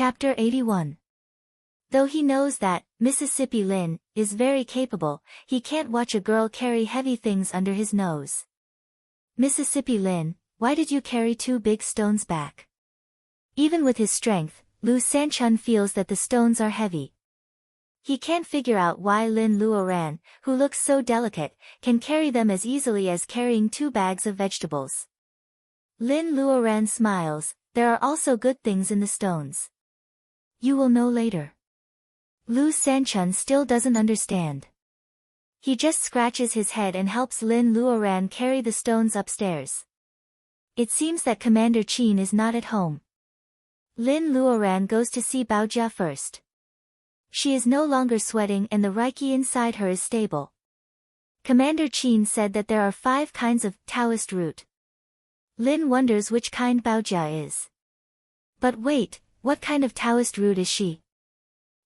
Chapter 81. Though he knows that Mississippi Lin is very capable, he can't watch a girl carry heavy things under his nose. Mississippi Lin, why did you carry 2 big stones back? Even with his strength, Lu Sanchun feels that the stones are heavy. He can't figure out why Lin Luoran, who looks so delicate, can carry them as easily as carrying 2 bags of vegetables. Lin Luoran smiles. There are also good things in the stones. You will know later. Lu Sanchun still doesn't understand. He just scratches his head and helps Lin Luoran carry the stones upstairs. It seems that Commander Qin is not at home. Lin Luoran goes to see Baojia first. She is no longer sweating and the Reiki inside her is stable. Commander Qin said that there are 5 kinds of Taoist root. Lin wonders which kind Baojia is. But wait, what kind of Taoist root is she?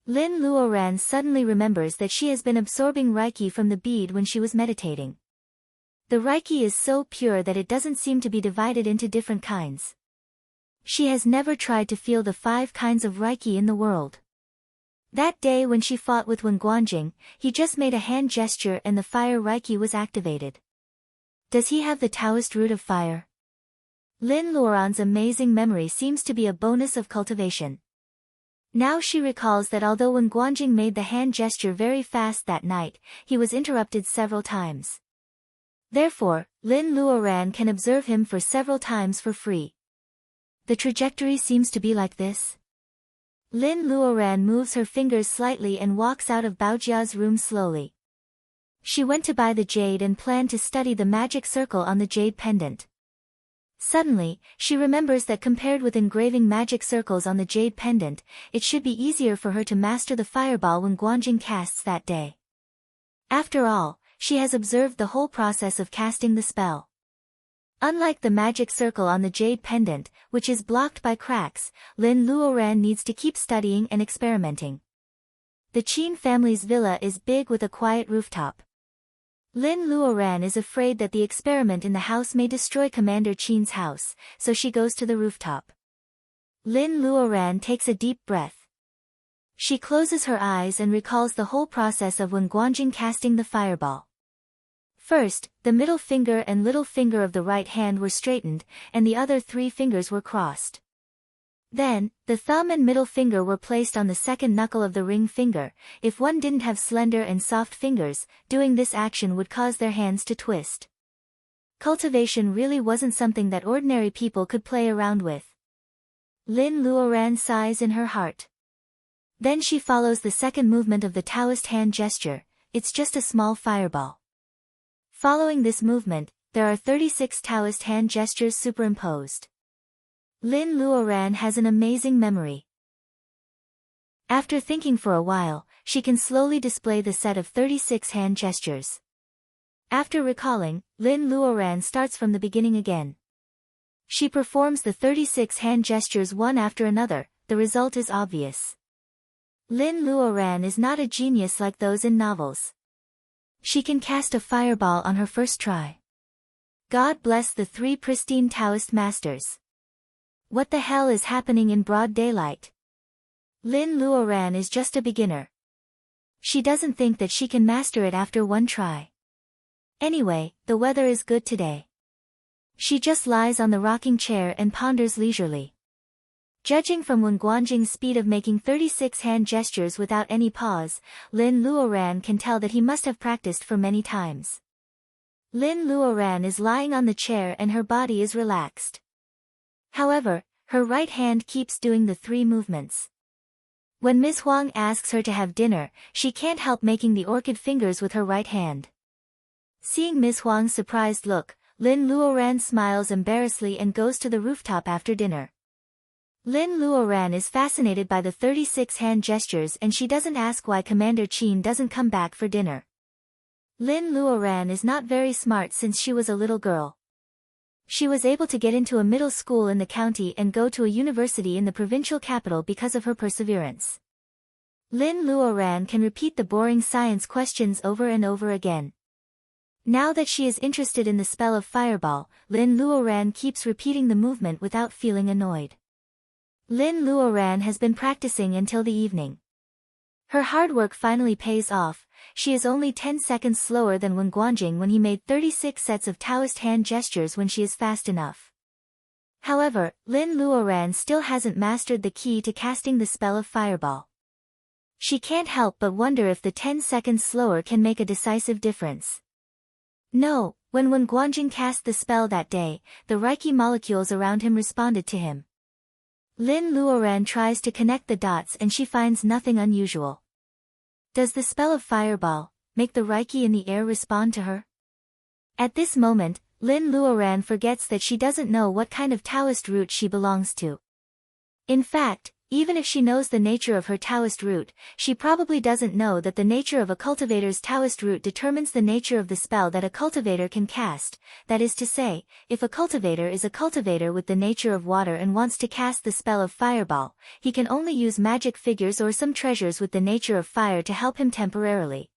Lin Luoran suddenly remembers that she has been absorbing Reiki from the bead when she was meditating. The Reiki is so pure that it doesn't seem to be divided into different kinds. She has never tried to feel the 5 kinds of Reiki in the world. That day when she fought with Wen Guanjing, he just made a hand gesture and the fire Reiki was activated. Does he have the Taoist root of fire? Lin Luoran's amazing memory seems to be a bonus of cultivation. Now she recalls that although Wen Guanjing made the hand gesture very fast that night, he was interrupted several times. Therefore, Lin Luoran can observe him for several times for free. The trajectory seems to be like this. Lin Luoran moves her fingers slightly and walks out of Baojia's room slowly. She went to buy the jade and planned to study the magic circle on the jade pendant. Suddenly, she remembers that compared with engraving magic circles on the jade pendant, it should be easier for her to master the fireball Wen Guanjing casts that day. After all, she has observed the whole process of casting the spell. Unlike the magic circle on the jade pendant, which is blocked by cracks, Lin Luoran needs to keep studying and experimenting. The Qin family's villa is big with a quiet rooftop. Lin Luoran is afraid that the experiment in the house may destroy Commander Qin's house, so she goes to the rooftop. Lin Luoran takes a deep breath. She closes her eyes and recalls the whole process of Wen Guanjing casting the fireball. First, the middle finger and little finger of the right hand were straightened, and the other 3 fingers were crossed. Then, the thumb and middle finger were placed on the second knuckle of the ring finger. If one didn't have slender and soft fingers, doing this action would cause their hands to twist. Cultivation really wasn't something that ordinary people could play around with. Lin Luoran sighs in her heart. Then she follows the second movement of the Taoist hand gesture. It's just a small fireball. Following this movement, there are 36 Taoist hand gestures superimposed. Lin Luoran has an amazing memory. After thinking for a while, she can slowly display the set of 36 hand gestures. After recalling, Lin Luoran starts from the beginning again. She performs the 36 hand gestures one after another. The result is obvious. Lin Luoran is not a genius like those in novels. She can cast a fireball on her first try. God bless the 3 pristine Taoist masters. What the hell is happening in broad daylight? Lin Luoran is just a beginner. She doesn't think that she can master it after one try. Anyway, the weather is good today. She just lies on the rocking chair and ponders leisurely. Judging from Wen Guanjing's speed of making 36 hand gestures without any pause, Lin Luoran can tell that he must have practiced for many times. Lin Luoran is lying on the chair and her body is relaxed. However, her right hand keeps doing the 3 movements. When Ms. Huang asks her to have dinner, she can't help making the orchid fingers with her right hand. Seeing Ms. Huang's surprised look, Lin Luoran smiles embarrassedly and goes to the rooftop after dinner. Lin Luoran is fascinated by the 36 hand gestures and she doesn't ask why Commander Qin doesn't come back for dinner. Lin Luoran is not very smart since she was a little girl. She was able to get into a middle school in the county and go to a university in the provincial capital because of her perseverance. Lin Luoran can repeat the boring science questions over and over again. Now that she is interested in the spell of fireball, Lin Luoran keeps repeating the movement without feeling annoyed. Lin Luoran has been practicing until the evening. Her hard work finally pays off. She is only 10 seconds slower than Wen Guanjing when he made 36 sets of Taoist hand gestures when she is fast enough. However, Lin Luoran still hasn't mastered the key to casting the spell of Fireball. She can't help but wonder if the 10 seconds slower can make a decisive difference. No, when Wen Guanjing cast the spell that day, the Reiki molecules around him responded to him. Lin Luoran tries to connect the dots and she finds nothing unusual. Does the spell of Fireball make the Reiki in the air respond to her? At this moment, Lin Luoran forgets that she doesn't know what kind of Taoist root she belongs to. In fact, even if she knows the nature of her Taoist root, she probably doesn't know that the nature of a cultivator's Taoist root determines the nature of the spell that a cultivator can cast. That is to say, if a cultivator is a cultivator with the nature of water and wants to cast the spell of Fireball, he can only use magic figures or some treasures with the nature of fire to help him temporarily.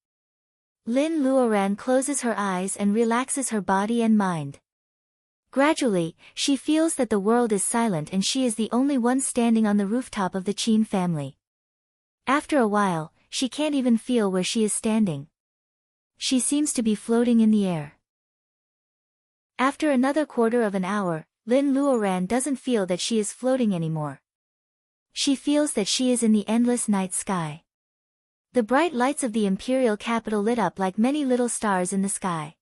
Lin Luoran closes her eyes and relaxes her body and mind. Gradually, she feels that the world is silent and she is the only one standing on the rooftop of the Qin family. After a while, she can't even feel where she is standing. She seems to be floating in the air. After another quarter of an hour, Lin Luoran doesn't feel that she is floating anymore. She feels that she is in the endless night sky. The bright lights of the imperial capital lit up like many little stars in the sky.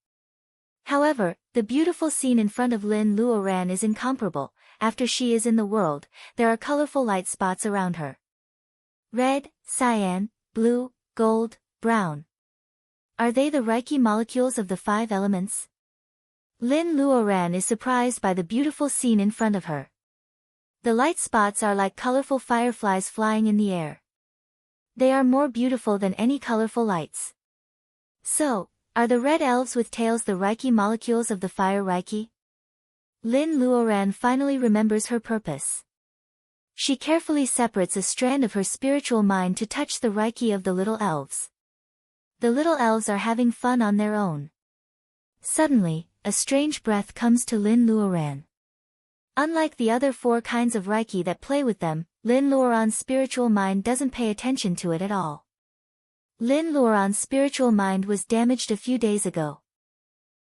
However, the beautiful scene in front of Lin Luoran is incomparable. After she is in the world, there are colorful light spots around her. Red, cyan, blue, gold, brown. Are they the Reiki molecules of the 5 elements? Lin Luoran is surprised by the beautiful scene in front of her. The light spots are like colorful fireflies flying in the air. They are more beautiful than any colorful lights. So, are the red elves with tails the Reiki molecules of the fire Reiki? Lin Luoran finally remembers her purpose. She carefully separates a strand of her spiritual mind to touch the Reiki of the little elves. The little elves are having fun on their own. Suddenly, a strange breath comes to Lin Luoran. Unlike the other 4 kinds of Reiki that play with them, Lin Luoran's spiritual mind doesn't pay attention to it at all. Lin Luoran's spiritual mind was damaged a few days ago.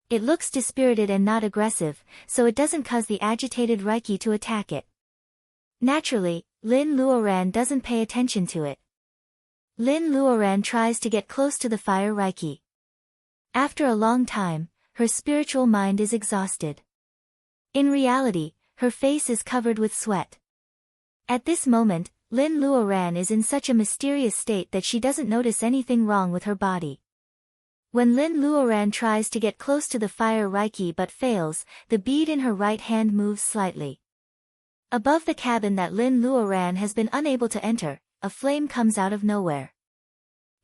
It looks dispirited and not aggressive, so it doesn't cause the agitated Reiki to attack it. Naturally, Lin Luoran doesn't pay attention to it. Lin Luoran tries to get close to the fire Reiki. After a long time, her spiritual mind is exhausted. In reality, her face is covered with sweat. At this moment, Lin Luoran is in such a mysterious state that she doesn't notice anything wrong with her body. When Lin Luoran tries to get close to the fire Reiki but fails, the bead in her right hand moves slightly. Above the cabin that Lin Luoran has been unable to enter, a flame comes out of nowhere.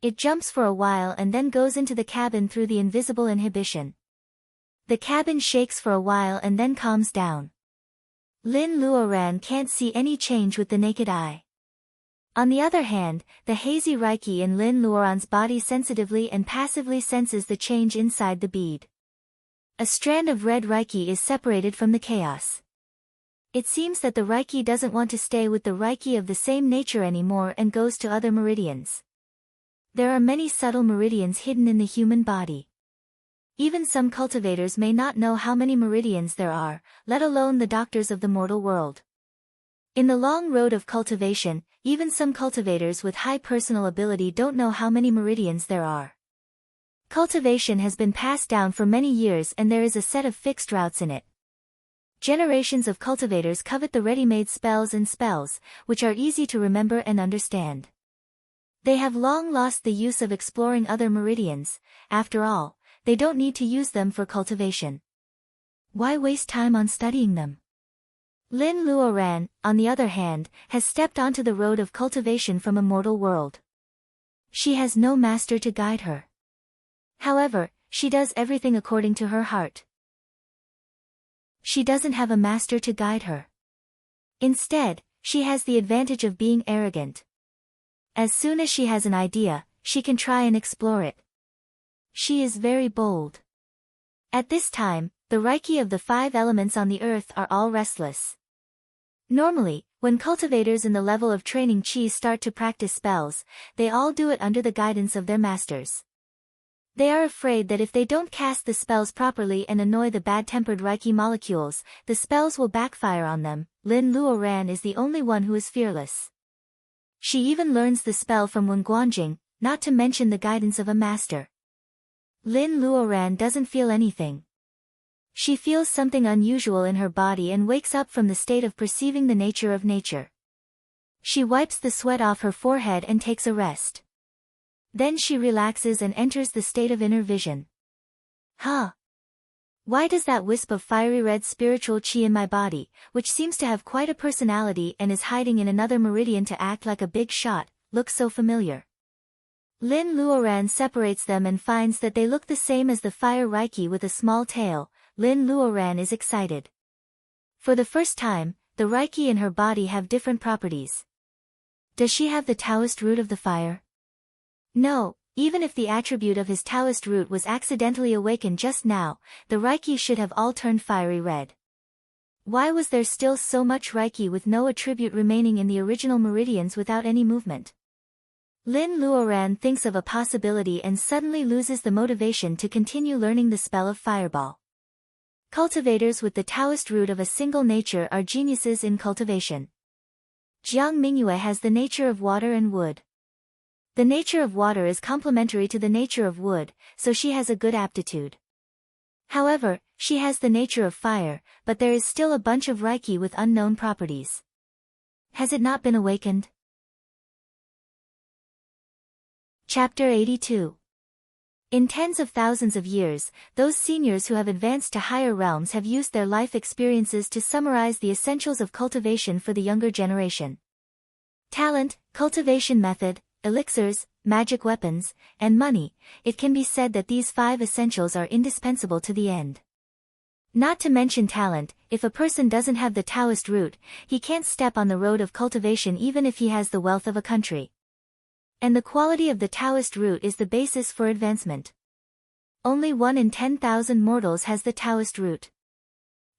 It jumps for a while and then goes into the cabin through the invisible inhibition. The cabin shakes for a while and then calms down. Lin Luoran can't see any change with the naked eye. On the other hand, the hazy Reiki in Lin Luoran's body sensitively and passively senses the change inside the bead. A strand of red Reiki is separated from the chaos. It seems that the Reiki doesn't want to stay with the Reiki of the same nature anymore and goes to other meridians. There are many subtle meridians hidden in the human body. Even some cultivators may not know how many meridians there are, let alone the doctors of the mortal world. In the long road of cultivation, even some cultivators with high personal ability don't know how many meridians there are. Cultivation has been passed down for many years and there is a set of fixed routes in it. Generations of cultivators covet the ready-made spells, which are easy to remember and understand. They have long lost the use of exploring other meridians. After all, they don't need to use them for cultivation. Why waste time on studying them? Lin Luoran, on the other hand, has stepped onto the road of cultivation from a mortal world. She has no master to guide her. However, she does everything according to her heart. She doesn't have a master to guide her. Instead, she has the advantage of being arrogant. As soon as she has an idea, she can try and explore it. She is very bold. At this time, the Reiki of the 5 elements on the earth are all restless. Normally, When cultivators in the level of training chi start to practice spells, they all do it under the guidance of their masters. They are afraid that if they don't cast the spells properly and annoy the bad-tempered Reiki molecules, the spells will backfire on them. Lin Luoran is the only one who is fearless. She even learns the spell from Wen Guanjing, not to mention the guidance of a master. Lin Luoran doesn't feel anything. She feels something unusual in her body and wakes up from the state of perceiving the nature of nature. She wipes the sweat off her forehead and takes a rest. Then she relaxes and enters the state of inner vision. Huh? Why does that wisp of fiery red spiritual chi in my body, which seems to have quite a personality and is hiding in another meridian to act like a big shot, look so familiar? Lin Luoran separates them and finds that they look the same as the fire Reiki with a small tail. Lin Luoran is excited. For the first time, the Reiki in her body have different properties. Does she have the Taoist root of the fire? No, even if the attribute of his Taoist root was accidentally awakened just now, the Reiki should have all turned fiery red. Why was there still so much Reiki with no attribute remaining in the original meridians without any movement? Lin Luoran thinks of a possibility and suddenly loses the motivation to continue learning the spell of Fireball. Cultivators with the Taoist root of a single nature are geniuses in cultivation. Jiang Mingyue has the nature of water and wood. The nature of water is complementary to the nature of wood, so she has a good aptitude. However, she has the nature of fire, but there is still a bunch of Reiki with unknown properties. Has it not been awakened? Chapter 82. In tens of thousands of years, those seniors who have advanced to higher realms have used their life experiences to summarize the essentials of cultivation for the younger generation. Talent, cultivation method, elixirs, magic weapons, and money, it can be said that these 5 essentials are indispensable to the end. Not to mention talent, if a person doesn't have the Taoist root, he can't step on the road of cultivation even if he has the wealth of a country. And the quality of the Taoist root is the basis for advancement. Only 1 in 10,000 mortals has the Taoist root.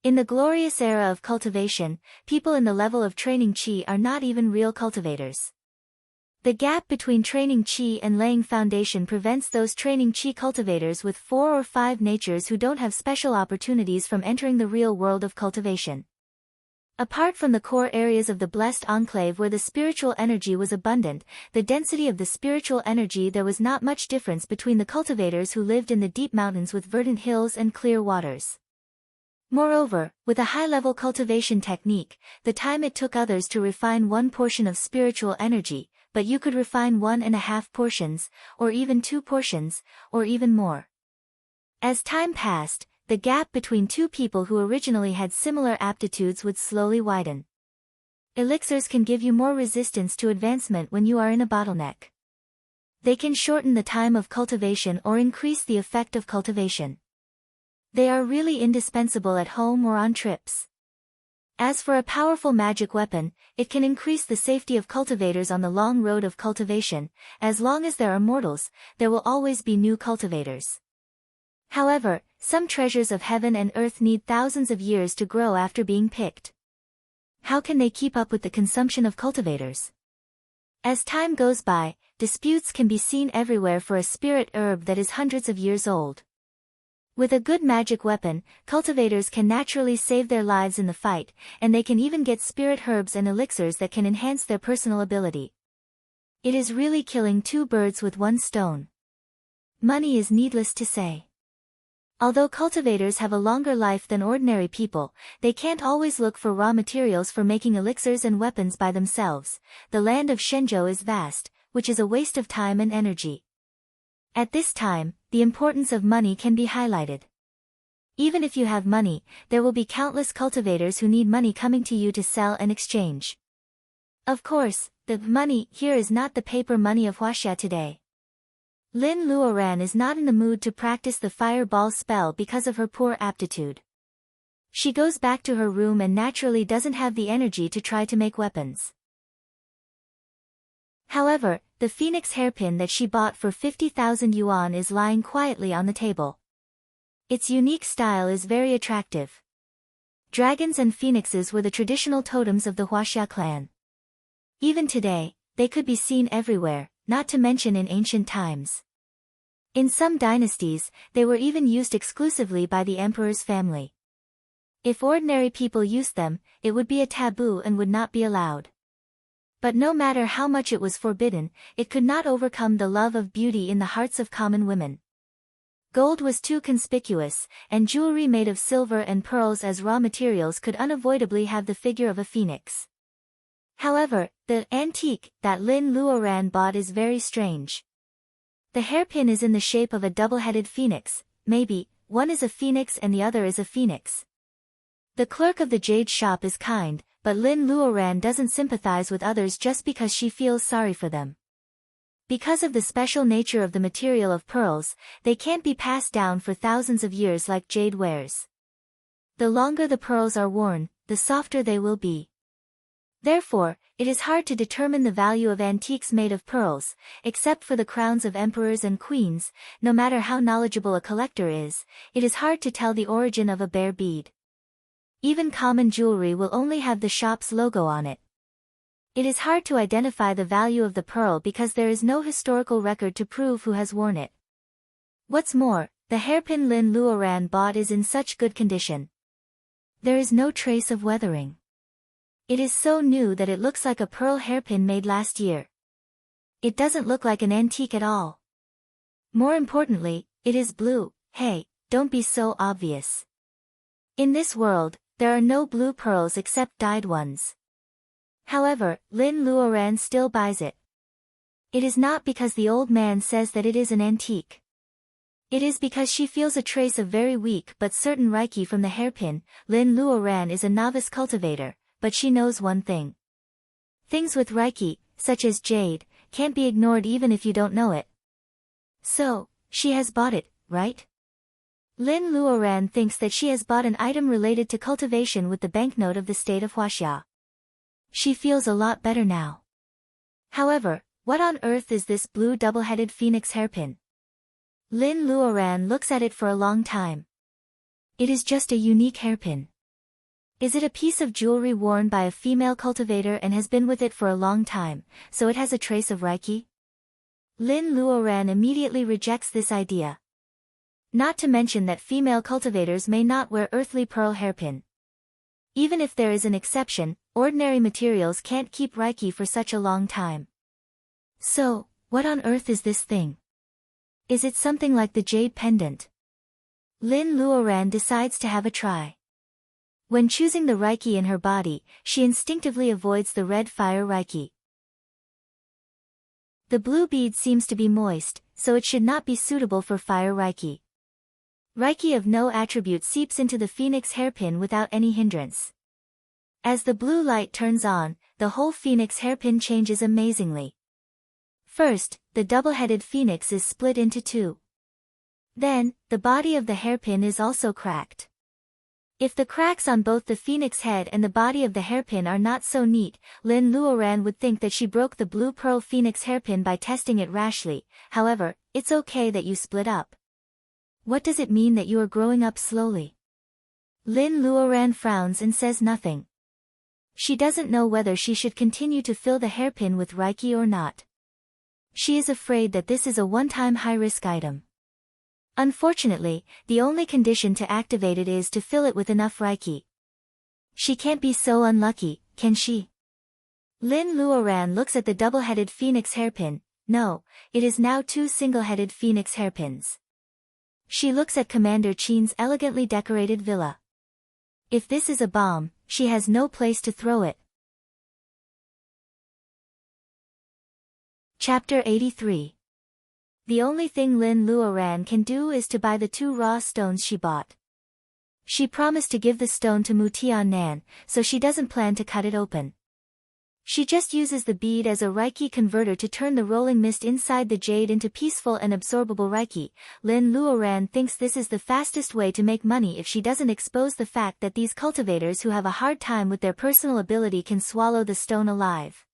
In the glorious era of cultivation, people in the level of training chi are not even real cultivators. The gap between training chi and laying foundation prevents those training chi cultivators with 4 or 5 natures who don't have special opportunities from entering the real world of cultivation. Apart from the core areas of the blessed enclave where the spiritual energy was abundant, the density of the spiritual energy, there was not much difference between the cultivators who lived in the deep mountains with verdant hills and clear waters. Moreover, with a high-level cultivation technique, the time it took others to refine 1 portion of spiritual energy, but you could refine 1.5 portions, or even 2 portions, or even more. As time passed, the gap between 2 people who originally had similar aptitudes would slowly widen. Elixirs can give you more resistance to advancement when you are in a bottleneck. They can shorten the time of cultivation or increase the effect of cultivation. They are really indispensable at home or on trips. As for a powerful magic weapon, it can increase the safety of cultivators on the long road of cultivation. As long as there are mortals, there will always be new cultivators. However, some treasures of heaven and earth need thousands of years to grow after being picked. How can they keep up with the consumption of cultivators? As time goes by, disputes can be seen everywhere for a spirit herb that is hundreds of years old. With a good magic weapon, cultivators can naturally save their lives in the fight, and they can even get spirit herbs and elixirs that can enhance their personal ability. It is really killing 2 birds with 1 stone. Money is needless to say. Although cultivators have a longer life than ordinary people, they can't always look for raw materials for making elixirs and weapons by themselves. The land of Shenzhou is vast, which is a waste of time and energy. At this time, the importance of money can be highlighted. Even if you have money, there will be countless cultivators who need money coming to you to sell and exchange. Of course, the money here is not the paper money of Huaxia today. Lin Luoran is not in the mood to practice the fireball spell because of her poor aptitude. She goes back to her room and naturally doesn't have the energy to try to make weapons. However, the phoenix hairpin that she bought for 50,000 yuan is lying quietly on the table. Its unique style is very attractive. Dragons and phoenixes were the traditional totems of the Huaxia clan. Even today, they could be seen everywhere, not to mention in ancient times. In some dynasties, they were even used exclusively by the emperor's family. If ordinary people used them, it would be a taboo and would not be allowed. But no matter how much it was forbidden, it could not overcome the love of beauty in the hearts of common women. Gold was too conspicuous, and jewelry made of silver and pearls as raw materials could unavoidably have the figure of a phoenix. However, the antique that Lin Luoran bought is very strange. The hairpin is in the shape of a double-headed phoenix, maybe, one is a phoenix and the other is a phoenix. The clerk of the jade shop is kind, but Lin Luoran doesn't sympathize with others just because she feels sorry for them. Because of the special nature of the material of pearls, they can't be passed down for thousands of years like jade wares. The longer the pearls are worn, the softer they will be. Therefore, it is hard to determine the value of antiques made of pearls, except for the crowns of emperors and queens. No matter how knowledgeable a collector is, it is hard to tell the origin of a bare bead. Even common jewelry will only have the shop's logo on it. It is hard to identify the value of the pearl because there is no historical record to prove who has worn it. What's more, the hairpin Lin Luoran bought is in such good condition. There is no trace of weathering. It is so new that it looks like a pearl hairpin made last year. It doesn't look like an antique at all. More importantly, it is blue. Hey, don't be so obvious. In this world, there are no blue pearls except dyed ones. However, Lin Luoran still buys it. It is not because the old man says that it is an antique. It is because she feels a trace of very weak but certain reiki from the hairpin. Lin Luoran is a novice cultivator, but she knows one thing. Things with reiki, such as jade, can't be ignored even if you don't know it. So, she has bought it, right? Lin Luoran thinks that she has bought an item related to cultivation with the banknote of the state of Huaxia. She feels a lot better now. However, what on earth is this blue double-headed phoenix hairpin? Lin Luoran looks at it for a long time. It is just a unique hairpin. Is it a piece of jewelry worn by a female cultivator and has been with it for a long time, so it has a trace of reiki? Lin Luoran immediately rejects this idea. Not to mention that female cultivators may not wear earthly pearl hairpin. Even if there is an exception, ordinary materials can't keep reiki for such a long time. So, what on earth is this thing? Is it something like the jade pendant? Lin Luoran decides to have a try. When choosing the reiki in her body, she instinctively avoids the red fire reiki. The blue bead seems to be moist, so it should not be suitable for fire reiki. Reiki of no attribute seeps into the phoenix hairpin without any hindrance. As the blue light turns on, the whole phoenix hairpin changes amazingly. First, the double-headed phoenix is split into two. Then, the body of the hairpin is also cracked. If the cracks on both the phoenix head and the body of the hairpin are not so neat, Lin Luoran would think that she broke the blue pearl phoenix hairpin by testing it rashly. However, it's okay that you split up. What does it mean that you are growing up slowly? Lin Luoran frowns and says nothing. She doesn't know whether she should continue to fill the hairpin with reiki or not. She is afraid that this is a one-time high-risk item. Unfortunately, the only condition to activate it is to fill it with enough reiki. She can't be so unlucky, can she? Lin Luoran looks at the double-headed phoenix hairpin. No, it is now two single-headed phoenix hairpins. She looks at Commander Qin's elegantly decorated villa. If this is a bomb, she has no place to throw it. Chapter 83. The only thing Lin Luoran can do is to buy the two raw stones she bought. She promised to give the stone to Mu Tiannan, so she doesn't plan to cut it open. She just uses the bead as a reiki converter to turn the rolling mist inside the jade into peaceful and absorbable reiki. Lin Luoran thinks this is the fastest way to make money if she doesn't expose the fact that these cultivators who have a hard time with their personal ability can swallow the stone alive.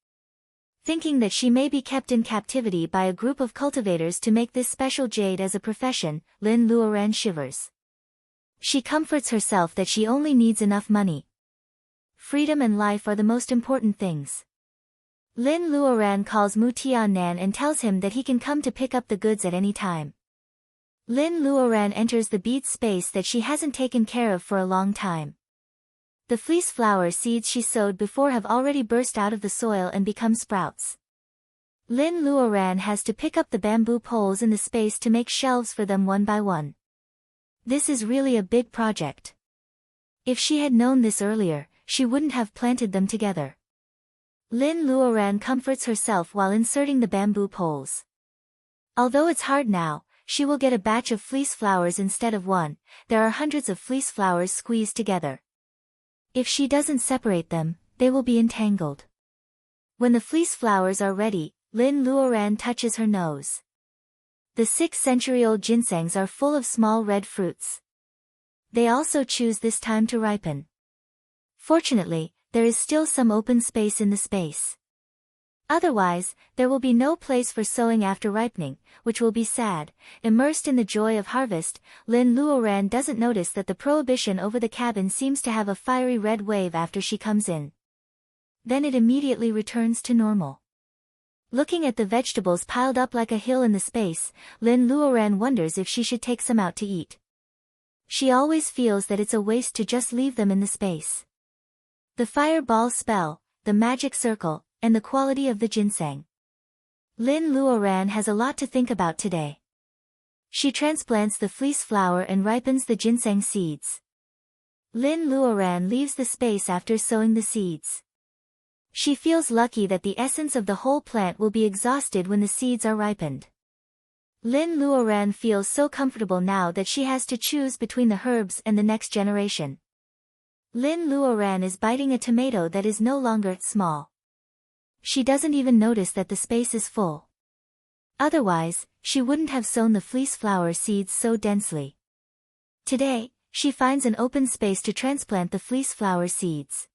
Thinking that she may be kept in captivity by a group of cultivators to make this special jade as a profession, Lin Luoran shivers. She comforts herself that she only needs enough money. Freedom and life are the most important things. Lin Luoran calls Mu Tiannan and tells him that he can come to pick up the goods at any time. Lin Luoran enters the bead space that she hasn't taken care of for a long time. The fleece flower seeds she sowed before have already burst out of the soil and become sprouts. Lin Luoran has to pick up the bamboo poles in the space to make shelves for them one by one. This is really a big project. If she had known this earlier, she wouldn't have planted them together. Lin Luoran comforts herself while inserting the bamboo poles. Although it's hard now, she will get a batch of fleece flowers instead of one. There are hundreds of fleece flowers squeezed together. If she doesn't separate them, they will be entangled. When the fleece flowers are ready, Lin Luoran touches her nose. The 6-century-old ginsengs are full of small red fruits. They also choose this time to ripen. Fortunately, there is still some open space in the space. Otherwise, there will be no place for sowing after ripening, which will be sad. Immersed in the joy of harvest, Lin Luoran doesn't notice that the prohibition over the cabin seems to have a fiery red wave after she comes in. Then it immediately returns to normal. Looking at the vegetables piled up like a hill in the space, Lin Luoran wonders if she should take some out to eat. She always feels that it's a waste to just leave them in the space. The fireball spell, the magic circle, and the quality of the ginseng. Lin Luoran has a lot to think about today. She transplants the fleece flower and ripens the ginseng seeds. Lin Luoran leaves the space after sowing the seeds. She feels lucky that the essence of the whole plant will be exhausted when the seeds are ripened. Lin Luoran feels so comfortable now that she has to choose between the herbs and the next generation. Lin Luoran is biting a tomato that is no longer small. She doesn't even notice that the space is full. Otherwise, she wouldn't have sown the fleece flower seeds so densely. Today, she finds an open space to transplant the fleece flower seeds.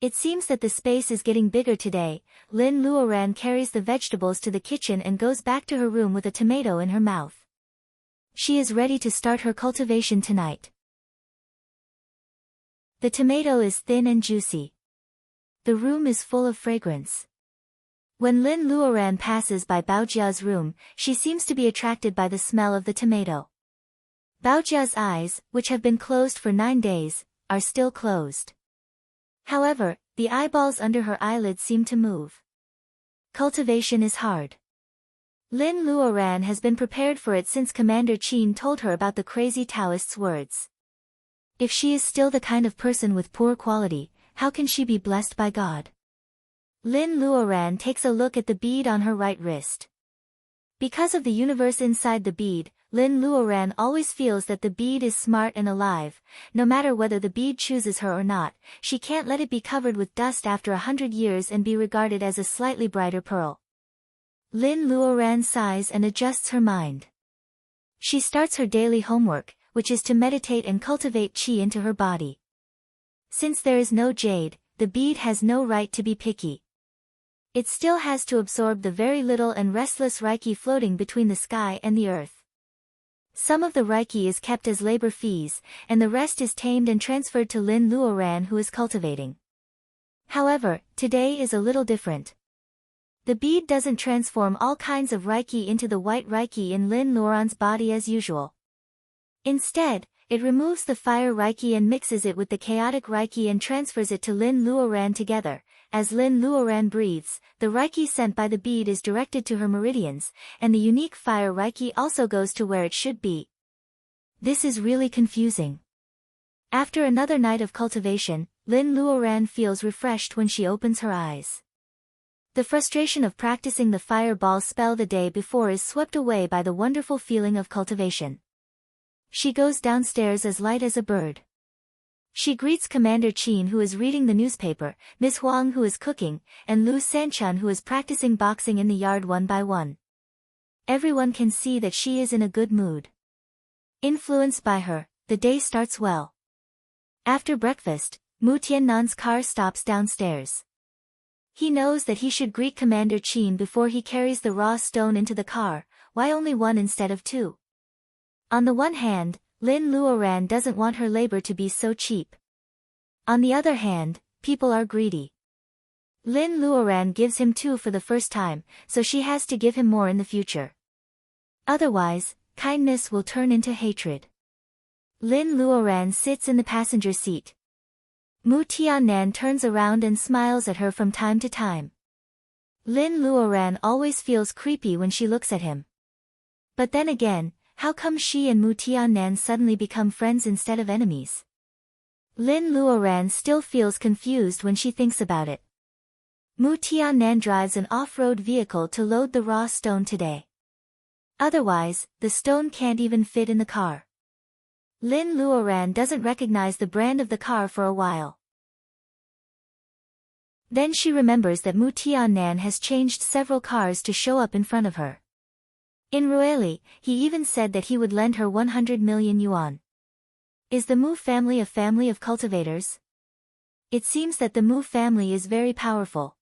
It seems that the space is getting bigger today. Lin Luoran carries the vegetables to the kitchen and goes back to her room with a tomato in her mouth. She is ready to start her cultivation tonight. The tomato is thin and juicy. The room is full of fragrance. When Lin Luoran passes by Baojia's room, she seems to be attracted by the smell of the tomato. Baojia's eyes, which have been closed for 9 days, are still closed. However, the eyeballs under her eyelids seem to move. Cultivation is hard. Lin Luoran has been prepared for it since Commander Qin told her about the crazy Taoist's words. If she is still the kind of person with poor quality, how can she be blessed by God? Lin Luoran takes a look at the bead on her right wrist. Because of the universe inside the bead, Lin Luoran always feels that the bead is smart and alive. No matter whether the bead chooses her or not, she can't let it be covered with dust after 100 years and be regarded as a slightly brighter pearl. Lin Luoran sighs and adjusts her mind. She starts her daily homework, which is to meditate and cultivate qi into her body. Since there is no jade, the bead has no right to be picky. It still has to absorb the very little and restless reiki floating between the sky and the earth. Some of the reiki is kept as labor fees, and the rest is tamed and transferred to Lin Luoran, who is cultivating. However, today is a little different. The bead doesn't transform all kinds of reiki into the white reiki in Lin Luoran's body as usual. Instead, it removes the fire reiki and mixes it with the chaotic reiki and transfers it to Lin Luoran together. As Lin Luoran breathes, the reiki sent by the bead is directed to her meridians, and the unique fire reiki also goes to where it should be. This is really confusing. After another night of cultivation, Lin Luoran feels refreshed when she opens her eyes. The frustration of practicing the fireball spell the day before is swept away by the wonderful feeling of cultivation. She goes downstairs as light as a bird. She greets Commander Qin, who is reading the newspaper, Miss Huang, who is cooking, and Lu Sanchun, who is practicing boxing in the yard one by one. Everyone can see that she is in a good mood. Influenced by her, the day starts well. After breakfast, Mu Tiannan's car stops downstairs. He knows that he should greet Commander Qin before he carries the raw stone into the car. Why only one instead of two? On the one hand, Lin Luoran doesn't want her labor to be so cheap. On the other hand, people are greedy. Lin Luoran gives him 2 for the first time, so she has to give him more in the future. Otherwise, kindness will turn into hatred. Lin Luoran sits in the passenger seat. Mu Tiannan turns around and smiles at her from time to time. Lin Luoran always feels creepy when she looks at him. But then again, how come she and Mu Tiannan suddenly become friends instead of enemies? Lin Luoran still feels confused when she thinks about it. Mu Tiannan drives an off-road vehicle to load the raw stone today. Otherwise, the stone can't even fit in the car. Lin Luoran doesn't recognize the brand of the car for a while. Then she remembers that Mu Tiannan has changed several cars to show up in front of her. In Rueli, he even said that he would lend her 100 million yuan. Is the Mu family a family of cultivators? It seems that the Mu family is very powerful.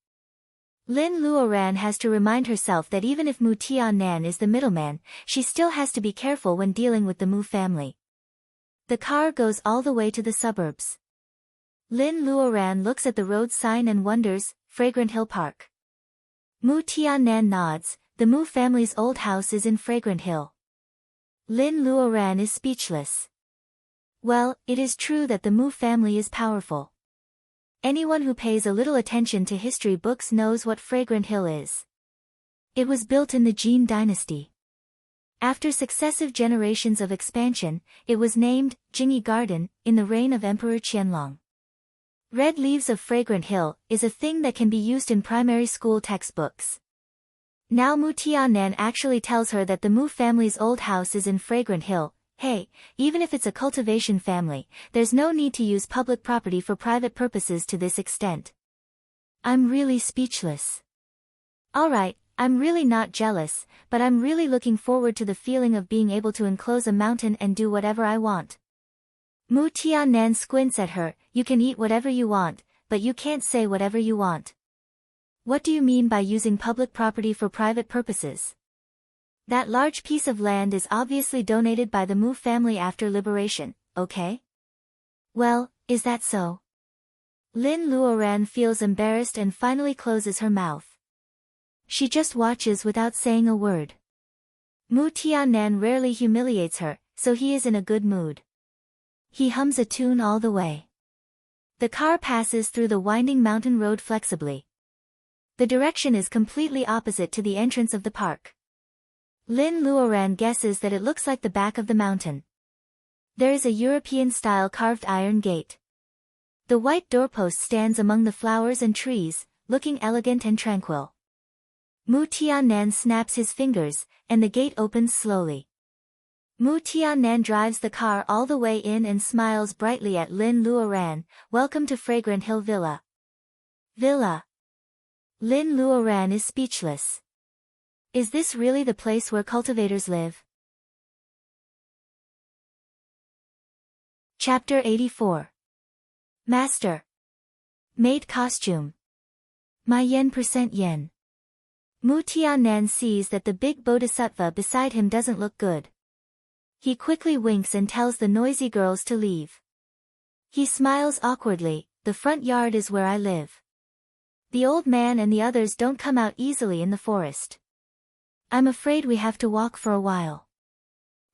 Lin Luoran has to remind herself that even if Mu Tiannan is the middleman, she still has to be careful when dealing with the Mu family. The car goes all the way to the suburbs. Lin Luoran looks at the road sign and wonders, Fragrant Hill Park. Mu Tiannan nods, the Mu family's old house is in Fragrant Hill. Lin Luoran is speechless. Well, it is true that the Mu family is powerful. Anyone who pays a little attention to history books knows what Fragrant Hill is. It was built in the Jin dynasty. After successive generations of expansion, it was named Jingyi Garden in the reign of Emperor Qianlong. Red Leaves of Fragrant Hill is a thing that can be used in primary school textbooks. Now Mu Tiannan actually tells her that the Mu family's old house is in Fragrant Hill. Hey, even if it's a cultivation family, there's no need to use public property for private purposes to this extent. I'm really speechless. Alright, I'm really not jealous, but I'm really looking forward to the feeling of being able to enclose a mountain and do whatever I want. Mu Tiannan squints at her, you can eat whatever you want, but you can't say whatever you want. What do you mean by using public property for private purposes? That large piece of land is obviously donated by the Mu family after liberation, okay? Well, is that so? Lin Luoran feels embarrassed and finally closes her mouth. She just watches without saying a word. Mu Tiannan rarely humiliates her, so he is in a good mood. He hums a tune all the way. The car passes through the winding mountain road flexibly. The direction is completely opposite to the entrance of the park. Lin Luoran guesses that it looks like the back of the mountain. There is a European-style carved iron gate. The white doorpost stands among the flowers and trees, looking elegant and tranquil. Mu Tiannan snaps his fingers, and the gate opens slowly. Mu Tiannan drives the car all the way in and smiles brightly at Lin Luoran, welcome to Fragrant Hill Villa. Villa. Lin Luoran is speechless. Is this really the place where cultivators live? Chapter 84. Master. Maid costume. My yen%yen. Mu Tiannan sees that the big bodhisattva beside him doesn't look good. He quickly winks and tells the noisy girls to leave. He smiles awkwardly, the front yard is where I live. The old man and the others don't come out easily in the forest. I'm afraid we have to walk for a while.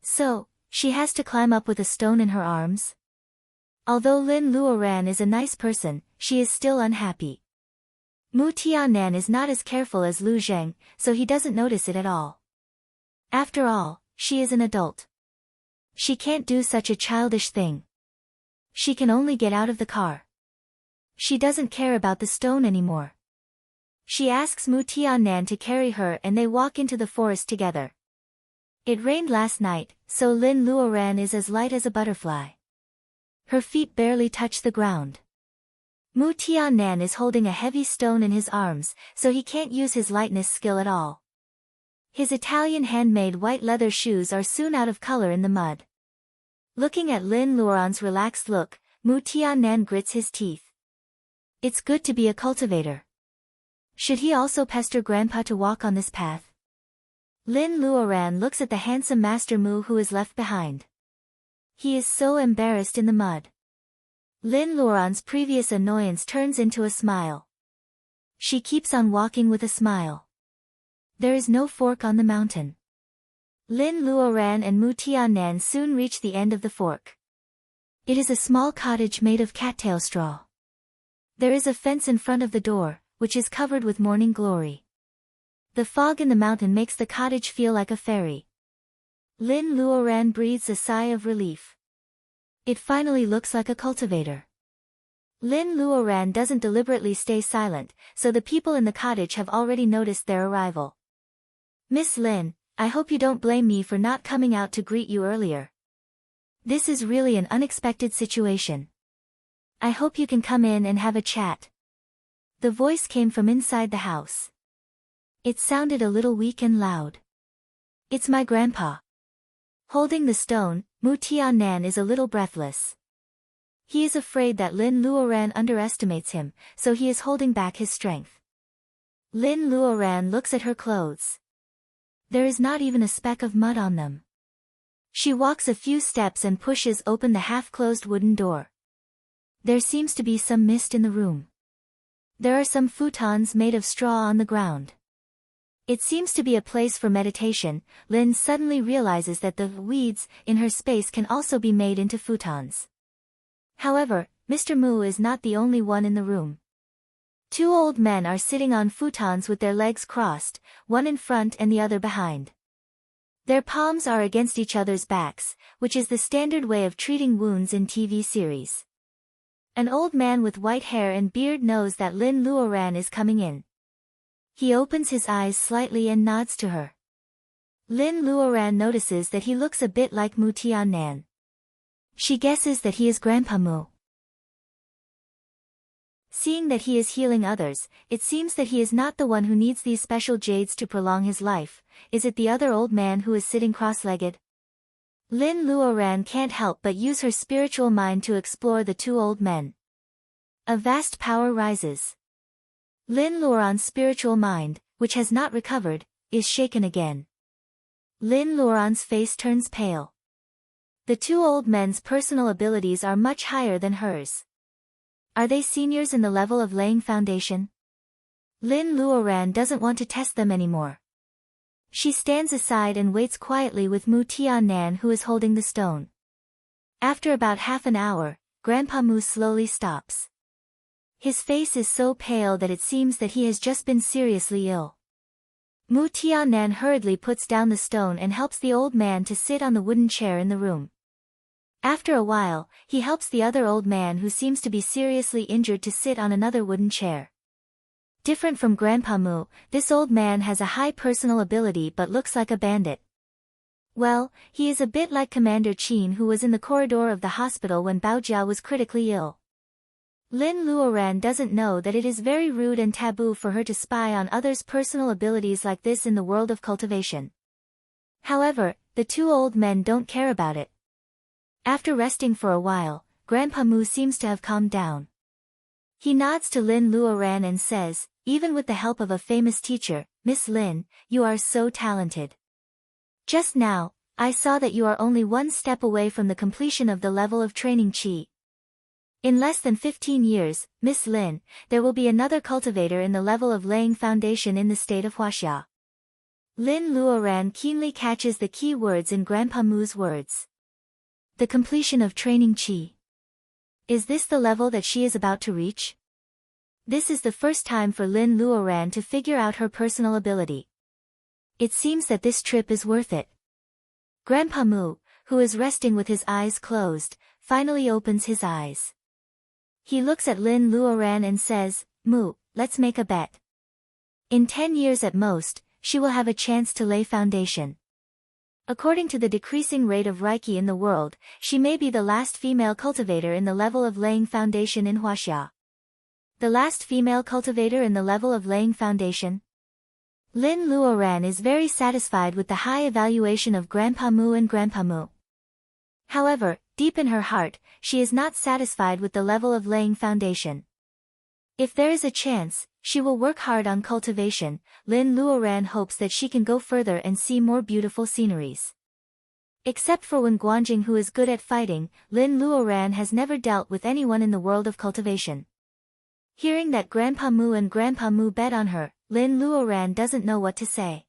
So, she has to climb up with a stone in her arms? Although Lin Luoran is a nice person, she is still unhappy. Mu Tiannan is not as careful as Lu Zheng, so he doesn't notice it at all. After all, she is an adult. She can't do such a childish thing. She can only get out of the car. She doesn't care about the stone anymore. She asks Mu Tiannan to carry her and they walk into the forest together. It rained last night, so Lin Luoran is as light as a butterfly. Her feet barely touch the ground. Mu Tiannan is holding a heavy stone in his arms, so he can't use his lightness skill at all. His Italian handmade white leather shoes are soon out of color in the mud. Looking at Lin Luoran's relaxed look, Mu Tiannan grits his teeth. It's good to be a cultivator. Should he also pester Grandpa to walk on this path? Lin Luoran looks at the handsome Master Mu who is left behind. He is so embarrassed in the mud. Lin Luoran's previous annoyance turns into a smile. She keeps on walking with a smile. There is no fork on the mountain. Lin Luoran and Mu Tiannan soon reach the end of the fork. It is a small cottage made of cattail straw. There is a fence in front of the door, which is covered with morning glory. The fog in the mountain makes the cottage feel like a fairy. Lin Luoran breathes a sigh of relief. It finally looks like a cultivator. Lin Luoran doesn't deliberately stay silent, so the people in the cottage have already noticed their arrival. Miss Lin, I hope you don't blame me for not coming out to greet you earlier. This is really an unexpected situation. I hope you can come in and have a chat. The voice came from inside the house. It sounded a little weak and loud. It's my grandpa. Holding the stone, Mu Tiannan is a little breathless. He is afraid that Lin Luoran underestimates him, so he is holding back his strength. Lin Luoran looks at her clothes. There is not even a speck of mud on them. She walks a few steps and pushes open the half-closed wooden door. There seems to be some mist in the room. There are some futons made of straw on the ground. It seems to be a place for meditation. Lin suddenly realizes that the weeds in her space can also be made into futons. However, Mr. Mu is not the only one in the room. Two old men are sitting on futons with their legs crossed, one in front and the other behind. Their palms are against each other's backs, which is the standard way of treating wounds in TV series. An old man with white hair and beard knows that Lin Luoran is coming in. He opens his eyes slightly and nods to her. Lin Luoran notices that he looks a bit like Mu Tiannan. She guesses that he is Grandpa Mu. Seeing that he is healing others, it seems that he is not the one who needs these special jades to prolong his life. Is it the other old man who is sitting cross-legged? Lin Luoran can't help but use her spiritual mind to explore the two old men. A vast power rises. Lin Luoran's spiritual mind, which has not recovered, is shaken again. Lin Luoran's face turns pale. The two old men's personal abilities are much higher than hers. Are they seniors in the level of laying foundation? Lin Luoran doesn't want to test them anymore. She stands aside and waits quietly with Mu Tiannan, who is holding the stone. After about half an hour, Grandpa Mu slowly stops. His face is so pale that it seems that he has just been seriously ill. Mu Tiannan hurriedly puts down the stone and helps the old man to sit on the wooden chair in the room. After a while, he helps the other old man who seems to be seriously injured to sit on another wooden chair. Different from Grandpa Mu, this old man has a high personal ability but looks like a bandit. Well, he is a bit like Commander Qin, who was in the corridor of the hospital when Baojiao was critically ill. Lin Luoran doesn't know that it is very rude and taboo for her to spy on others' personal abilities like this in the world of cultivation. However, the two old men don't care about it. After resting for a while, Grandpa Mu seems to have calmed down. He nods to Lin Luoran and says, even with the help of a famous teacher, Miss Lin, you are so talented. Just now, I saw that you are only one step away from the completion of the level of training Qi. In less than 15 years, Miss Lin, there will be another cultivator in the level of laying foundation in the state of Huaxia. Lin Luoran keenly catches the key words in Grandpa Mu's words. The completion of training Qi. Is this the level that she is about to reach? This is the first time for Lin Luoran to figure out her personal ability. It seems that this trip is worth it. Grandpa Mu, who is resting with his eyes closed, finally opens his eyes. He looks at Lin Luoran and says, Mu, let's make a bet. In 10 years at most, she will have a chance to lay foundation. According to the decreasing rate of Reiki in the world, she may be the last female cultivator in the level of laying foundation in Huaxia. The last female cultivator in the level of laying foundation? Lin Luoran is very satisfied with the high evaluation of Grandpa Mu and Grandpa Mu. However, deep in her heart, she is not satisfied with the level of laying foundation. If there is a chance, she will work hard on cultivation. Lin Luoran hopes that she can go further and see more beautiful sceneries. Except for Wen Guanjing, who is good at fighting, Lin Luoran has never dealt with anyone in the world of cultivation. Hearing that Grandpa Mu and Grandpa Mu bet on her, Lin Luoran doesn't know what to say.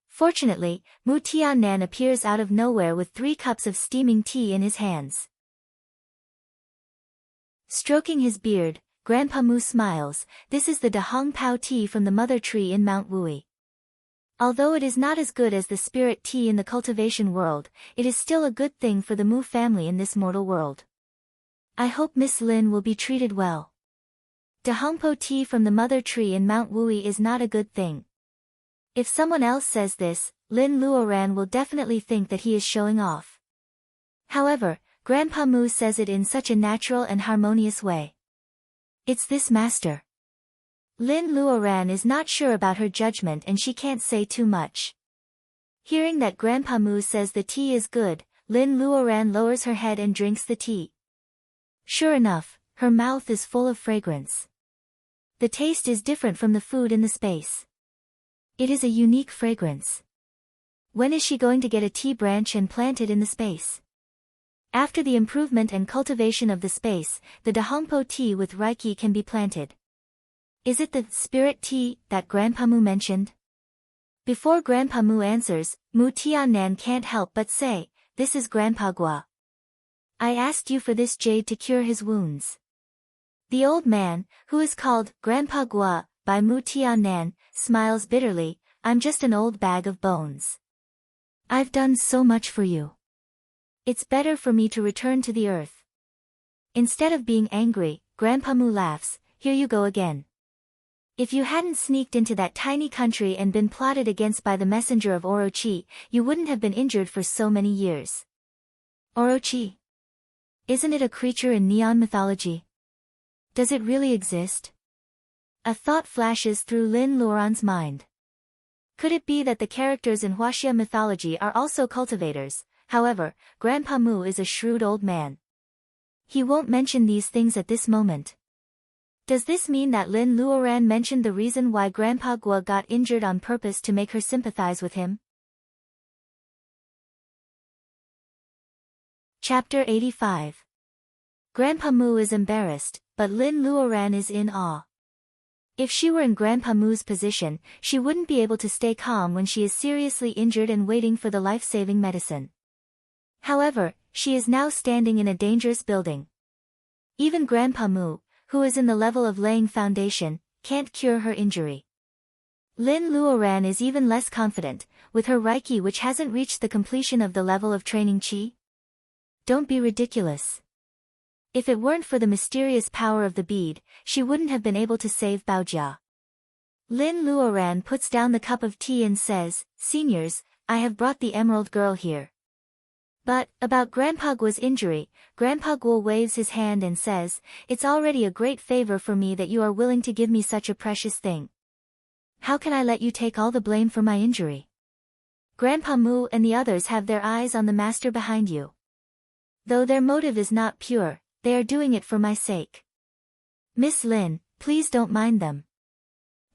Fortunately, Mu Tiannan appears out of nowhere with 3 cups of steaming tea in his hands. Stroking his beard, Grandpa Mu smiles. This is the Dahong Pao tea from the mother tree in Mount Wui. Although it is not as good as the spirit tea in the cultivation world, it is still a good thing for the Mu family in this mortal world. I hope Miss Lin will be treated well. Dahongpo tea from the mother tree in Mount Wui is not a good thing. If someone else says this, Lin Luoran will definitely think that he is showing off. However, Grandpa Mu says it in such a natural and harmonious way. It's this master. Lin Luoran is not sure about her judgment and she can't say too much. Hearing that Grandpa Mu says the tea is good, Lin Luoran lowers her head and drinks the tea. Sure enough, her mouth is full of fragrance. The taste is different from the food in the space. It is a unique fragrance. When is she going to get a tea branch and plant it in the space? After the improvement and cultivation of the space, the Dahongpo tea with Reiki can be planted. Is it the spirit tea that Grandpa Mu mentioned? Before Grandpa Mu answers, Mu Tiannan can't help but say, "This is Grandpa Gua. I asked you for this jade to cure his wounds." The old man, who is called Grandpa Gua by Mu Tiannan, smiles bitterly. "I'm just an old bag of bones. I've done so much for you. It's better for me to return to the earth." Instead of being angry, Grandpa Mu laughs. "Here you go again. If you hadn't sneaked into that tiny country and been plotted against by the messenger of Orochi, you wouldn't have been injured for so many years." Orochi? Isn't it a creature in Neon mythology? Does it really exist? A thought flashes through Lin Luoran's mind. Could it be that the characters in Huaxia mythology are also cultivators? However, Grandpa Mu is a shrewd old man. He won't mention these things at this moment. Does this mean that Lin Luoran mentioned the reason why Grandpa Gua got injured on purpose to make her sympathize with him? Chapter 85. Grandpa Mu is embarrassed, but Lin Luoran is in awe. If she were in Grandpa Mu's position, she wouldn't be able to stay calm when she is seriously injured and waiting for the life-saving medicine. However, she is now standing in a dangerous building. Even Grandpa Mu, who is in the level of laying foundation, can't cure her injury. Lin Luoran is even less confident, with her Reiki which hasn't reached the completion of the level of training Qi. Don't be ridiculous. If it weren't for the mysterious power of the bead, she wouldn't have been able to save Baojia. Lin Luoran puts down the cup of tea and says, "Seniors, I have brought the Emerald Girl here." But, about Grandpa Gua's injury, Grandpa Gua waves his hand and says, "It's already a great favor for me that you are willing to give me such a precious thing. How can I let you take all the blame for my injury? Grandpa Mu and the others have their eyes on the master behind you. Though their motive is not pure, they are doing it for my sake. Miss Lin, please don't mind them."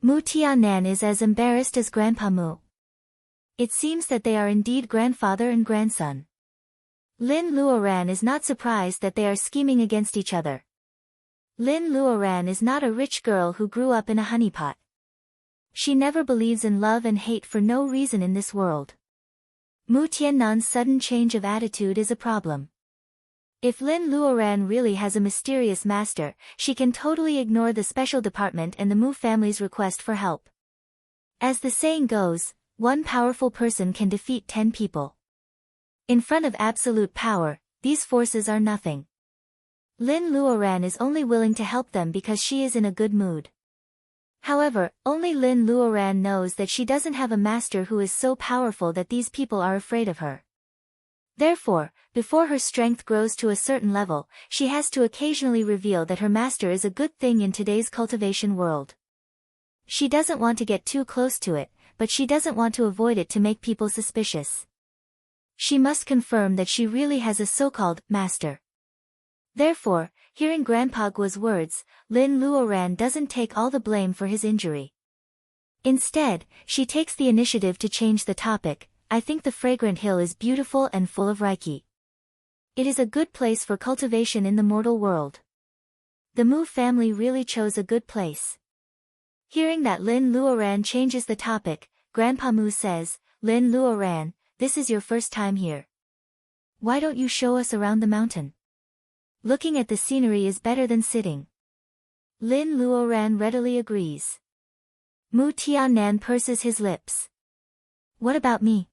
Mu Tiannan is as embarrassed as Grandpa Mu. It seems that they are indeed grandfather and grandson. Lin Luoran is not surprised that they are scheming against each other. Lin Luoran is not a rich girl who grew up in a honeypot. She never believes in love and hate for no reason in this world. Mu Tiannan's sudden change of attitude is a problem. If Lin Luoran really has a mysterious master, she can totally ignore the special department and the Mu family's request for help. As the saying goes, one powerful person can defeat 10 people. In front of absolute power, these forces are nothing. Lin Luoran is only willing to help them because she is in a good mood. However, only Lin Luoran knows that she doesn't have a master who is so powerful that these people are afraid of her. Therefore, before her strength grows to a certain level, she has to occasionally reveal that her master is a good thing in today's cultivation world. She doesn't want to get too close to it, but she doesn't want to avoid it to make people suspicious. She must confirm that she really has a so-called master. Therefore, hearing Grandpa Gua's words, Lin Luoran doesn't take all the blame for his injury. Instead, she takes the initiative to change the topic. I think the fragrant hill is beautiful and full of reiki. It is a good place for cultivation in the mortal world. The Mu family really chose a good place. Hearing that Lin Luoran changes the topic, Grandpa Mu says, Lin Luoran, this is your first time here. Why don't you show us around the mountain? Looking at the scenery is better than sitting. Lin Luoran readily agrees. Mu Tiannan purses his lips. What about me?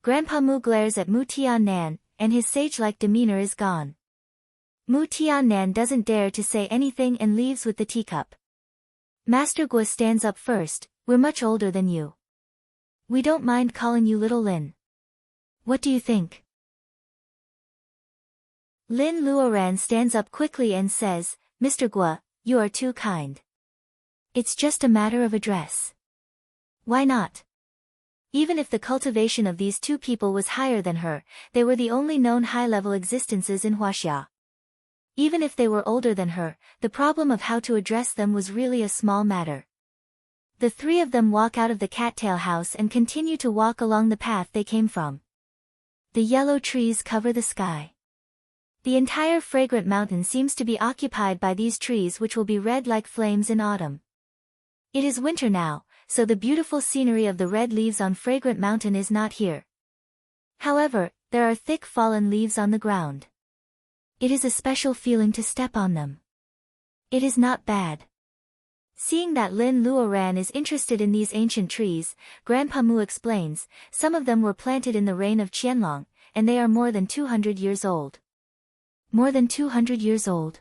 Grandpa Mu glares at Mu Tiannan, and his sage-like demeanor is gone. Mu Tiannan doesn't dare to say anything and leaves with the teacup. Master Gua stands up first. We're much older than you. We don't mind calling you Little Lin. What do you think? Lin Luoran stands up quickly and says, Mr. Gua, you are too kind. It's just a matter of address. Why not? Even if the cultivation of these two people was higher than her, they were the only known high-level existences in Huaxia. Even if they were older than her, the problem of how to address them was really a small matter. The three of them walk out of the cattail house and continue to walk along the path they came from. The yellow trees cover the sky. The entire fragrant mountain seems to be occupied by these trees, which will be red like flames in autumn. It is winter now, so the beautiful scenery of the red leaves on fragrant mountain is not here. However, there are thick fallen leaves on the ground. It is a special feeling to step on them. It is not bad. Seeing that Lin Luoran is interested in these ancient trees, Grandpa Mu explains, some of them were planted in the reign of Qianlong, and they are more than 200 years old. More than 200 years old?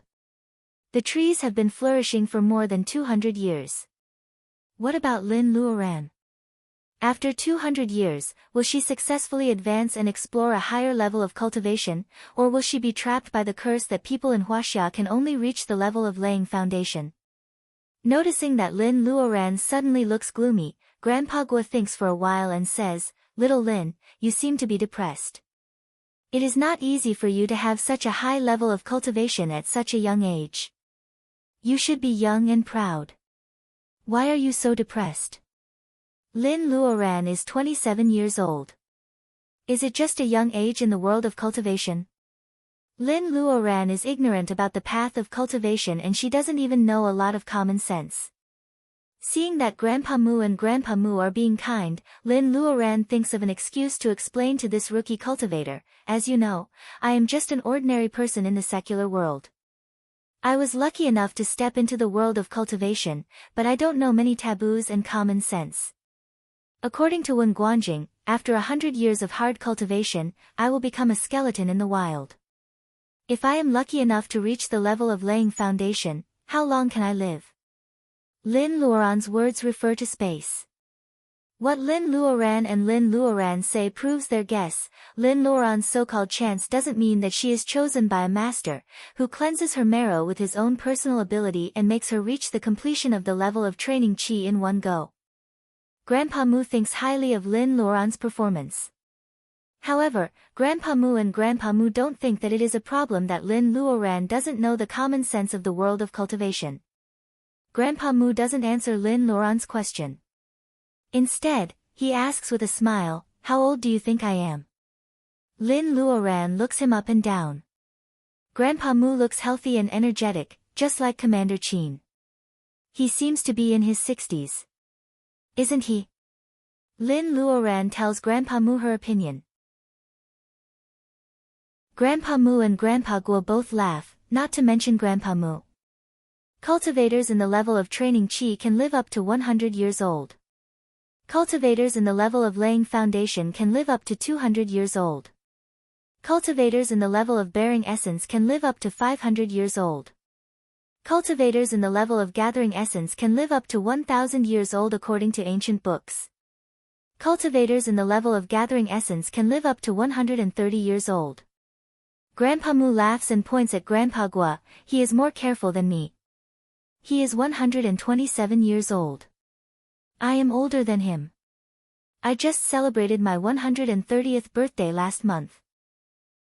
The trees have been flourishing for more than 200 years. What about Lin Luoran? After 200 years, will she successfully advance and explore a higher level of cultivation, or will she be trapped by the curse that people in Huaxia can only reach the level of laying foundation? Noticing that Lin Luoran suddenly looks gloomy, Grandpa Gua thinks for a while and says, Little Lin, you seem to be depressed. It is not easy for you to have such a high level of cultivation at such a young age. You should be young and proud. Why are you so depressed? Lin Luoran is 27 years old. Is it just a young age in the world of cultivation? Lin Luoran is ignorant about the path of cultivation and she doesn't even know a lot of common sense. Seeing that Grandpa Mu and Grandpa Mu are being kind, Lin Luoran thinks of an excuse to explain to this rookie cultivator, as you know, I am just an ordinary person in the secular world. I was lucky enough to step into the world of cultivation, but I don't know many taboos and common sense. According to Wen Guanjing, after 100 years of hard cultivation, I will become a skeleton in the wild. If I am lucky enough to reach the level of laying foundation, how long can I live? Lin Luoran's words refer to space. What Lin Luoran and Lin Luoran say proves their guess. Lin Luoran's so-called chance doesn't mean that she is chosen by a master, who cleanses her marrow with his own personal ability and makes her reach the completion of the level of training qi in one go. Grandpa Mu thinks highly of Lin Luoran's performance. However, Grandpa Mu and Grandpa Mu don't think that it is a problem that Lin Luoran doesn't know the common sense of the world of cultivation. Grandpa Mu doesn't answer Lin Luoran's question. Instead, he asks with a smile, how old do you think I am? Lin Luoran looks him up and down. Grandpa Mu looks healthy and energetic, just like Commander Qin. He seems to be in his 60s. Isn't he? Lin Luoran tells Grandpa Mu her opinion. Grandpa Mu and Grandpa Gua both laugh, not to mention Grandpa Mu. Cultivators in the level of training qi can live up to 100 years old. Cultivators in the level of laying foundation can live up to 200 years old. Cultivators in the level of bearing essence can live up to 500 years old. Cultivators in the level of gathering essence can live up to 1,000 years old according to ancient books. Cultivators in the level of gathering essence can live up to 130 years old. Grandpa Mu laughs and points at Grandpa Gua, he is more careful than me. He is 127 years old. I am older than him. I just celebrated my 130th birthday last month.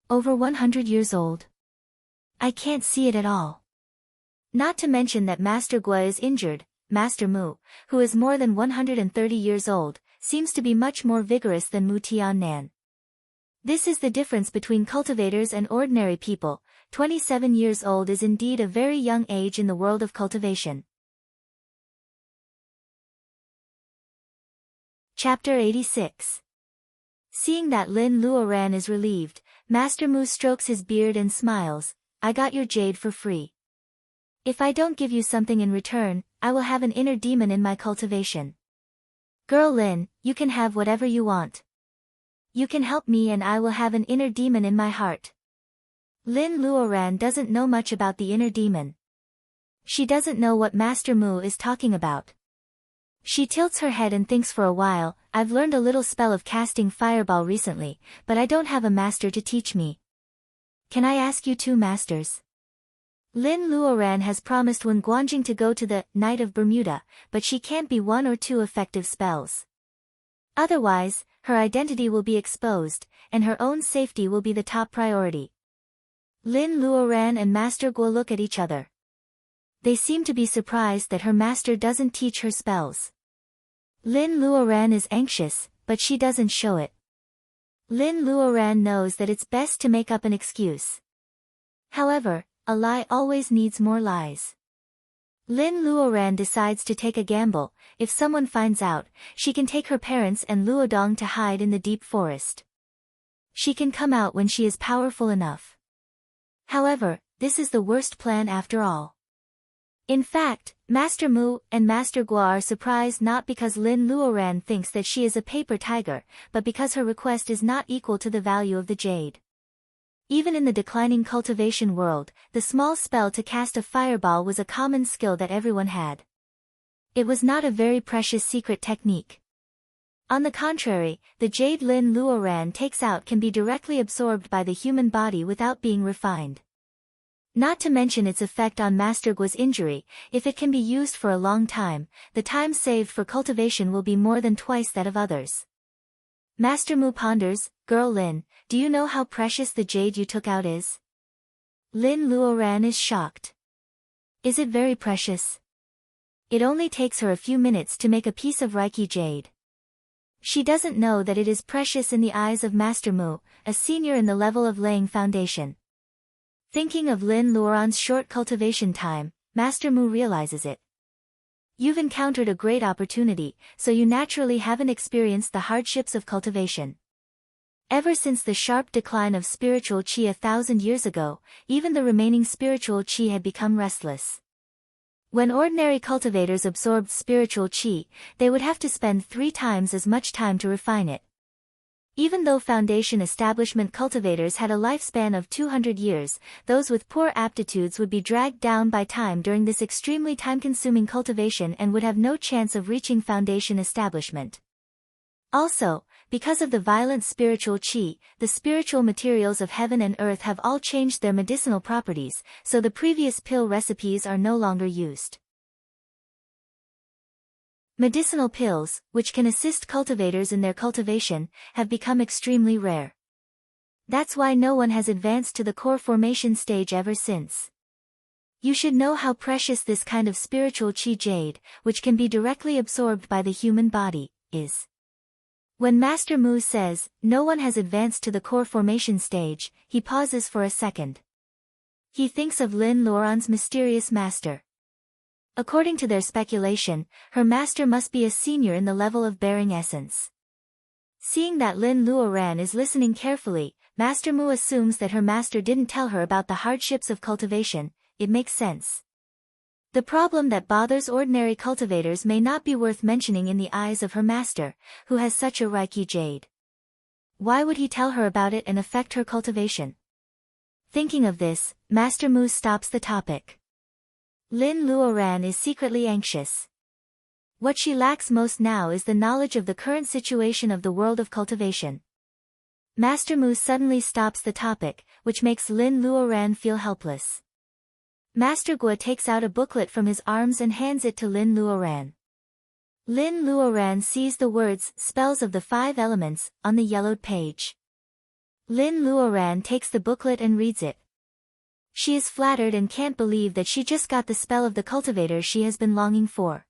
Over 100 years old. I can't see it at all. Not to mention that Master Gua is injured. Master Mu, who is more than 130 years old, seems to be much more vigorous than Mu Tiannan. This is the difference between cultivators and ordinary people. 27 years old is indeed a very young age in the world of cultivation. Chapter 86. Seeing that Lin Luoran is relieved, Master Mu strokes his beard and smiles. I got your jade for free. If I don't give you something in return, I will have an inner demon in my cultivation. Girl Lin, you can have whatever you want. You can help me and I will have an inner demon in my heart. Lin Luoran doesn't know much about the inner demon. She doesn't know what Master Mu is talking about. She tilts her head and thinks for a while. I've learned a little spell of casting fireball recently, but I don't have a master to teach me. Can I ask you two masters? Lin Luoran has promised Wen Guanjing to go to the Night of Bermuda, but she can't be one or two effective spells. Otherwise, her identity will be exposed, and her own safety will be the top priority. Lin Luoran and Master Guo look at each other. They seem to be surprised that her master doesn't teach her spells. Lin Luoran is anxious, but she doesn't show it. Lin Luoran knows that it's best to make up an excuse. However, a lie always needs more lies. Lin Luoran decides to take a gamble. If someone finds out, she can take her parents and Luodong to hide in the deep forest. She can come out when she is powerful enough. However, this is the worst plan after all. In fact, Master Mu and Master Guo are surprised not because Lin Luoran thinks that she is a paper tiger, but because her request is not equal to the value of the jade. Even in the declining cultivation world, the small spell to cast a fireball was a common skill that everyone had. It was not a very precious secret technique. On the contrary, the jade Lin Luoran takes out can be directly absorbed by the human body without being refined. Not to mention its effect on Master Guo's injury. If it can be used for a long time, the time saved for cultivation will be more than twice that of others. Master Mu ponders. Girl Lin, do you know how precious the jade you took out is? Lin Luoran is shocked. Is it very precious? It only takes her a few minutes to make a piece of Reiki jade. She doesn't know that it is precious in the eyes of Master Mu, a senior in the level of laying foundation. Thinking of Lin Luoran's short cultivation time, Master Mu realizes it. You've encountered a great opportunity, so you naturally haven't experienced the hardships of cultivation. Ever since the sharp decline of spiritual qi 1,000 years ago, even the remaining spiritual qi had become restless. When ordinary cultivators absorbed spiritual qi, they would have to spend 3 times as much time to refine it. Even though foundation establishment cultivators had a lifespan of 200 years, those with poor aptitudes would be dragged down by time during this extremely time-consuming cultivation and would have no chance of reaching foundation establishment. Also, because of the violent spiritual qi, the spiritual materials of heaven and earth have all changed their medicinal properties, so the previous pill recipes are no longer used. Medicinal pills, which can assist cultivators in their cultivation, have become extremely rare. That's why no one has advanced to the core formation stage ever since. You should know how precious this kind of spiritual qi jade, which can be directly absorbed by the human body, is. When Master Mu says, no one has advanced to the core formation stage, he pauses for a second. He thinks of Lin Luoran's mysterious master. According to their speculation, her master must be a senior in the level of bearing essence. Seeing that Lin Luoran is listening carefully, Master Mu assumes that her master didn't tell her about the hardships of cultivation. It makes sense. The problem that bothers ordinary cultivators may not be worth mentioning in the eyes of her master, who has such a Reiki jade. Why would he tell her about it and affect her cultivation? Thinking of this, Master Mu stops the topic. Lin Luoran is secretly anxious. What she lacks most now is the knowledge of the current situation of the world of cultivation. Master Mu suddenly stops the topic, which makes Lin Luoran feel helpless. Master Guo takes out a booklet from his arms and hands it to Lin Luoran. Lin Luoran sees the words, Spells of the 5 Elements, on the yellowed page. Lin Luoran takes the booklet and reads it. She is flattered and can't believe that she just got the spell of the cultivator she has been longing for.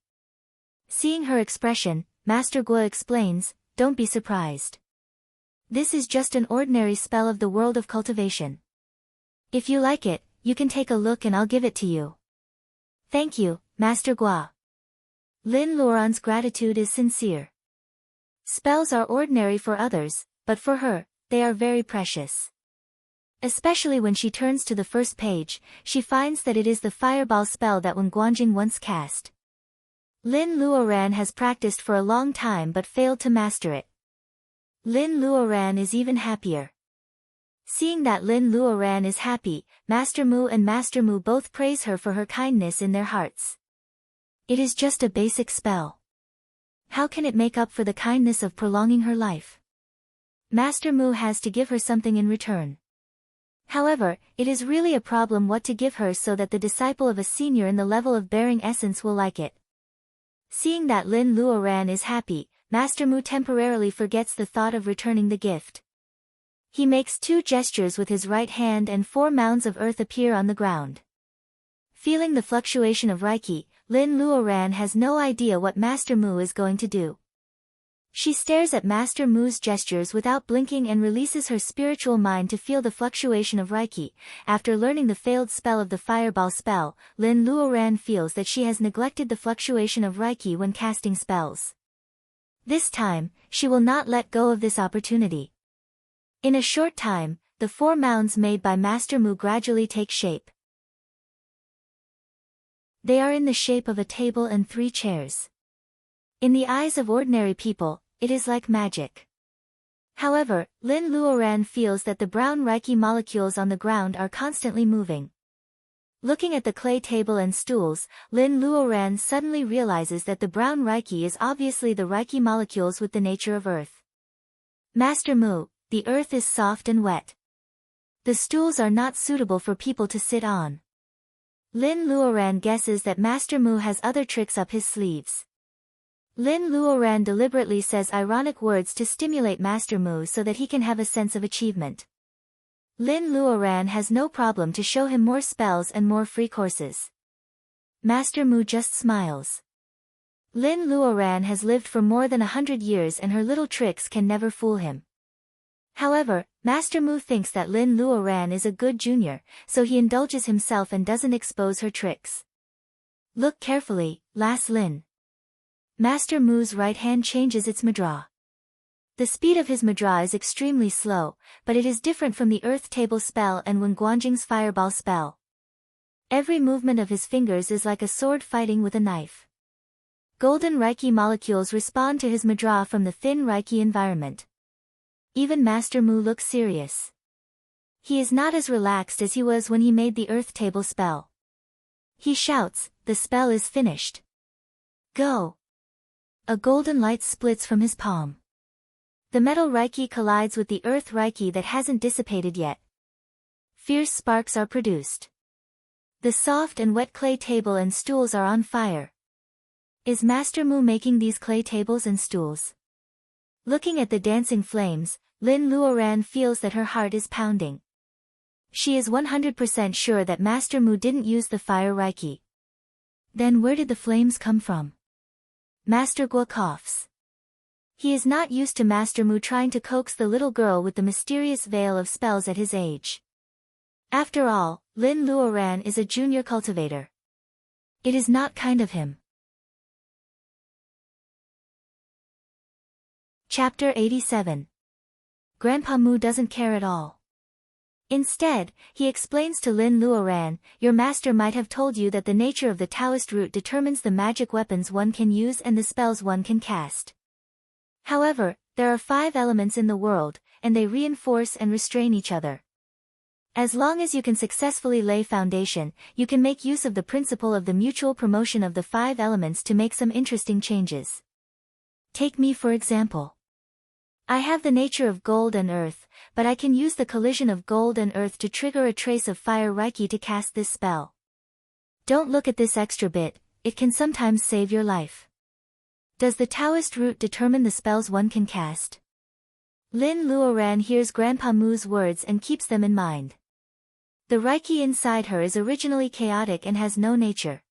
Seeing her expression, Master Guo explains, don't be surprised. This is just an ordinary spell of the world of cultivation. If you like it, you can take a look and I'll give it to you. Thank you, Master Guo. Lin Luoran's gratitude is sincere. Spells are ordinary for others, but for her, they are very precious. Especially when she turns to the first page, she finds that it is the fireball spell that Wen Guanjing once cast. Lin Luoran has practiced for a long time but failed to master it. Lin Luoran is even happier. Seeing that Lin Luoran is happy, Master Mu and Master Mu both praise her for her kindness in their hearts. It is just a basic spell. How can it make up for the kindness of prolonging her life? Master Mu has to give her something in return. However, it is really a problem what to give her so that the disciple of a senior in the level of bearing essence will like it. Seeing that Lin Luoran is happy, Master Mu temporarily forgets the thought of returning the gift. He makes 2 gestures with his right hand and 4 mounds of earth appear on the ground. Feeling the fluctuation of Reiki, Lin Luoran has no idea what Master Mu is going to do. She stares at Master Mu's gestures without blinking and releases her spiritual mind to feel the fluctuation of Reiki. After learning the failed spell of the fireball spell, Lin Luoran feels that she has neglected the fluctuation of Reiki when casting spells. This time, she will not let go of this opportunity. In a short time, the 4 mounds made by Master Mu gradually take shape. They are in the shape of a table and 3 chairs. In the eyes of ordinary people, it is like magic. However, Lin Luoran feels that the brown Reiki molecules on the ground are constantly moving. Looking at the clay table and stools, Lin Luoran suddenly realizes that the brown Reiki is obviously the Reiki molecules with the nature of earth. Master Mu, the earth is soft and wet. The stools are not suitable for people to sit on. Lin Luoran guesses that Master Mu has other tricks up his sleeves. Lin Luoran deliberately says ironic words to stimulate Master Mu so that he can have a sense of achievement. Lin Luoran has no problem to show him more spells and more free courses. Master Mu just smiles. Lin Luoran has lived for more than 100 years and her little tricks can never fool him. However, Master Mu thinks that Lin Luoran is a good junior, so he indulges himself and doesn't expose her tricks. Look carefully, Las Lin. Master Mu's right hand changes its madra. The speed of his madra is extremely slow, but it is different from the earth table spell and Wen Guanjing's fireball spell. Every movement of his fingers is like a sword fighting with a knife. Golden Reiki molecules respond to his madra from the thin Reiki environment. Even Master Mu looks serious. He is not as relaxed as he was when he made the earth table spell. He shouts, "The spell is finished. Go!" A golden light splits from his palm. The metal Reiki collides with the earth Reiki that hasn't dissipated yet. Fierce sparks are produced. The soft and wet clay table and stools are on fire. Is Master Mu making these clay tables and stools? Looking at the dancing flames, Lin Luoran feels that her heart is pounding. She is 100% sure that Master Mu didn't use the fire Reiki. Then where did the flames come from? Master Guo coughs. He is not used to Master Mu trying to coax the little girl with the mysterious veil of spells at his age. After all, Lin Luoran is a junior cultivator. It is not kind of him. Chapter 87. Grandpa Mu doesn't care at all. Instead, he explains to Lin Luoran, your master might have told you that the nature of the Taoist root determines the magic weapons one can use and the spells one can cast. However, there are 5 elements in the world, and they reinforce and restrain each other. As long as you can successfully lay foundation, you can make use of the principle of the mutual promotion of the 5 elements to make some interesting changes. Take me for example. I have the nature of gold and earth, but I can use the collision of gold and earth to trigger a trace of fire Reiki to cast this spell. Don't look at this extra bit, it can sometimes save your life. Does the Taoist root determine the spells one can cast? Lin Luoran hears Grandpa Mu's words and keeps them in mind. The Reiki inside her is originally chaotic and has no nature.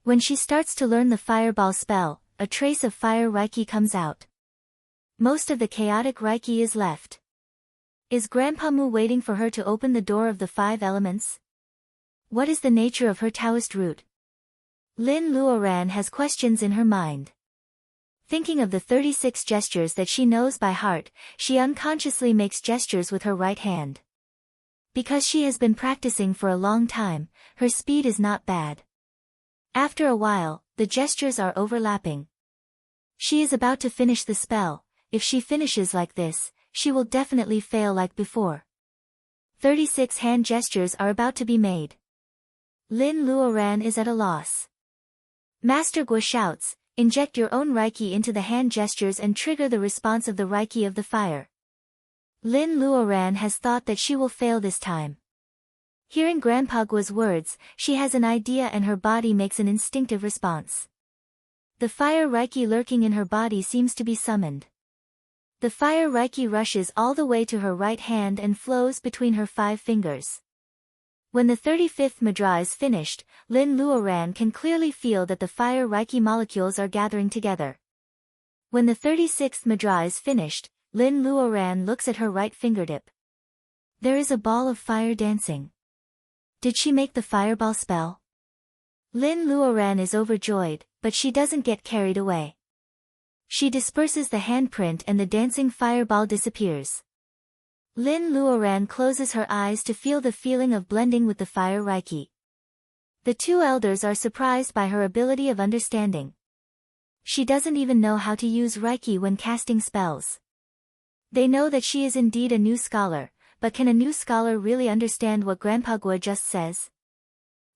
When she starts to learn the fireball spell, a trace of fire Reiki comes out. Most of the chaotic Reiki is left. Is Grandpa Mu waiting for her to open the door of the 5 elements? What is the nature of her Taoist root? Lin Luoran has questions in her mind. Thinking of the 36 gestures that she knows by heart, she unconsciously makes gestures with her right hand. Because she has been practicing for a long time, her speed is not bad. After a while, the gestures are overlapping. She is about to finish the spell. If she finishes like this, she will definitely fail like before. 36 hand gestures are about to be made. Lin Luoran is at a loss. Master Guo shouts, inject your own Reiki into the hand gestures and trigger the response of the Reiki of the fire. Lin Luoran has thought that she will fail this time. Hearing Grandpa Guo's words, she has an idea and her body makes an instinctive response. The fire Reiki lurking in her body seems to be summoned. The fire Reiki rushes all the way to her right hand and flows between her 5 fingers. When the 35th mudra is finished, Lin Luoran can clearly feel that the fire Reiki molecules are gathering together. When the 36th mudra is finished, Lin Luoran looks at her right fingertip. There is a ball of fire dancing. Did she make the fireball spell? Lin Luoran is overjoyed, but she doesn't get carried away. She disperses the handprint and the dancing fireball disappears. Lin Luoran closes her eyes to feel the feeling of blending with the fire Reiki. The 2 elders are surprised by her ability of understanding. She doesn't even know how to use Reiki when casting spells. They know that she is indeed a new scholar, but can a new scholar really understand what Grandpa Guo just says?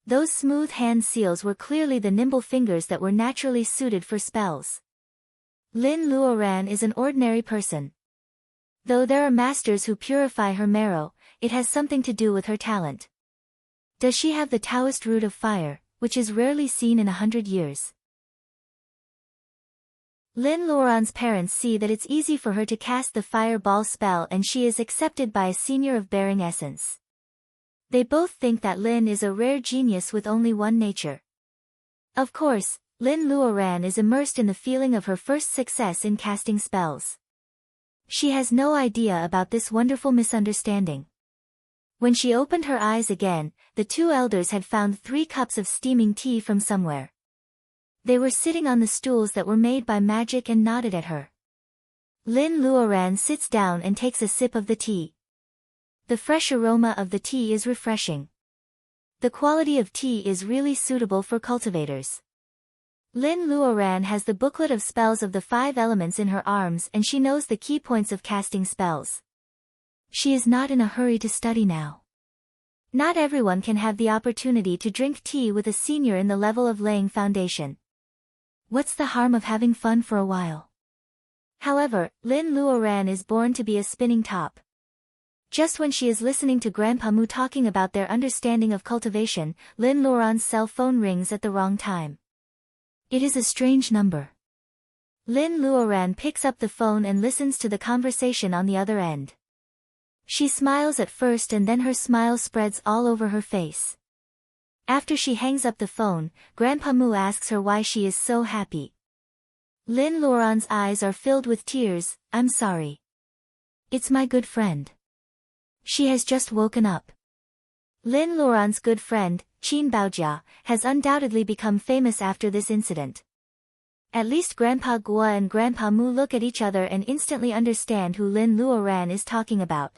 Those smooth hand seals were clearly the nimble fingers that were naturally suited for spells. Lin Luoran is an ordinary person. Though there are masters who purify her marrow, it has something to do with her talent. Does she have the Taoist root of fire, which is rarely seen in 100 years? Lin Luoran's parents see that it's easy for her to cast the fireball spell and she is accepted by a senior of bearing essence. They both think that Lin is a rare genius with only one nature. Of course, Lin Luoran is immersed in the feeling of her first success in casting spells. She has no idea about this wonderful misunderstanding. When she opened her eyes again, the 2 elders had found 3 cups of steaming tea from somewhere. They were sitting on the stools that were made by magic and nodded at her. Lin Luoran sits down and takes a sip of the tea. The fresh aroma of the tea is refreshing. The quality of tea is really suitable for cultivators. Lin Luoran has the booklet of spells of the 5 elements in her arms and she knows the key points of casting spells. She is not in a hurry to study now. Not everyone can have the opportunity to drink tea with a senior in the level of laying foundation. What's the harm of having fun for a while? However, Lin Luoran is born to be a spinning top. Just when she is listening to Grandpa Mu talking about their understanding of cultivation, Lin Luoran's cell phone rings at the wrong time. It is a strange number. Lin Luoran picks up the phone and listens to the conversation on the other end. She smiles at first and then her smile spreads all over her face. After she hangs up the phone, Grandpa Mu asks her why she is so happy. Lin Luoran's eyes are filled with tears. I'm sorry. It's my good friend. She has just woken up. Lin Luoran's good friend, Qin Baojia, has undoubtedly become famous after this incident. At least Grandpa Guo and Grandpa Mu look at each other and instantly understand who Lin Luoran is talking about.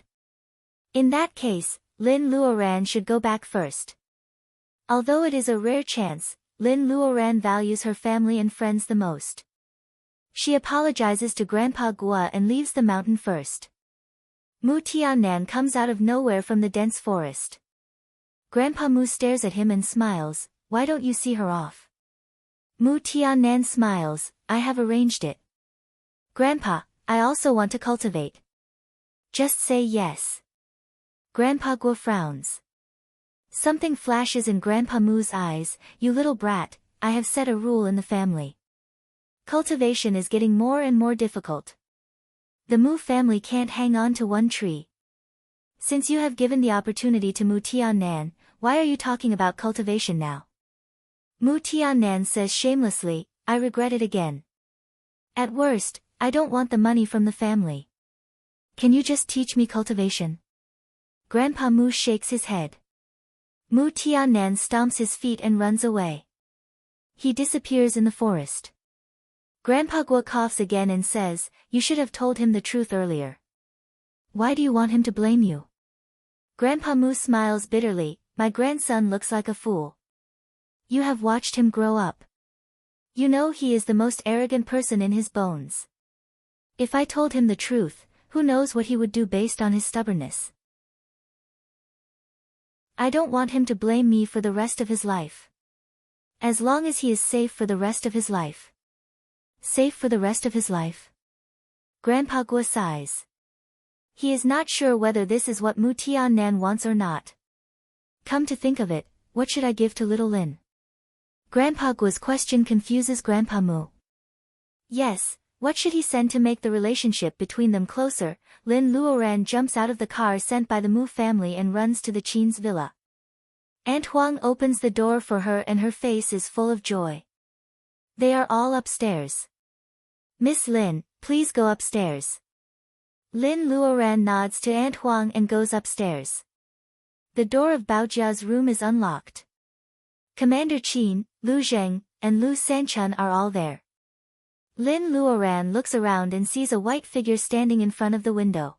In that case, Lin Luoran should go back first. Although it is a rare chance, Lin Luoran values her family and friends the most. She apologizes to Grandpa Guo and leaves the mountain first. Mu Tiannan comes out of nowhere from the dense forest. Grandpa Mu stares at him and smiles. Why don't you see her off? Mu Tiannan smiles. I have arranged it. Grandpa, I also want to cultivate. Just say yes. Grandpa Guo frowns. Something flashes in Grandpa Mu's eyes. You little brat, I have set a rule in the family. Cultivation is getting more and more difficult. The Mu family can't hang on to one tree. Since you have given the opportunity to Mu Tiannan, why are you talking about cultivation now? Mu Tiannan says shamelessly, I regret it again. At worst, I don't want the money from the family. Can you just teach me cultivation? Grandpa Mu shakes his head. Mu Tiannan stomps his feet and runs away. He disappears in the forest. Grandpa Guo coughs again and says, "You should have told him the truth earlier." "Why do you want him to blame you?" Grandpa Mu smiles bitterly. "My grandson looks like a fool. You have watched him grow up. You know he is the most arrogant person in his bones. If I told him the truth, who knows what he would do based on his stubbornness. I don't want him to blame me for the rest of his life. As long as he is safe for the rest of his life." Safe for the rest of his life? Grandpa Guo sighs. He is not sure whether this is what Mu Tiannan wants or not. Come to think of it, what should I give to little Lin? Grandpa Guo's question confuses Grandpa Mu. Yes, what should he send to make the relationship between them closer? Lin Luoran jumps out of the car sent by the Mu family and runs to the Qin's villa. Aunt Huang opens the door for her and her face is full of joy. They are all upstairs. "Miss Lin, please go upstairs." Lin Luoran nods to Aunt Huang and goes upstairs. The door of Baojia's room is unlocked. Commander Qin, Lu Zheng, and Lu Sanchun are all there. Lin Luoran looks around and sees a white figure standing in front of the window.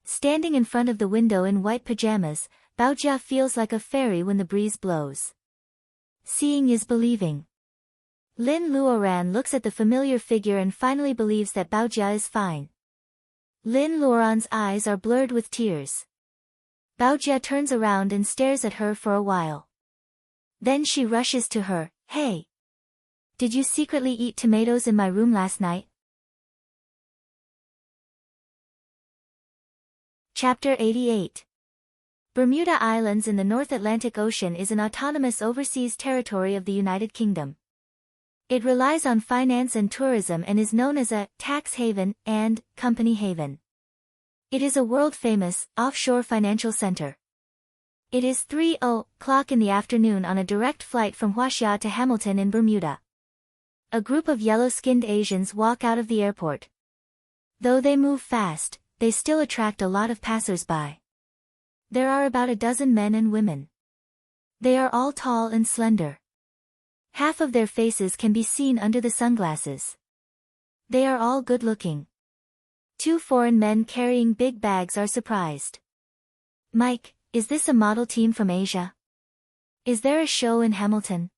Standing in front of the window in white pajamas, Baojia feels like a fairy when the breeze blows. Seeing is believing. Lin Luoran looks at the familiar figure and finally believes that Baojia is fine. Lin Luoran's eyes are blurred with tears. Baojia turns around and stares at her for a while. Then she rushes to her. "Hey! Did you secretly eat tomatoes in my room last night?" Chapter 88. Bermuda Islands in the North Atlantic Ocean is an autonomous overseas territory of the United Kingdom. It relies on finance and tourism and is known as a tax haven and company haven. It is a world-famous offshore financial center. It is 3:00 in the afternoon on a direct flight from Huaxia to Hamilton in Bermuda. A group of yellow-skinned Asians walk out of the airport. Though they move fast, they still attract a lot of passers-by. There are about a dozen men and women. They are all tall and slender. Half of their faces can be seen under the sunglasses. They are all good-looking. Two foreign men carrying big bags are surprised. "Mike, is this a model team from Asia? Is there a show in Hamilton?"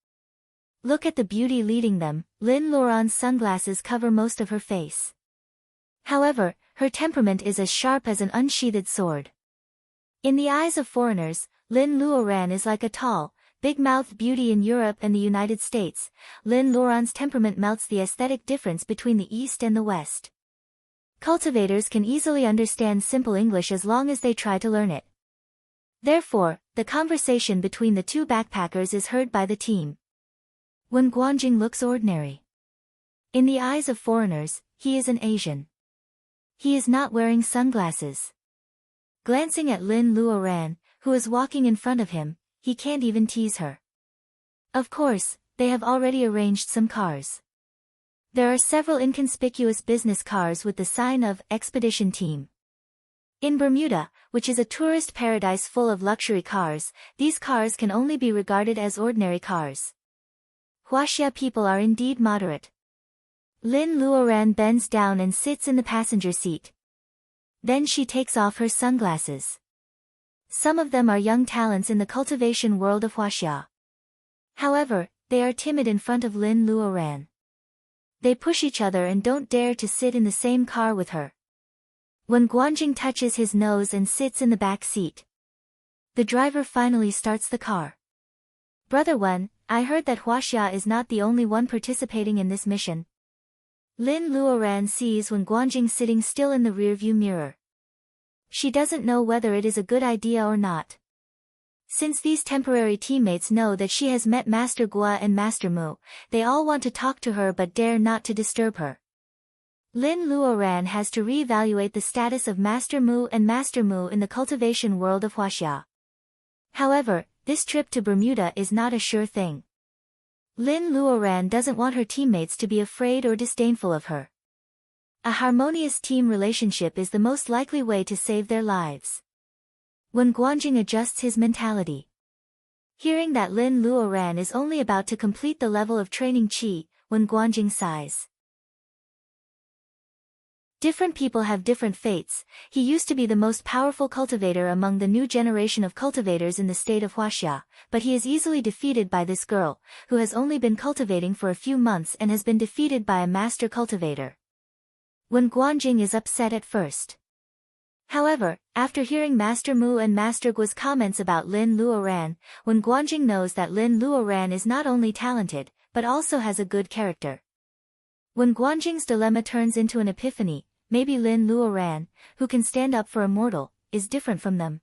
Look at the beauty leading them. Lin Luoran's sunglasses cover most of her face. However, her temperament is as sharp as an unsheathed sword. In the eyes of foreigners, Lin Luoran is like a tall, big-mouthed beauty in Europe and the United States. Lin Luoran's temperament melts the aesthetic difference between the East and the West. Cultivators can easily understand simple English as long as they try to learn it. Therefore, the conversation between the two backpackers is heard by the team. Wen Guanjing looks ordinary. In the eyes of foreigners, he is an Asian. He is not wearing sunglasses. Glancing at Lin Luoran, who is walking in front of him, he can't even tease her. Of course, they have already arranged some cars. There are several inconspicuous business cars with the sign of Expedition Team. In Bermuda, which is a tourist paradise full of luxury cars, these cars can only be regarded as ordinary cars. Huaxia people are indeed moderate. Lin Luoran bends down and sits in the passenger seat. Then she takes off her sunglasses. Some of them are young talents in the cultivation world of Huaxia. However, they are timid in front of Lin Luoran. They push each other and don't dare to sit in the same car with her. When Guanjing touches his nose and sits in the back seat, the driver finally starts the car. "Brother Wen, I heard that Huaxia is not the only one participating in this mission." Lin Luoran sees Wen Guanjing sitting still in the rearview mirror. She doesn't know whether it is a good idea or not. Since these temporary teammates know that she has met Master Gua and Master Mu, they all want to talk to her but dare not to disturb her. Lin Luoran has to re-evaluate the status of Master Mu and Master Mu in the cultivation world of Huaxia. However, this trip to Bermuda is not a sure thing. Lin Luoran doesn't want her teammates to be afraid or disdainful of her. A harmonious team relationship is the most likely way to save their lives. When Guanjing adjusts his mentality. Hearing that Lin Luoran is only about to complete the level of training Qi, when Guanjing sighs. Different people have different fates. He used to be the most powerful cultivator among the new generation of cultivators in the state of Huaxia, but he is easily defeated by this girl, who has only been cultivating for a few months and has been defeated by a master cultivator. When Guanjing is upset at first. However, after hearing Master Mu and Master Guo's comments about Lin Luoran, when Guanjing knows that Lin Luoran is not only talented, but also has a good character. When Guanjing's dilemma turns into an epiphany, maybe Lin Luoran, who can stand up for Immortal, is different from them.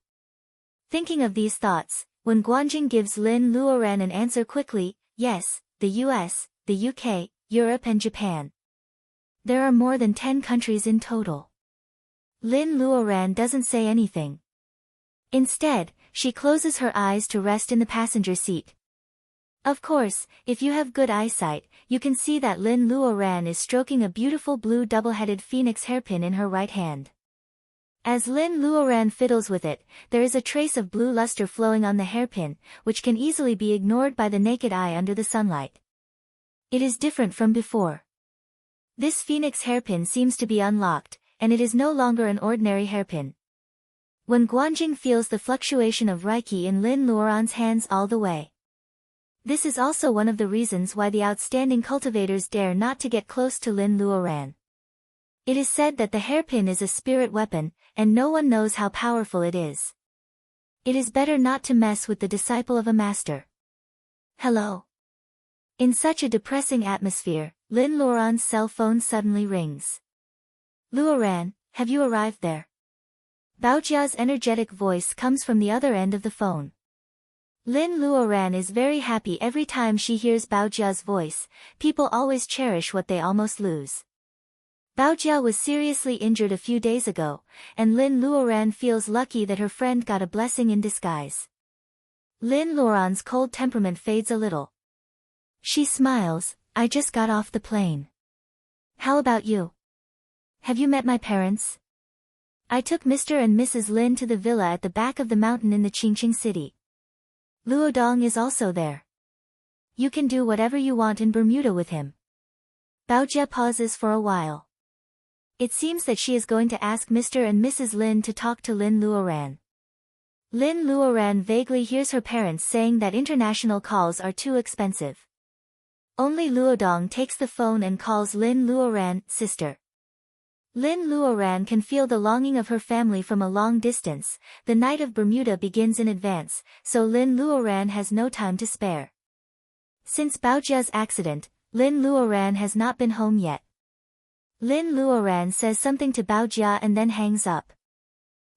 Thinking of these thoughts, when Guanjing gives Lin Luoran an answer quickly, yes, the US, the UK, Europe and Japan. There are more than 10 countries in total. Lin Luoran doesn't say anything. Instead, she closes her eyes to rest in the passenger seat. Of course, if you have good eyesight, you can see that Lin Luoran is stroking a beautiful blue double-headed phoenix hairpin in her right hand. As Lin Luoran fiddles with it, there is a trace of blue luster flowing on the hairpin, which can easily be ignored by the naked eye under the sunlight. It is different from before. This phoenix hairpin seems to be unlocked, and it is no longer an ordinary hairpin. When Guanjing feels the fluctuation of Reiki in Lin Luoran's hands all the way. This is also one of the reasons why the outstanding cultivators dare not to get close to Lin Luoran. It is said that the hairpin is a spirit weapon, and no one knows how powerful it is. It is better not to mess with the disciple of a master. Hello. In such a depressing atmosphere, Lin Luoran's cell phone suddenly rings. Luoran, have you arrived there? Baojia's energetic voice comes from the other end of the phone. Lin Luoran is very happy every time she hears Baojia's voice. People always cherish what they almost lose. Baojia was seriously injured a few days ago, and Lin Luoran feels lucky that her friend got a blessing in disguise. Lin Luoran's cold temperament fades a little. She smiles, I just got off the plane. How about you? Have you met my parents? I took Mr. and Mrs. Lin to the villa at the back of the mountain in the Qingqing city. Luodong is also there. You can do whatever you want in Bermuda with him. Baojia pauses for a while. It seems that she is going to ask Mr. and Mrs. Lin to talk to Lin Luoran. Lin Luoran vaguely hears her parents saying that international calls are too expensive. Only Luodong takes the phone and calls Lin Luoran, sister. Lin Luoran can feel the longing of her family from a long distance. The night of Bermuda begins in advance, so Lin Luoran has no time to spare. Since Baojia's accident, Lin Luoran has not been home yet. Lin Luoran says something to Baojia and then hangs up.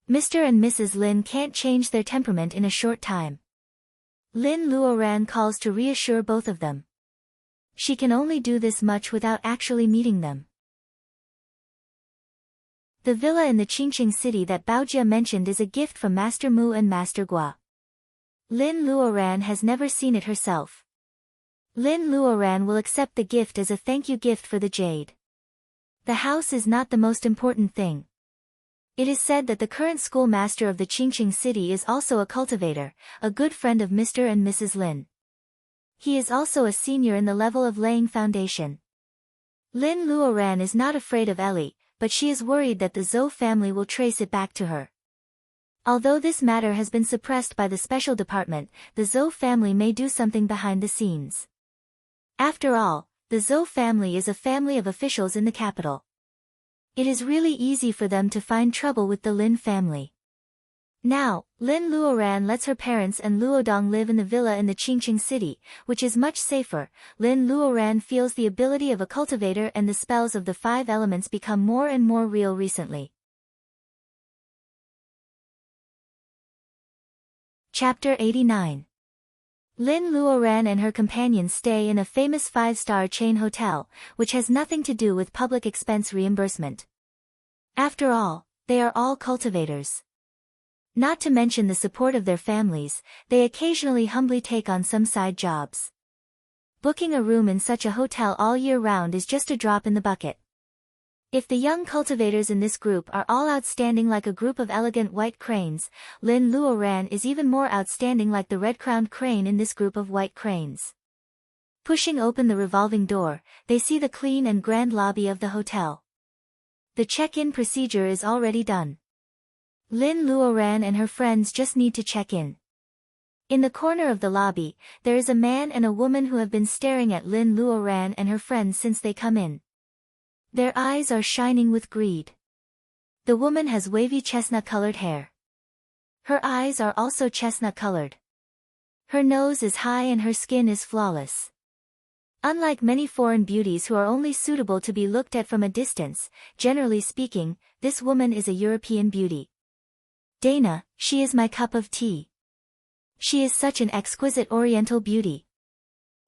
Mr. and Mrs. Lin can't change their temperament in a short time. Lin Luoran calls to reassure both of them. She can only do this much without actually meeting them. The villa in the Qingqing city that Baojia mentioned is a gift from Master Mu and Master Guo. Lin Luoran has never seen it herself. Lin Luoran will accept the gift as a thank you gift for the jade. The house is not the most important thing. It is said that the current schoolmaster of the Qingqing city is also a cultivator, a good friend of Mr. and Mrs. Lin. He is also a senior in the level of laying foundation. Lin Luoran is not afraid of Ellie, but she is worried that the Zhou family will trace it back to her. Although this matter has been suppressed by the special department, the Zhou family may do something behind the scenes. After all, the Zhou family is a family of officials in the capital. It is really easy for them to find trouble with the Lin family. Now, Lin Luoran lets her parents and Luodong live in the villa in the Qingqing city, which is much safer. Lin Luoran feels the ability of a cultivator and the spells of the 5 elements become more and more real recently. Chapter 89. Lin Luoran and her companions stay in a famous 5-star chain hotel, which has nothing to do with public expense reimbursement. After all, they are all cultivators. Not to mention the support of their families, they occasionally humbly take on some side jobs. Booking a room in such a hotel all year round is just a drop in the bucket. If the young cultivators in this group are all outstanding like a group of elegant white cranes, Lin Luoran is even more outstanding like the red-crowned crane in this group of white cranes. Pushing open the revolving door, they see the clean and grand lobby of the hotel. The check-in procedure is already done. Lin Luoran and her friends just need to check in. In the corner of the lobby, there is a man and a woman who have been staring at Lin Luoran and her friends since they come in. Their eyes are shining with greed. The woman has wavy chestnut-colored hair. Her eyes are also chestnut-colored. Her nose is high and her skin is flawless. Unlike many foreign beauties who are only suitable to be looked at from a distance, generally speaking, this woman is a European beauty. Dana, she is my cup of tea. She is such an exquisite Oriental beauty.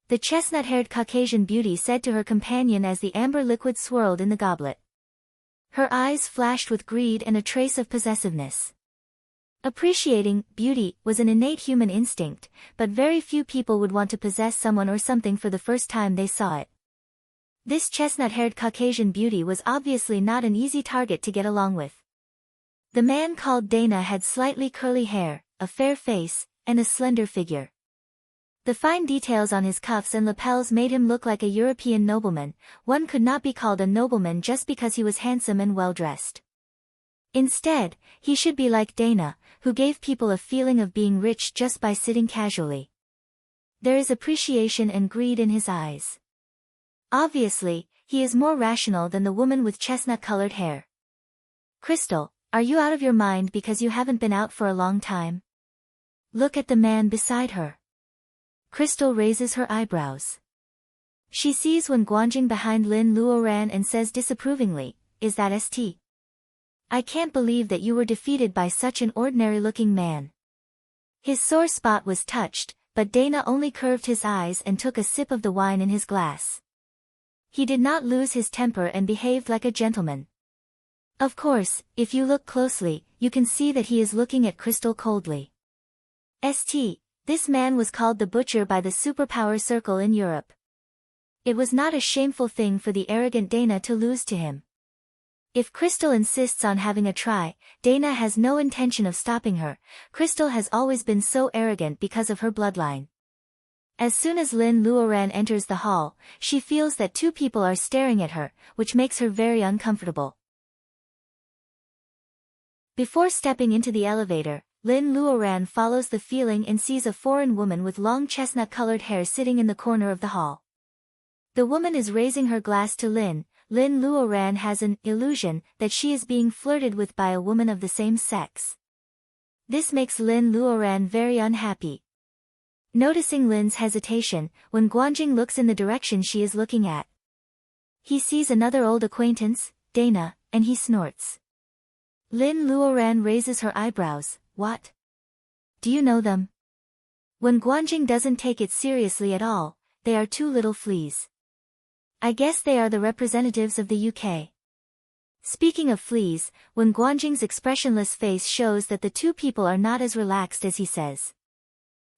The chestnut-haired Caucasian beauty said to her companion as the amber liquid swirled in the goblet. Her eyes flashed with greed and a trace of possessiveness. Appreciating beauty was an innate human instinct, but very few people would want to possess someone or something for the first time they saw it. This chestnut-haired Caucasian beauty was obviously not an easy target to get along with. The man called Dana had slightly curly hair, a fair face, and a slender figure. The fine details on his cuffs and lapels made him look like a European nobleman. One could not be called a nobleman just because he was handsome and well-dressed. Instead, he should be like Dana, who gave people a feeling of being rich just by sitting casually. There is appreciation and greed in his eyes. Obviously, he is more rational than the woman with chestnut-colored hair. Crystal, are you out of your mind because you haven't been out for a long time? Look at the man beside her. Crystal raises her eyebrows. She sees Wen Guanjing behind Lin Luoran and says disapprovingly, "Is that St? I can't believe that you were defeated by such an ordinary-looking man." His sore spot was touched, but Dana only curved his eyes and took a sip of the wine in his glass. He did not lose his temper and behaved like a gentleman. Of course, if you look closely, you can see that he is looking at Crystal coldly. St. This man was called the Butcher by the superpower circle in Europe. It was not a shameful thing for the arrogant Dana to lose to him. If Crystal insists on having a try, Dana has no intention of stopping her. Crystal has always been so arrogant because of her bloodline. As soon as Lin Luoran enters the hall, she feels that two people are staring at her, which makes her very uncomfortable. Before stepping into the elevator, Lin Luoran follows the feeling and sees a foreign woman with long chestnut-colored hair sitting in the corner of the hall. The woman is raising her glass to Lin. Lin Luoran has an illusion that she is being flirted with by a woman of the same sex. This makes Lin Luoran very unhappy. Noticing Lin's hesitation, Wen Guanjing looks in the direction she is looking at. He sees another old acquaintance, Dana, and he snorts. Lin Luoran raises her eyebrows. What? Do you know them? Wen Guanjing doesn't take it seriously at all. They are two little fleas. I guess they are the representatives of the UK. Speaking of fleas, Wen Guanjing's expressionless face shows that the two people are not as relaxed as he says.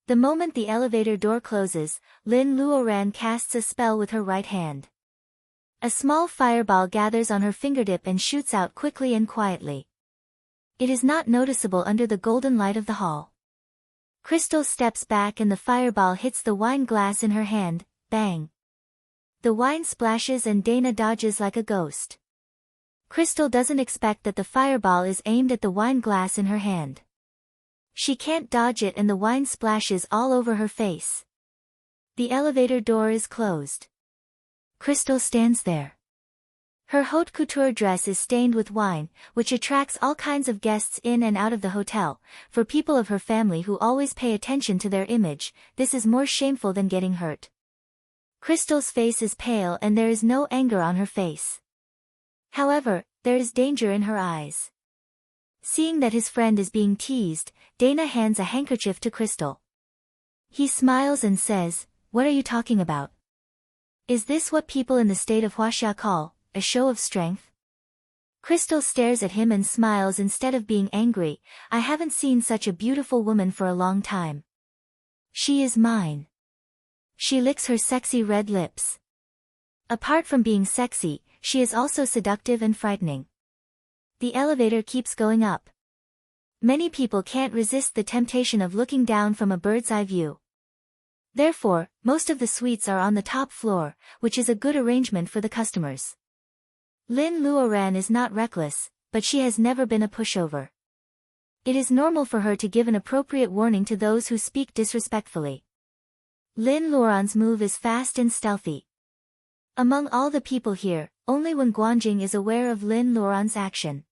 The moment the elevator door closes, Lin Luoran casts a spell with her right hand. A small fireball gathers on her fingertip and shoots out quickly and quietly. It is not noticeable under the golden light of the hall. Crystal steps back and the fireball hits the wine glass in her hand. Bang! The wine splashes and Dana dodges like a ghost. Crystal doesn't expect that the fireball is aimed at the wine glass in her hand. She can't dodge it and the wine splashes all over her face. The elevator door is closed. Crystal stands there. Her haute couture dress is stained with wine, which attracts all kinds of guests in and out of the hotel. For people of her family who always pay attention to their image, this is more shameful than getting hurt. Crystal's face is pale and there is no anger on her face. However, there is danger in her eyes. Seeing that his friend is being teased, Dana hands a handkerchief to Crystal. He smiles and says, "What are you talking about? Is this what people in the state of Huaxia call a show of strength?" Crystal stares at him and smiles instead of being angry. "I haven't seen such a beautiful woman for a long time. She is mine." She licks her sexy red lips. Apart from being sexy, she is also seductive and frightening. The elevator keeps going up. Many people can't resist the temptation of looking down from a bird's eye view. Therefore, most of the suites are on the top floor, which is a good arrangement for the customers. Lin Luoran is not reckless, but she has never been a pushover. It is normal for her to give an appropriate warning to those who speak disrespectfully. Lin Luoran's move is fast and stealthy. Among all the people here, only Wen Guanjing is aware of Lin Luoran's action.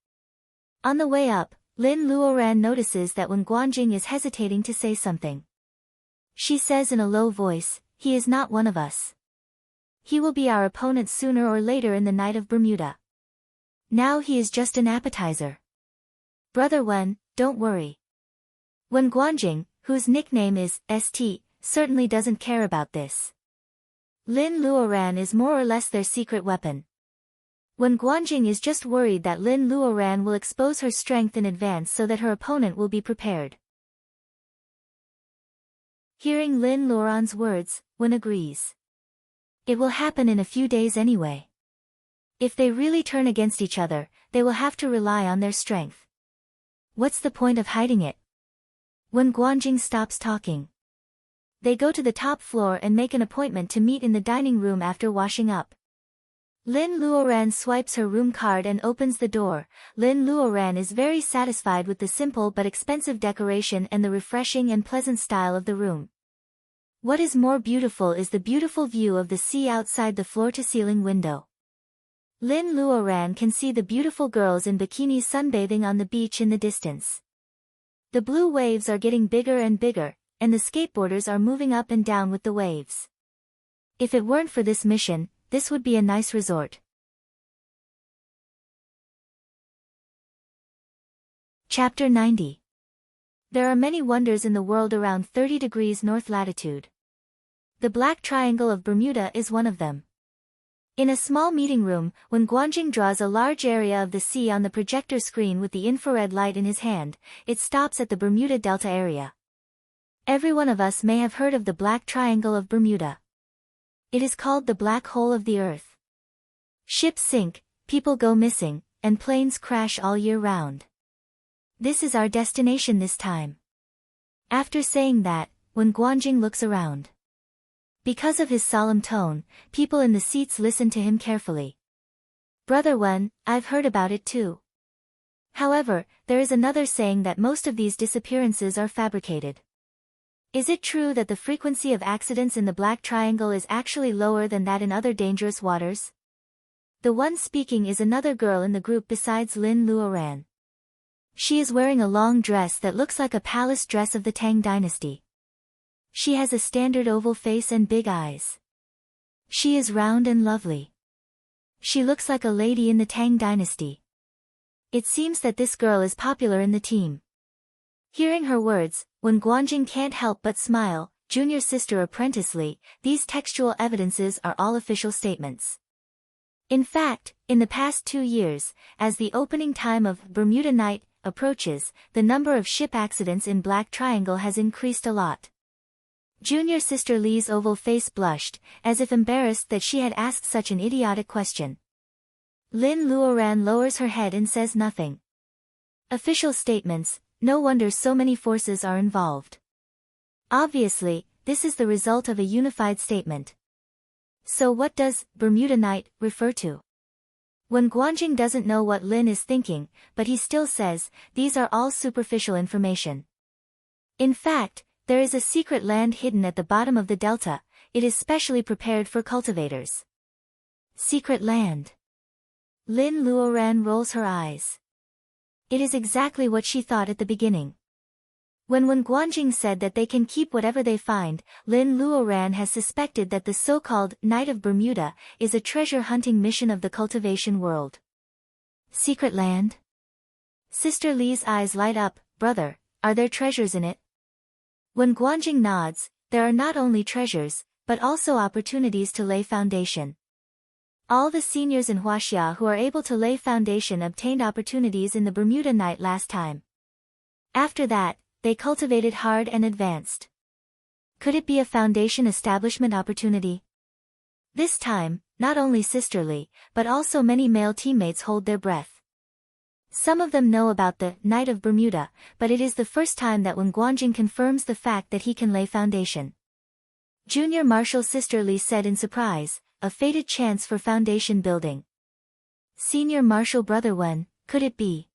On the way up, Lin Luoran notices that Wen Guanjing is hesitating to say something. She says in a low voice, "He is not one of us. He will be our opponent sooner or later in the Night of Bermuda. Now he is just an appetizer. Brother Wen, don't worry." Wen Guanjing, whose nickname is St, certainly doesn't care about this. Lin Luoran is more or less their secret weapon. Wen Guanjing is just worried that Lin Luoran will expose her strength in advance so that her opponent will be prepared. Hearing Lin Luoran's words, Wen agrees. It will happen in a few days anyway. If they really turn against each other, they will have to rely on their strength. What's the point of hiding it? Wen Guanjing stops talking. They go to the top floor and make an appointment to meet in the dining room after washing up. Lin Luoran swipes her room card and opens the door. Lin Luoran is very satisfied with the simple but expensive decoration and the refreshing and pleasant style of the room. What is more beautiful is the beautiful view of the sea outside the floor-to-ceiling window. Lin Luoran can see the beautiful girls in bikinis sunbathing on the beach in the distance. The blue waves are getting bigger and bigger, and the skateboarders are moving up and down with the waves. If it weren't for this mission, this would be a nice resort. Chapter 90. There are many wonders in the world around 30 degrees north latitude. The Black Triangle of Bermuda is one of them. In a small meeting room, when Guanjing draws a large area of the sea on the projector screen with the infrared light in his hand, it stops at the Bermuda Delta area. Every one of us may have heard of the Black Triangle of Bermuda. It is called the black hole of the earth. Ships sink, people go missing, and planes crash all year round. This is our destination this time. After saying that, when Guanjing looks around. Because of his solemn tone, people in the seats listen to him carefully. Brother Wen, I've heard about it too. However, there is another saying that most of these disappearances are fabricated. Is it true that the frequency of accidents in the Black Triangle is actually lower than that in other dangerous waters? The one speaking is another girl in the group besides Lin Luoran. She is wearing a long dress that looks like a palace dress of the Tang dynasty. She has a standard oval face and big eyes. She is round and lovely. She looks like a lady in the Tang dynasty. It seems that this girl is popular in the team. Hearing her words, when Guanjing can't help but smile, junior sister Apprentice Li, these textual evidences are all official statements. In fact, in the past 2 years, as the opening time of Bermuda Night approaches, the number of ship accidents in Black Triangle has increased a lot. Junior sister Li's oval face blushed, as if embarrassed that she had asked such an idiotic question. Lin Luoran lowers her head and says nothing. Official statements, no wonder so many forces are involved. Obviously, this is the result of a unified statement. So what does Bermuda Night refer to? When Guanjing doesn't know what Lin is thinking, but he still says, these are all superficial information. In fact, there is a secret land hidden at the bottom of the delta. It is specially prepared for cultivators. Secret land. Lin Luoran rolls her eyes. It is exactly what she thought at the beginning. When Guanjing said that they can keep whatever they find, Lin Luoran has suspected that the so-called Night of Bermuda is a treasure-hunting mission of the cultivation world. Secret land? Sister Li's eyes light up. Brother, are there treasures in it? When Guanjing nods, there are not only treasures, but also opportunities to lay foundation. All the seniors in Huaxia who are able to lay foundation obtained opportunities in the Bermuda Night last time. After that, they cultivated hard and advanced. Could it be a foundation establishment opportunity? This time, not only Sister Lee, but also many male teammates hold their breath. Some of them know about the Night of Bermuda, but it is the first time that when Guanjing confirms the fact that he can lay foundation. Junior Marshal Sister Lee said in surprise, a fated chance for foundation building. Senior Marshal Brother Wen, could it be?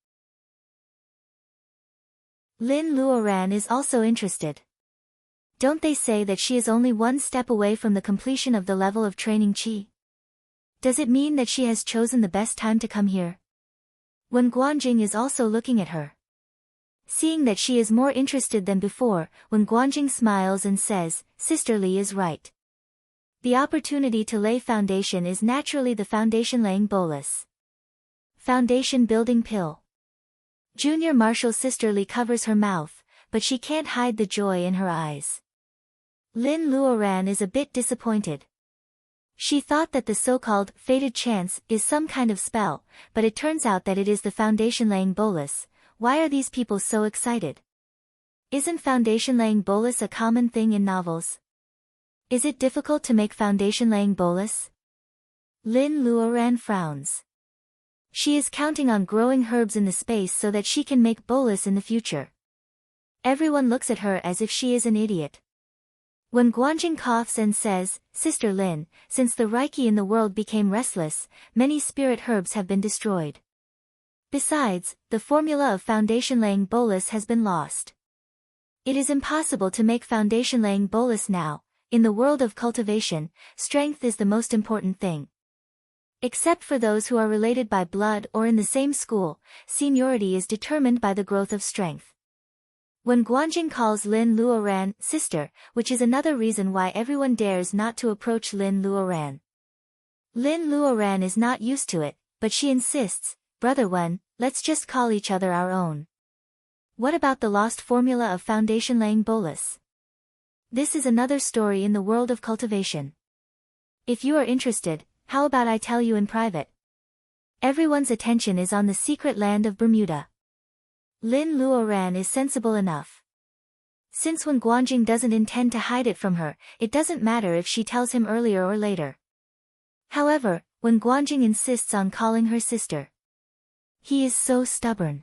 Lin Luoran is also interested. Don't they say that she is only one step away from the completion of the level of training Qi? Does it mean that she has chosen the best time to come here? When Guanjing is also looking at her. Seeing that she is more interested than before, when Guanjing smiles and says, Sister Lee is right. The opportunity to lay foundation is naturally the foundation laying bolus. Foundation building pill. Junior Marshal Sister Lee covers her mouth, but she can't hide the joy in her eyes. Lin Luoran is a bit disappointed. She thought that the so-called fated chance is some kind of spell, but it turns out that it is the foundation-laying bolus. Why are these people so excited? Isn't foundation-laying bolus a common thing in novels? Is it difficult to make foundation-laying bolus? Lin Luoran frowns. She is counting on growing herbs in the space so that she can make bolus in the future. Everyone looks at her as if she is an idiot. When Guanjing coughs and says, Sister Lin, since the Reiki in the world became restless, many spirit herbs have been destroyed. Besides, the formula of foundation-laying bolus has been lost. It is impossible to make foundation-laying bolus now. In the world of cultivation, strength is the most important thing. Except for those who are related by blood or in the same school, seniority is determined by the growth of strength. When Guanjing calls Lin Luoran sister, which is another reason why everyone dares not to approach Lin Luoran. Lin Luoran is not used to it, but she insists, Brother Wen, let's just call each other our own. What about the lost formula of foundation-laying bolus? This is another story in the world of cultivation. If you are interested, how about I tell you in private? Everyone's attention is on the secret land of Bermuda. Lin Luoran is sensible enough. Since when Guanjing doesn't intend to hide it from her, it doesn't matter if she tells him earlier or later. However, when Guanjing insists on calling her sister, he is so stubborn.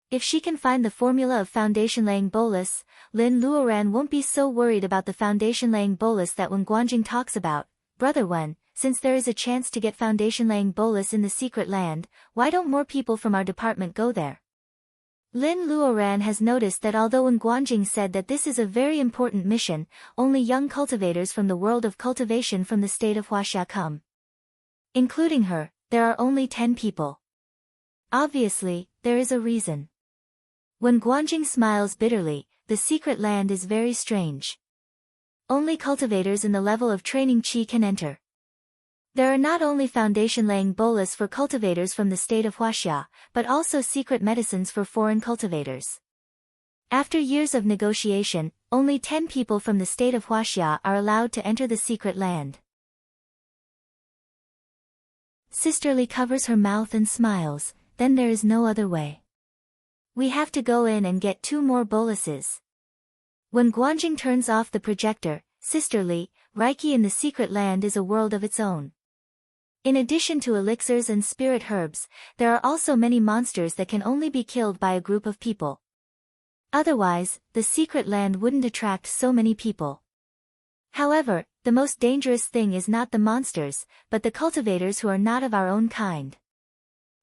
If she can find the formula of foundation-laying bolus, Lin Luoran won't be so worried about the foundation-laying bolus that when Guanjing talks about, Brother Wen, since there is a chance to get foundation-laying bolus in the secret land, why don't more people from our department go there? Lin Luoran has noticed that although when Guanjing said that this is a very important mission, only young cultivators from the world of cultivation from the state of Huaxia come. Including her, there are only 10 people. Obviously, there is a reason. When Guanjing smiles bitterly, the secret land is very strange. Only cultivators in the level of training Qi can enter. There are not only foundation-laying bolus for cultivators from the state of Huaxia, but also secret medicines for foreign cultivators. After years of negotiation, only 10 people from the state of Huaxia are allowed to enter the secret land. Sister Lee covers her mouth and smiles, then there is no other way. We have to go in and get 2 more boluses. When Guanjing turns off the projector, Sister Lee, Reiki in the secret land is a world of its own. In addition to elixirs and spirit herbs, there are also many monsters that can only be killed by a group of people. Otherwise, the secret land wouldn't attract so many people. However, the most dangerous thing is not the monsters, but the cultivators who are not of our own kind.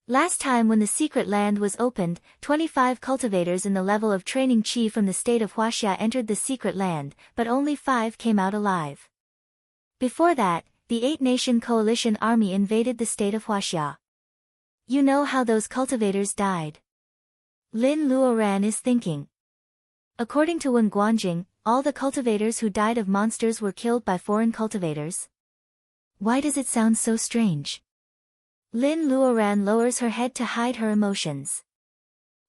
Last time when the secret land was opened, 25 cultivators in the level of training Qi from the state of Huaxia entered the secret land, but only 5 came out alive. Before that, the 8-nation coalition army invaded the state of Huaxia. You know how those cultivators died? Lin Luoran is thinking. According to Wen Guanjing, all the cultivators who died of monsters were killed by foreign cultivators. Why does it sound so strange? Lin Luoran lowers her head to hide her emotions.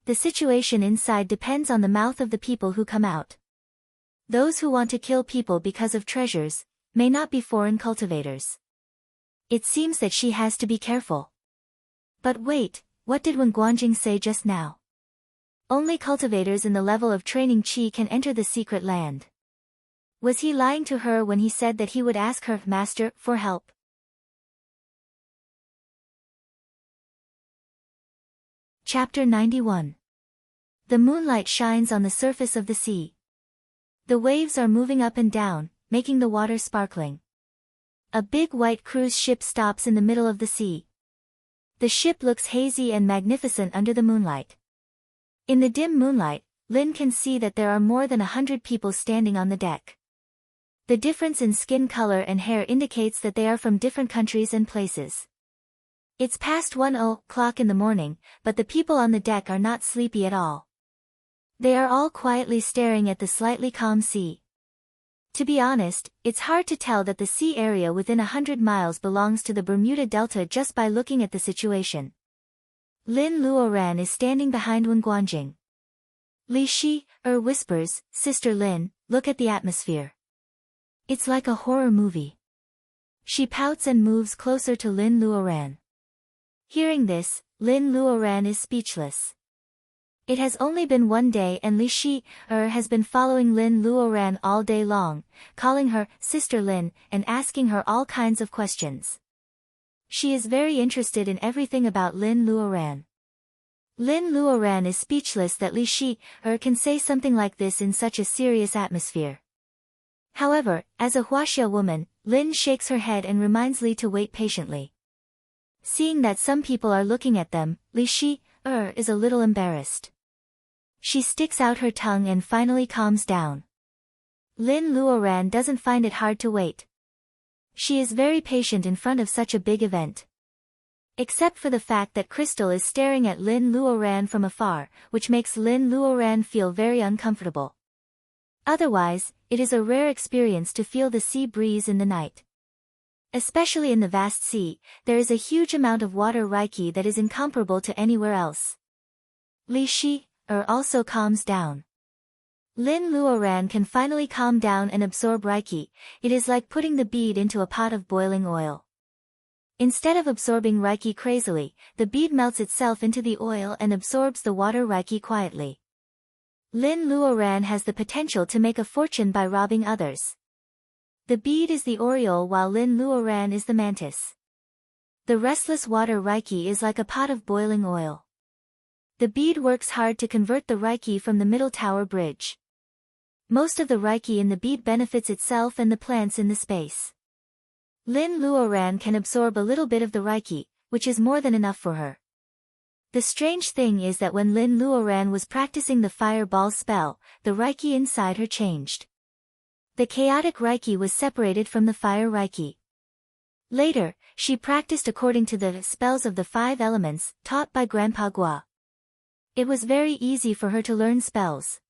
The situation inside depends on the mouth of the people who come out. Those who want to kill people because of treasures may not be foreign cultivators. It seems that she has to be careful. But wait, what did Wen Guanjing say just now? Only cultivators in the level of training Qi can enter the secret land. Was he lying to her when he said that he would ask her master for help? Chapter 91. The moonlight shines on the surface of the sea. The waves are moving up and down, making the water sparkling. A big white cruise ship stops in the middle of the sea. The ship looks hazy and magnificent under the moonlight. In the dim moonlight, Lin can see that there are more than 100 people standing on the deck. The difference in skin color and hair indicates that they are from different countries and places. It's past 1:00 in the morning, but the people on the deck are not sleepy at all. They are all quietly staring at the slightly calm sea. To be honest, it's hard to tell that the sea area within 100 miles belongs to the Bermuda Delta just by looking at the situation. Lin Luoran is standing behind Wen Guanjing. Li Shi whispers, "Sister Lin, look at the atmosphere. It's like a horror movie." She pouts and moves closer to Lin Luoran. Hearing this, Lin Luoran is speechless. It has only been one day and Li Shi has been following Lin Luoran all day long, calling her Sister Lin and asking her all kinds of questions. She is very interested in everything about Lin Luoran. Lin Luoran is speechless that Li Shi can say something like this in such a serious atmosphere. However, as a Huaxia woman, Lin shakes her head and reminds Li to wait patiently. Seeing that some people are looking at them, Li Shi is a little embarrassed. She sticks out her tongue and finally calms down. Lin Luoran doesn't find it hard to wait. She is very patient in front of such a big event. Except for the fact that Crystal is staring at Lin Luoran from afar, which makes Lin Luoran feel very uncomfortable. Otherwise, it is a rare experience to feel the sea breeze in the night. Especially in the vast sea, there is a huge amount of water reiki that is incomparable to anywhere else. Li Shi also calms down. Lin Luoran can finally calm down and absorb reiki. It is like putting the bead into a pot of boiling oil. Instead of absorbing reiki crazily, the bead melts itself into the oil and absorbs the water reiki quietly. Lin Luoran has the potential to make a fortune by robbing others. The bead is the oriole while Lin Luoran is the mantis. The restless water reiki is like a pot of boiling oil. The bead works hard to convert the reiki from the middle tower bridge. Most of the reiki in the bead benefits itself and the plants in the space. Lin Luoran can absorb a little bit of the reiki, which is more than enough for her. The strange thing is that when Lin Luoran was practicing the fireball spell, the reiki inside her changed. The chaotic reiki was separated from the fire reiki. Later, she practiced according to the spells of the 5 elements, taught by Grandpa Gua. It was very easy for her to learn spells.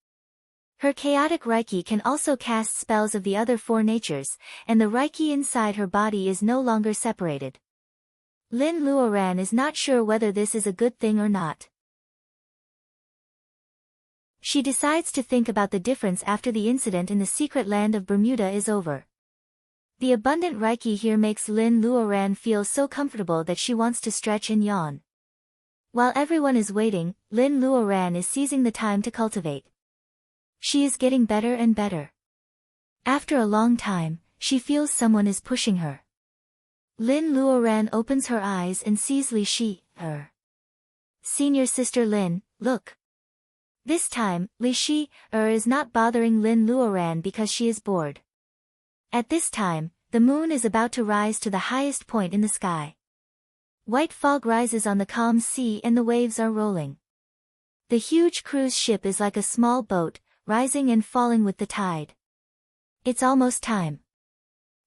Her chaotic reiki can also cast spells of the other 4 natures, and the reiki inside her body is no longer separated. Lin Luoran is not sure whether this is a good thing or not. She decides to think about the difference after the incident in the secret land of Bermuda is over. The abundant reiki here makes Lin Luoran feel so comfortable that she wants to stretch and yawn. While everyone is waiting, Lin Luoran is seizing the time to cultivate. She is getting better and better. After a long time, she feels someone is pushing her. Lin Luoran opens her eyes and sees Li Shi. Senior Sister Lin, look. This time, Li Shi is not bothering Lin Luoran because she is bored. At this time, the moon is about to rise to the highest point in the sky. White fog rises on the calm sea and the waves are rolling. The huge cruise ship is like a small boat, rising and falling with the tide. It's almost time.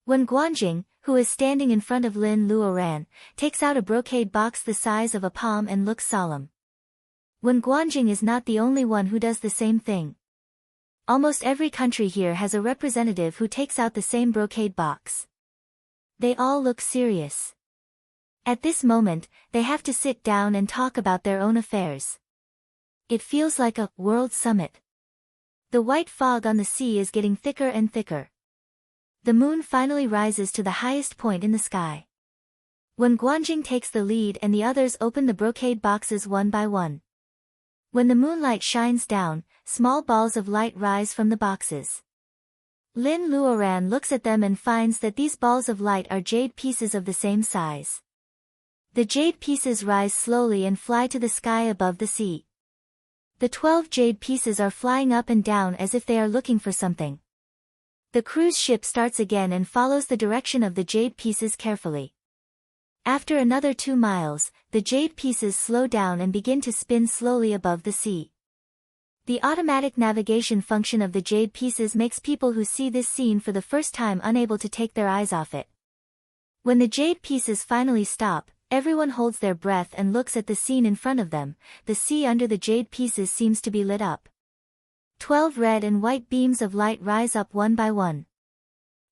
When Guanjing, who is standing in front of Lin Luoran, takes out a brocade box the size of a palm and looks solemn. When Guanjing is not the only one who does the same thing. Almost every country here has a representative who takes out the same brocade box. They all look serious. At this moment, they have to sit down and talk about their own affairs. It feels like a world summit. The white fog on the sea is getting thicker and thicker. The moon finally rises to the highest point in the sky. When Guanjing takes the lead and the others open the brocade boxes one by one. When the moonlight shines down, small balls of light rise from the boxes. Lin Luoran looks at them and finds that these balls of light are jade pieces of the same size. The jade pieces rise slowly and fly to the sky above the sea. The 12 jade pieces are flying up and down as if they are looking for something. The cruise ship starts again and follows the direction of the jade pieces carefully. After another 2 miles, the jade pieces slow down and begin to spin slowly above the sea. The automatic navigation function of the jade pieces makes people who see this scene for the first time unable to take their eyes off it. When the jade pieces finally stop, everyone holds their breath and looks at the scene in front of them. The sea under the jade pieces seems to be lit up. 12 red and white beams of light rise up one by one.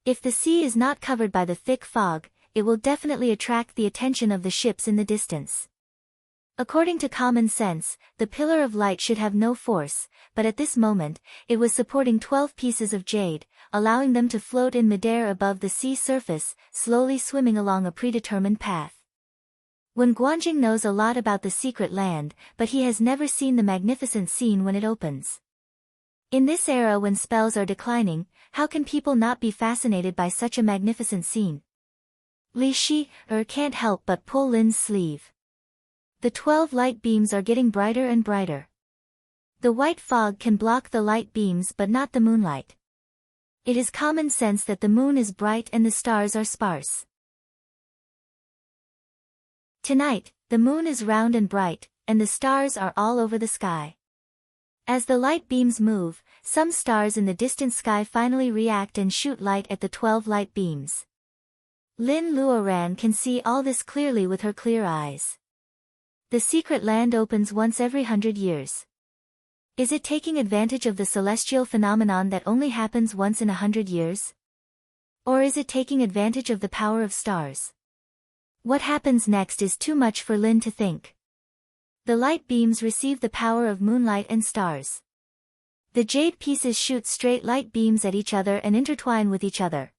If the sea is not covered by the thick fog, it will definitely attract the attention of the ships in the distance. According to common sense, the pillar of light should have no force, but at this moment, it was supporting 12 pieces of jade, allowing them to float in midair above the sea surface, slowly swimming along a predetermined path. When Guanjing knows a lot about the secret land, but he has never seen the magnificent scene when it opens. In this era when spells are declining, how can people not be fascinated by such a magnificent scene? Li Shi can't help but pull Lin's sleeve. The 12 light beams are getting brighter and brighter. The white fog can block the light beams but not the moonlight. It is common sense that the moon is bright and the stars are sparse. Tonight, the moon is round and bright, and the stars are all over the sky. As the light beams move, some stars in the distant sky finally react and shoot light at the 12 light beams. Lin Luoran can see all this clearly with her clear eyes. The secret land opens once every 100 years. Is it taking advantage of the celestial phenomenon that only happens once in 100 years? Or is it taking advantage of the power of stars? What happens next is too much for Lin to think. The light beams receive the power of moonlight and stars. The jade pieces shoot straight light beams at each other and intertwine with each other.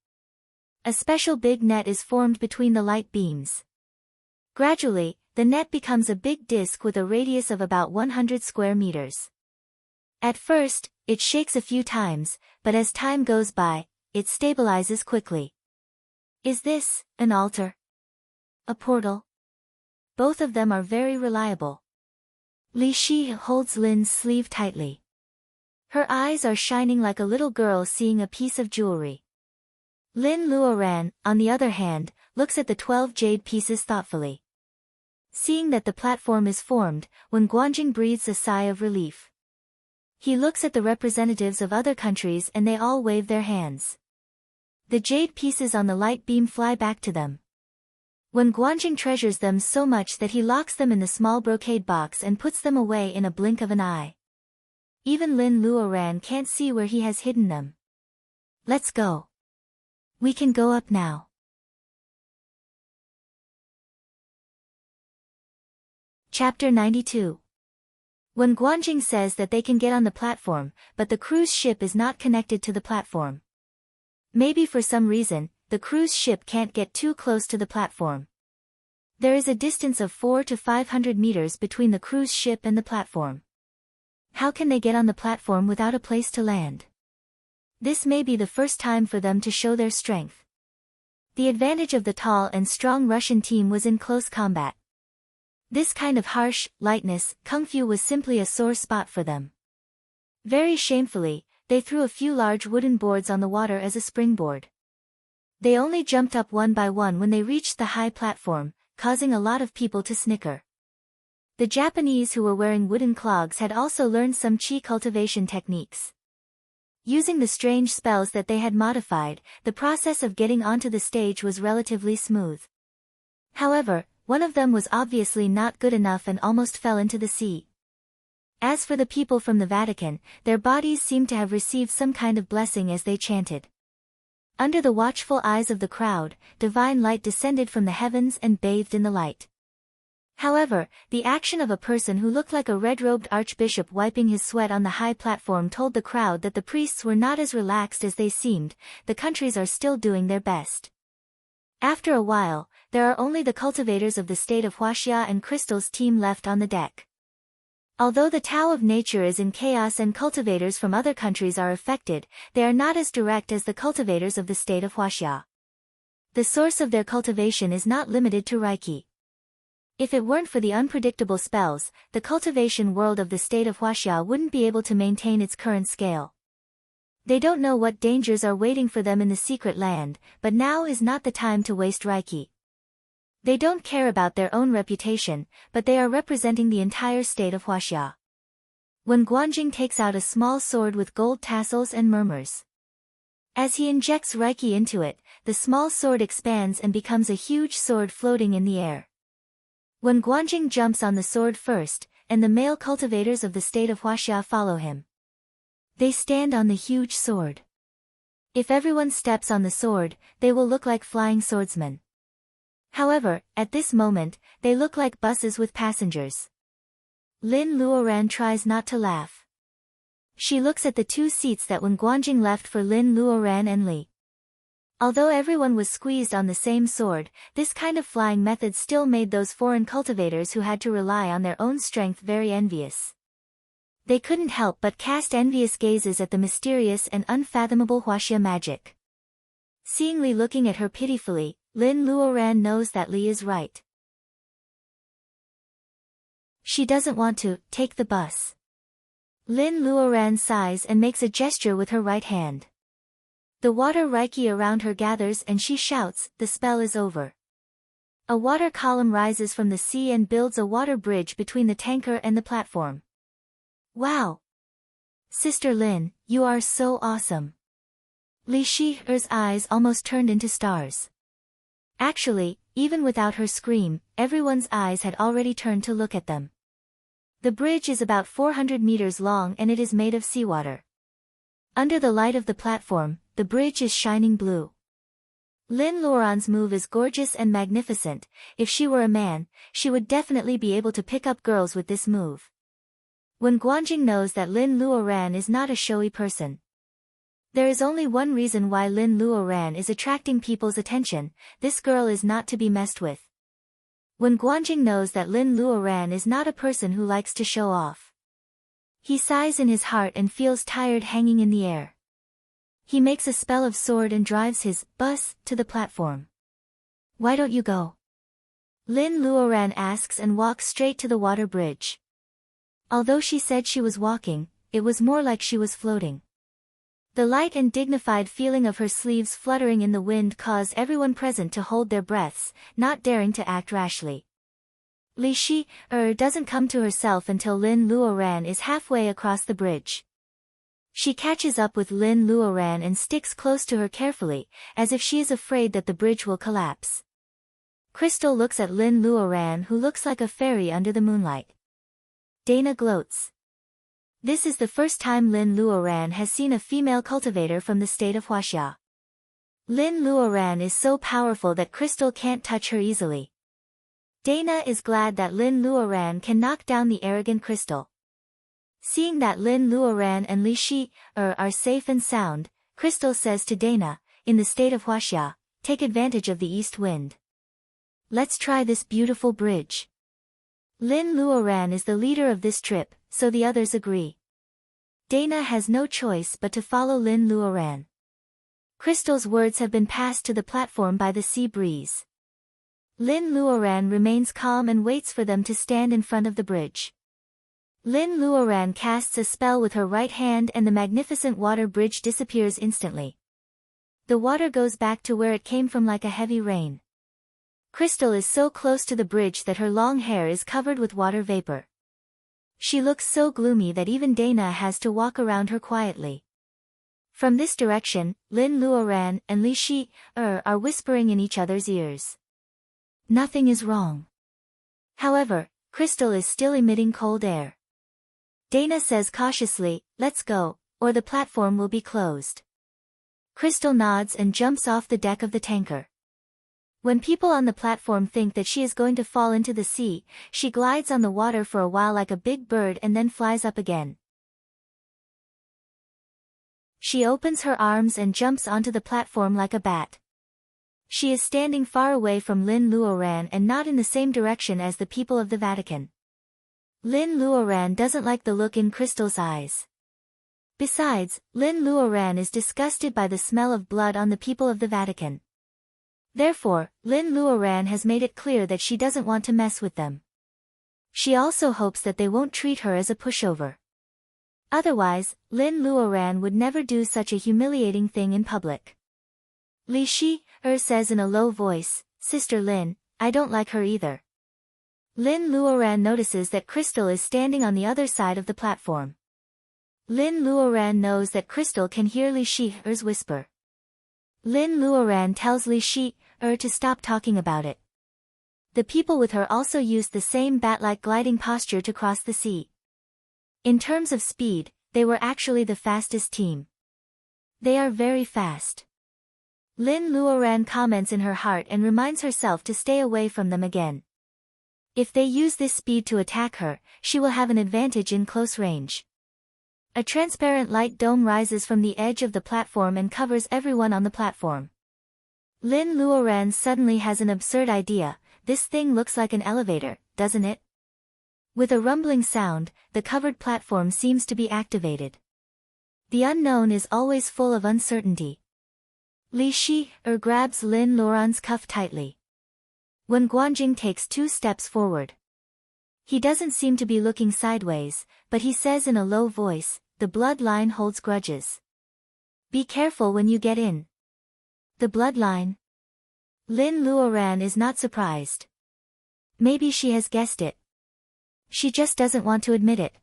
A special big net is formed between the light beams. Gradually, the net becomes a big disc with a radius of about 100 square meters. At first, it shakes a few times, but as time goes by, it stabilizes quickly. Is this an altar? A portal? Both of them are very reliable. Li Shi holds Lin's sleeve tightly. Her eyes are shining like a little girl seeing a piece of jewelry. Lin Luoran, on the other hand, looks at the 12 jade pieces thoughtfully. Seeing that the platform is formed, when Guanjing breathes a sigh of relief. He looks at the representatives of other countries and they all wave their hands. The jade pieces on the light beam fly back to them. When Guanjing treasures them so much that he locks them in the small brocade box and puts them away in a blink of an eye. Even Lin Luoran can't see where he has hidden them. Let's go. We can go up now. Chapter 92. When Guanjing says that they can get on the platform, but the cruise ship is not connected to the platform. Maybe for some reason, the cruise ship can't get too close to the platform. There is a distance of 400 to 500 meters between the cruise ship and the platform. How can they get on the platform without a place to land? This may be the first time for them to show their strength. The advantage of the tall and strong Russian team was in close combat. This kind of harsh lightness, kung fu was simply a sore spot for them. Very shamefully, they threw a few large wooden boards on the water as a springboard. They only jumped up one by one when they reached the high platform, causing a lot of people to snicker. The Japanese who were wearing wooden clogs had also learned some chi cultivation techniques. Using the strange spells that they had modified, the process of getting onto the stage was relatively smooth. However, one of them was obviously not good enough and almost fell into the sea. As for the people from the Vatican, their bodies seemed to have received some kind of blessing as they chanted. Under the watchful eyes of the crowd, divine light descended from the heavens and bathed in the light. However, the action of a person who looked like a red-robed archbishop wiping his sweat on the high platform told the crowd that the priests were not as relaxed as they seemed. The countries are still doing their best. After a while, there are only the cultivators of the state of Huaxia and Crystal's team left on the deck. Although the Tao of nature is in chaos and cultivators from other countries are affected, they are not as direct as the cultivators of the state of Huaxia. The source of their cultivation is not limited to Reiki. If it weren't for the unpredictable spells, the cultivation world of the state of Huaxia wouldn't be able to maintain its current scale. They don't know what dangers are waiting for them in the secret land, but now is not the time to waste Reiki. They don't care about their own reputation, but they are representing the entire state of Huaxia. When Guanjing takes out a small sword with gold tassels and murmurs. As he injects Reiki into it, the small sword expands and becomes a huge sword floating in the air. When Guanjing jumps on the sword first, and the male cultivators of the state of Huaxia follow him. They stand on the huge sword. If everyone steps on the sword, they will look like flying swordsmen. However, at this moment, they look like buses with passengers. Lin Luoran tries not to laugh. She looks at the two seats that when Guanjing left for Lin Luoran and Li. Although everyone was squeezed on the same sword, this kind of flying method still made those foreign cultivators who had to rely on their own strength very envious. They couldn't help but cast envious gazes at the mysterious and unfathomable Huaxia magic. Seeing Li looking at her pitifully, Lin Luoran knows that Li is right. She doesn't want to take the bus. Lin Luoran sighs and makes a gesture with her right hand. The water Reiki around her gathers and she shouts, "The spell is over." A water column rises from the sea and builds a water bridge between the tanker and the platform. Wow! Sister Lin, you are so awesome. Li Shi'er's eyes almost turned into stars. Actually, even without her scream, everyone's eyes had already turned to look at them. The bridge is about 400 meters long and it is made of seawater. Under the light of the platform, the bridge is shining blue. Lin Luoran's move is gorgeous and magnificent. If she were a man, she would definitely be able to pick up girls with this move. When Guanjing knows that Lin Luoran is not a showy person. There is only one reason why Lin Luoran is attracting people's attention: this girl is not to be messed with. When Guanjing knows that Lin Luoran is not a person who likes to show off. He sighs in his heart and feels tired hanging in the air. He makes a spell of sword and drives his bus to the platform. Why don't you go? Lin Luoran asks and walks straight to the water bridge. Although she said she was walking, it was more like she was floating. The light and dignified feeling of her sleeves fluttering in the wind caused everyone present to hold their breaths, not daring to act rashly. Li Shi'er doesn't come to herself until Lin Luoran is halfway across the bridge. She catches up with Lin Luoran and sticks close to her carefully, as if she is afraid that the bridge will collapse. Crystal looks at Lin Luoran, who looks like a fairy under the moonlight. Dana gloats. This is the first time Lin Luoran has seen a female cultivator from the state of Huaxia. Lin Luoran is so powerful that Crystal can't touch her easily. Dana is glad that Lin Luoran can knock down the arrogant Crystal. Seeing that Lin Luoran and Li Shi'er are safe and sound, Crystal says to Dana, "In the state of Huaxia, take advantage of the east wind. Let's try this beautiful bridge." Lin Luoran is the leader of this trip, so the others agree. Dana has no choice but to follow Lin Luoran. Crystal's words have been passed to the platform by the sea breeze. Lin Luoran remains calm and waits for them to stand in front of the bridge. Lin Luoran casts a spell with her right hand and the magnificent water bridge disappears instantly. The water goes back to where it came from like a heavy rain. Crystal is so close to the bridge that her long hair is covered with water vapor. She looks so gloomy that even Dana has to walk around her quietly. From this direction, Lin Luoran and Li Shi'er are whispering in each other's ears. Nothing is wrong. However, Crystal is still emitting cold air. Dana says cautiously, "Let's go, or the platform will be closed." Crystal nods and jumps off the deck of the tanker. When people on the platform think that she is going to fall into the sea, she glides on the water for a while like a big bird and then flies up again. She opens her arms and jumps onto the platform like a bat. She is standing far away from Lin Luoran and not in the same direction as the people of the Vatican. Lin Luoran doesn't like the look in Crystal's eyes. Besides, Lin Luoran is disgusted by the smell of blood on the people of the Vatican. Therefore, Lin Luoran has made it clear that she doesn't want to mess with them. She also hopes that they won't treat her as a pushover. Otherwise, Lin Luoran would never do such a humiliating thing in public. Li Shi says in a low voice, "Sister Lin, I don't like her either." Lin Luoran notices that Crystal is standing on the other side of the platform. Lin Luoran knows that Crystal can hear Li Shi's whisper. Lin Luoran tells Li Shi to stop talking about it. The people with her also used the same bat-like gliding posture to cross the sea. In terms of speed, they were actually the fastest team. They are very fast. Lin Luoran comments in her heart and reminds herself to stay away from them again. If they use this speed to attack her, she will have an advantage in close range. A transparent light dome rises from the edge of the platform and covers everyone on the platform. Lin Luoran suddenly has an absurd idea. This thing looks like an elevator, doesn't it? With a rumbling sound, the covered platform seems to be activated. The unknown is always full of uncertainty. Li Shi grabs Lin Luoran's cuff tightly. When Guanjing takes 2 steps forward. He doesn't seem to be looking sideways, but he says in a low voice, "The bloodline holds grudges. Be careful when you get in." The bloodline? Lin Luoran is not surprised. Maybe she has guessed it. She just doesn't want to admit it.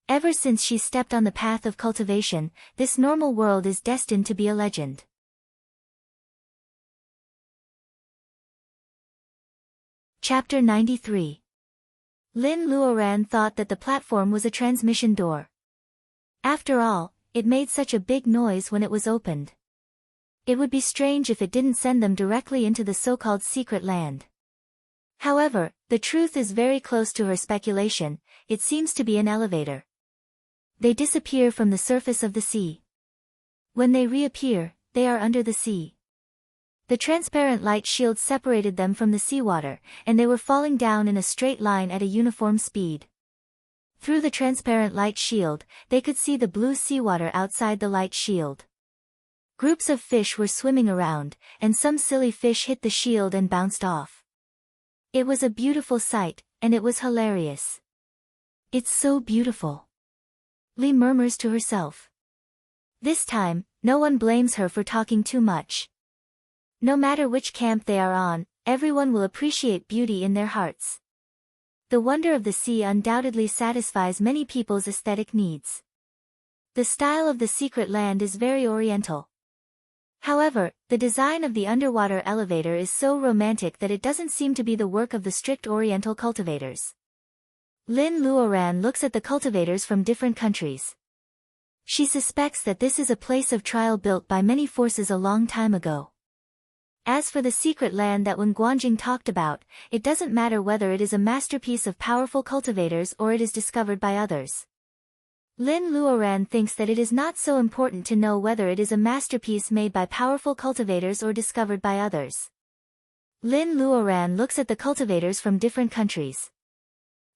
Ever since she stepped on the path of cultivation, this normal world is destined to be a legend. Chapter 93. Lin Luoran thought that the platform was a transmission door. After all, it made such a big noise when it was opened. It would be strange if it didn't send them directly into the so-called secret land. However, the truth is very close to her speculation. It seems to be an elevator. They disappear from the surface of the sea. When they reappear, they are under the sea. The transparent light shield separated them from the seawater, and they were falling down in a straight line at a uniform speed. Through the transparent light shield, they could see the blue seawater outside the light shield. Groups of fish were swimming around, and some silly fish hit the shield and bounced off. It was a beautiful sight, and it was hilarious. "It's so beautiful," Li murmurs to herself. This time, no one blames her for talking too much. No matter which camp they are on, everyone will appreciate beauty in their hearts. The wonder of the sea undoubtedly satisfies many people's aesthetic needs. The style of the secret land is very oriental. However, the design of the underwater elevator is so romantic that it doesn't seem to be the work of the strict oriental cultivators. Lin Luoran looks at the cultivators from different countries. She suspects that this is a place of trial built by many forces a long time ago. As for the secret land that Wen Guanjing talked about, it doesn't matter whether it is a masterpiece of powerful cultivators or it is discovered by others. Lin Luoran thinks that it is not so important to know whether it is a masterpiece made by powerful cultivators or discovered by others. Lin Luoran looks at the cultivators from different countries.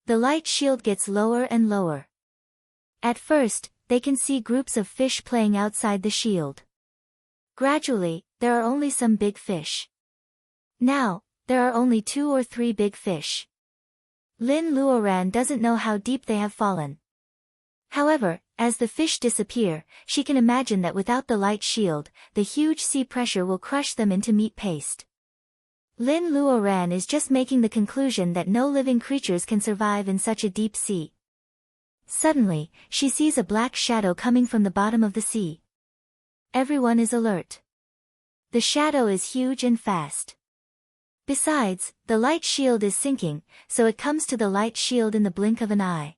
The light shield gets lower and lower. At first, they can see groups of fish playing outside the shield. Gradually, there are only some big fish. Now, there are only 2 or 3 big fish. Lin Luoran doesn't know how deep they have fallen. However, as the fish disappear, she can imagine that without the light shield, the huge sea pressure will crush them into meat paste. Lin Luoran is just making the conclusion that no living creatures can survive in such a deep sea. Suddenly, she sees a black shadow coming from the bottom of the sea. Everyone is alert. The shadow is huge and fast. Besides, the light shield is sinking, so it comes to the light shield in the blink of an eye.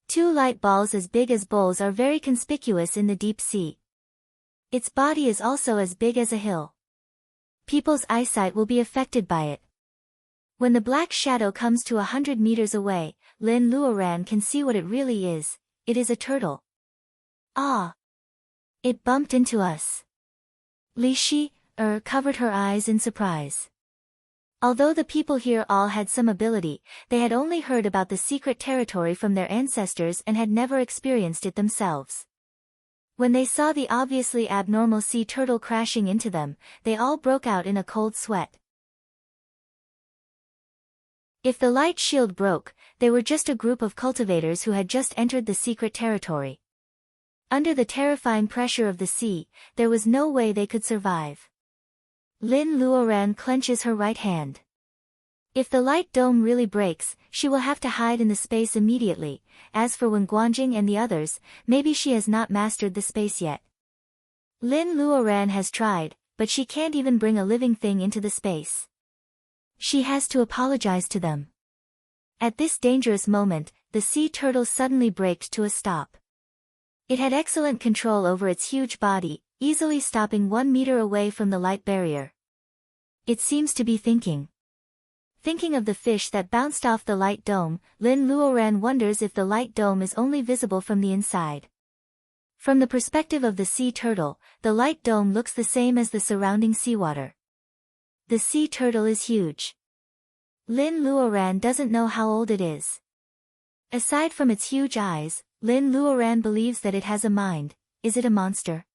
2 light balls as big as bowls are very conspicuous in the deep sea. Its body is also as big as a hill. People's eyesight will be affected by it. When the black shadow comes to 100 meters away, Lin Luoran can see what it really is. It is a turtle. Ah! It bumped into us. Li Shi covered her eyes in surprise. Although the people here all had some ability, they had only heard about the secret territory from their ancestors and had never experienced it themselves. When they saw the obviously abnormal sea turtle crashing into them, they all broke out in a cold sweat. If the light shield broke, they were just a group of cultivators who had just entered the secret territory. Under the terrifying pressure of the sea, there was no way they could survive. Lin Luoran clenches her right hand. If the light dome really breaks, she will have to hide in the space immediately. As for Wen Guanjing and the others, maybe she has not mastered the space yet. Lin Luoran has tried, but she can't even bring a living thing into the space. She has to apologize to them. At this dangerous moment, the sea turtle suddenly braked to a stop. It had excellent control over its huge body, easily stopping 1 meter away from the light barrier. It seems to be thinking. Thinking of the fish that bounced off the light dome, Lin Luoran wonders if the light dome is only visible from the inside. From the perspective of the sea turtle, the light dome looks the same as the surrounding seawater. The sea turtle is huge. Lin Luoran doesn't know how old it is. Aside from its huge eyes, Lin Luoran believes that it has a mind. Is it a monster?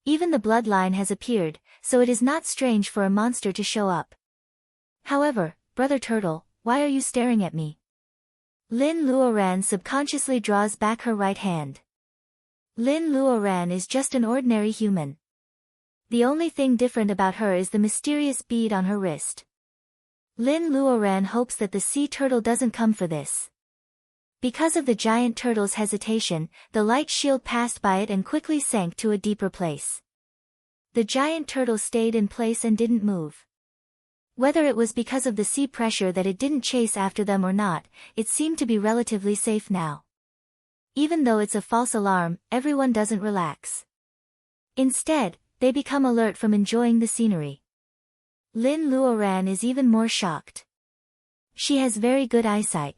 Even the bloodline has appeared, so it is not strange for a monster to show up. However, Brother Turtle, why are you staring at me? Lin Luoran subconsciously draws back her right hand. Lin Luoran is just an ordinary human. The only thing different about her is the mysterious bead on her wrist. Lin Luoran hopes that the sea turtle doesn't come for this. Because of the giant turtle's hesitation, the light shield passed by it and quickly sank to a deeper place. The giant turtle stayed in place and didn't move. Whether it was because of the sea pressure that it didn't chase after them or not, it seemed to be relatively safe now. Even though it's a false alarm, everyone doesn't relax. Instead, they become alert from enjoying the scenery. Lin Luoran is even more shocked. She has very good eyesight.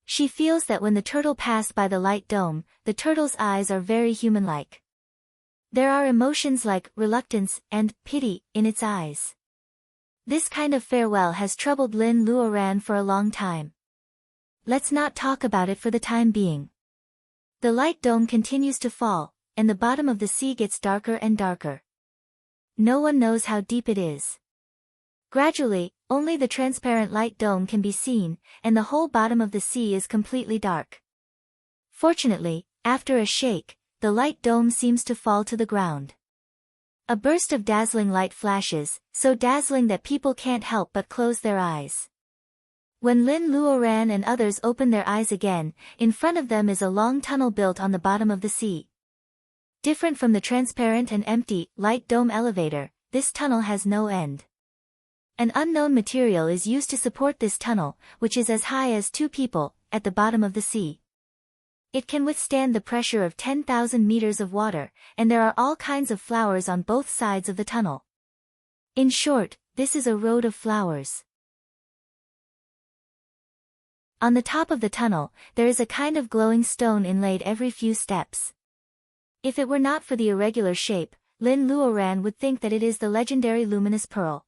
She feels that when the turtle passed by the light dome, the turtle's eyes are very human-like. There are emotions like reluctance and pity in its eyes. This kind of farewell has troubled Lin Luoran for a long time. Let's not talk about it for the time being. The light dome continues to fall, and the bottom of the sea gets darker and darker. No one knows how deep it is. Gradually, only the transparent light dome can be seen, and the whole bottom of the sea is completely dark. Fortunately, after a shake, the light dome seems to fall to the ground. A burst of dazzling light flashes, so dazzling that people can't help but close their eyes. When Lin Luoran and others open their eyes again, in front of them is a long tunnel built on the bottom of the sea. Different from the transparent and empty, light dome elevator, this tunnel has no end. An unknown material is used to support this tunnel, which is as high as 2 people, at the bottom of the sea. It can withstand the pressure of 10,000 meters of water, and there are all kinds of flowers on both sides of the tunnel. In short, this is a road of flowers. On the top of the tunnel, there is a kind of glowing stone inlaid every few steps. If it were not for the irregular shape, Lin Luoran would think that it is the legendary luminous pearl.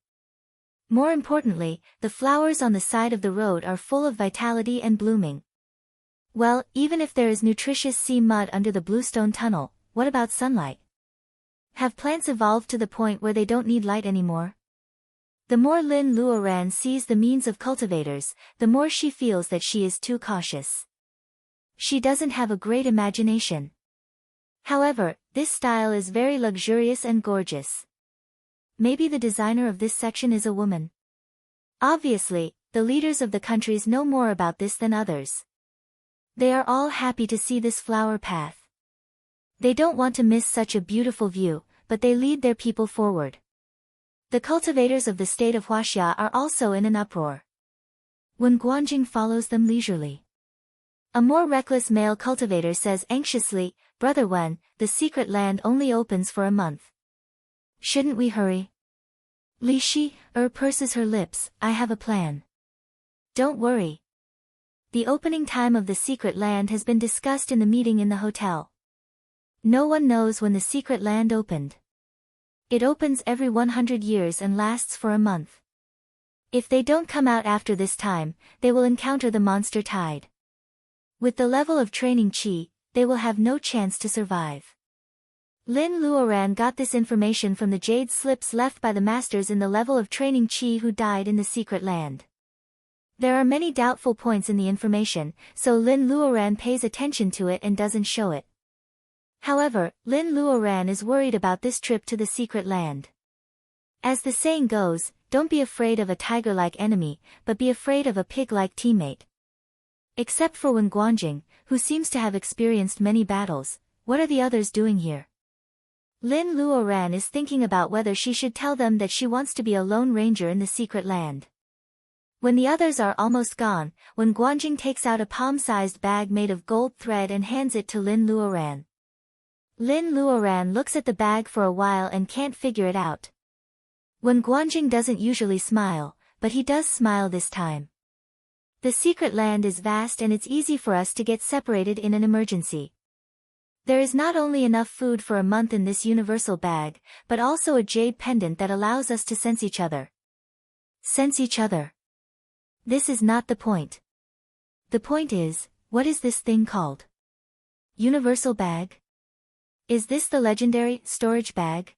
More importantly, the flowers on the side of the road are full of vitality and blooming. Well, even if there is nutritious sea mud under the bluestone tunnel, what about sunlight? Have plants evolved to the point where they don't need light anymore? The more Lin Luoran sees the means of cultivators, the more she feels that she is too cautious. She doesn't have a great imagination. However, this style is very luxurious and gorgeous. Maybe the designer of this section is a woman. Obviously, the leaders of the countries know more about this than others. They are all happy to see this flower path. They don't want to miss such a beautiful view, but they lead their people forward. The cultivators of the state of Huaxia are also in an uproar. Wen Guanjing follows them leisurely. A more reckless male cultivator says anxiously, "Brother Wen, the secret land only opens for a month. Shouldn't we hurry?" Li Shi purses her lips, "I have a plan." Don't worry. The opening time of the secret land has been discussed in the meeting in the hotel. No one knows when the secret land opened. It opens every 100 years and lasts for a month. If they don't come out after this time, they will encounter the monster tide. With the level of training Qi, they will have no chance to survive. Lin Luoran got this information from the jade slips left by the masters in the level of training Qi who died in the secret land. There are many doubtful points in the information, so Lin Luoran pays attention to it and doesn't show it. However, Lin Luoran is worried about this trip to the secret land. As the saying goes, don't be afraid of a tiger-like enemy, but be afraid of a pig-like teammate. Except for Wen Guanjing, who seems to have experienced many battles, what are the others doing here? Lin Luoran is thinking about whether she should tell them that she wants to be a lone ranger in the secret land. When the others are almost gone, Wen Guanjing takes out a palm-sized bag made of gold thread and hands it to Lin Luoran. Lin Luoran looks at the bag for a while and can't figure it out. Wen Guanjing doesn't usually smile, but he does smile this time. The secret land is vast and it's easy for us to get separated in an emergency. There is not only enough food for a month in this universal bag, but also a jade pendant that allows us to sense each other. Sense each other. This is not the point. The point is, what is this thing called? Universal bag? Is this the legendary storage bag?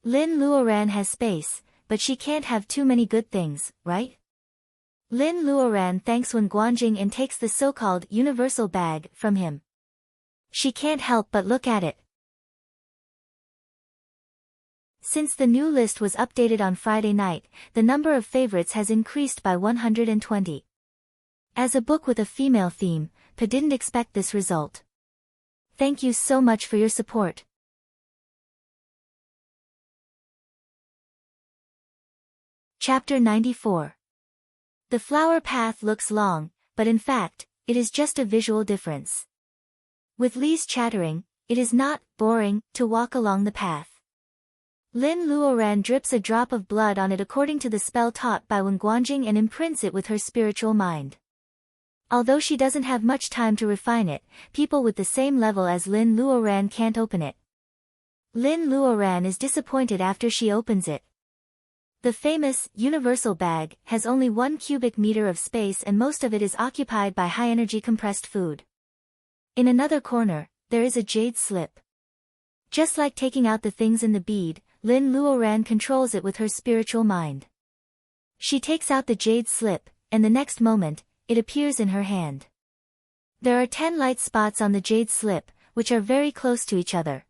Lin Luoran has space, but she can't have too many good things, right? Lin Luoran thanks Wen Guanjing and takes the so-called universal bag from him. She can't help but look at it. Since the new list was updated on Friday night, the number of favorites has increased by 120. As a book with a female theme, Pa didn't expect this result. Thank you so much for your support. Chapter 94. The flower path looks long, but in fact, it is just a visual difference. With Li's chattering, it is not boring to walk along the path. Lin Luoran drips a drop of blood on it according to the spell taught by Wen Guanjing and imprints it with her spiritual mind. Although she doesn't have much time to refine it, people with the same level as Lin Luoran can't open it. Lin Luoran is disappointed after she opens it. The famous universal bag has only 1 cubic meter of space and most of it is occupied by high-energy compressed food. In another corner, there is a jade slip. Just like taking out the things in the bead, Lin Luoran controls it with her spiritual mind. She takes out the jade slip, and the next moment, it appears in her hand. There are 10 light spots on the jade slip, which are very close to each other.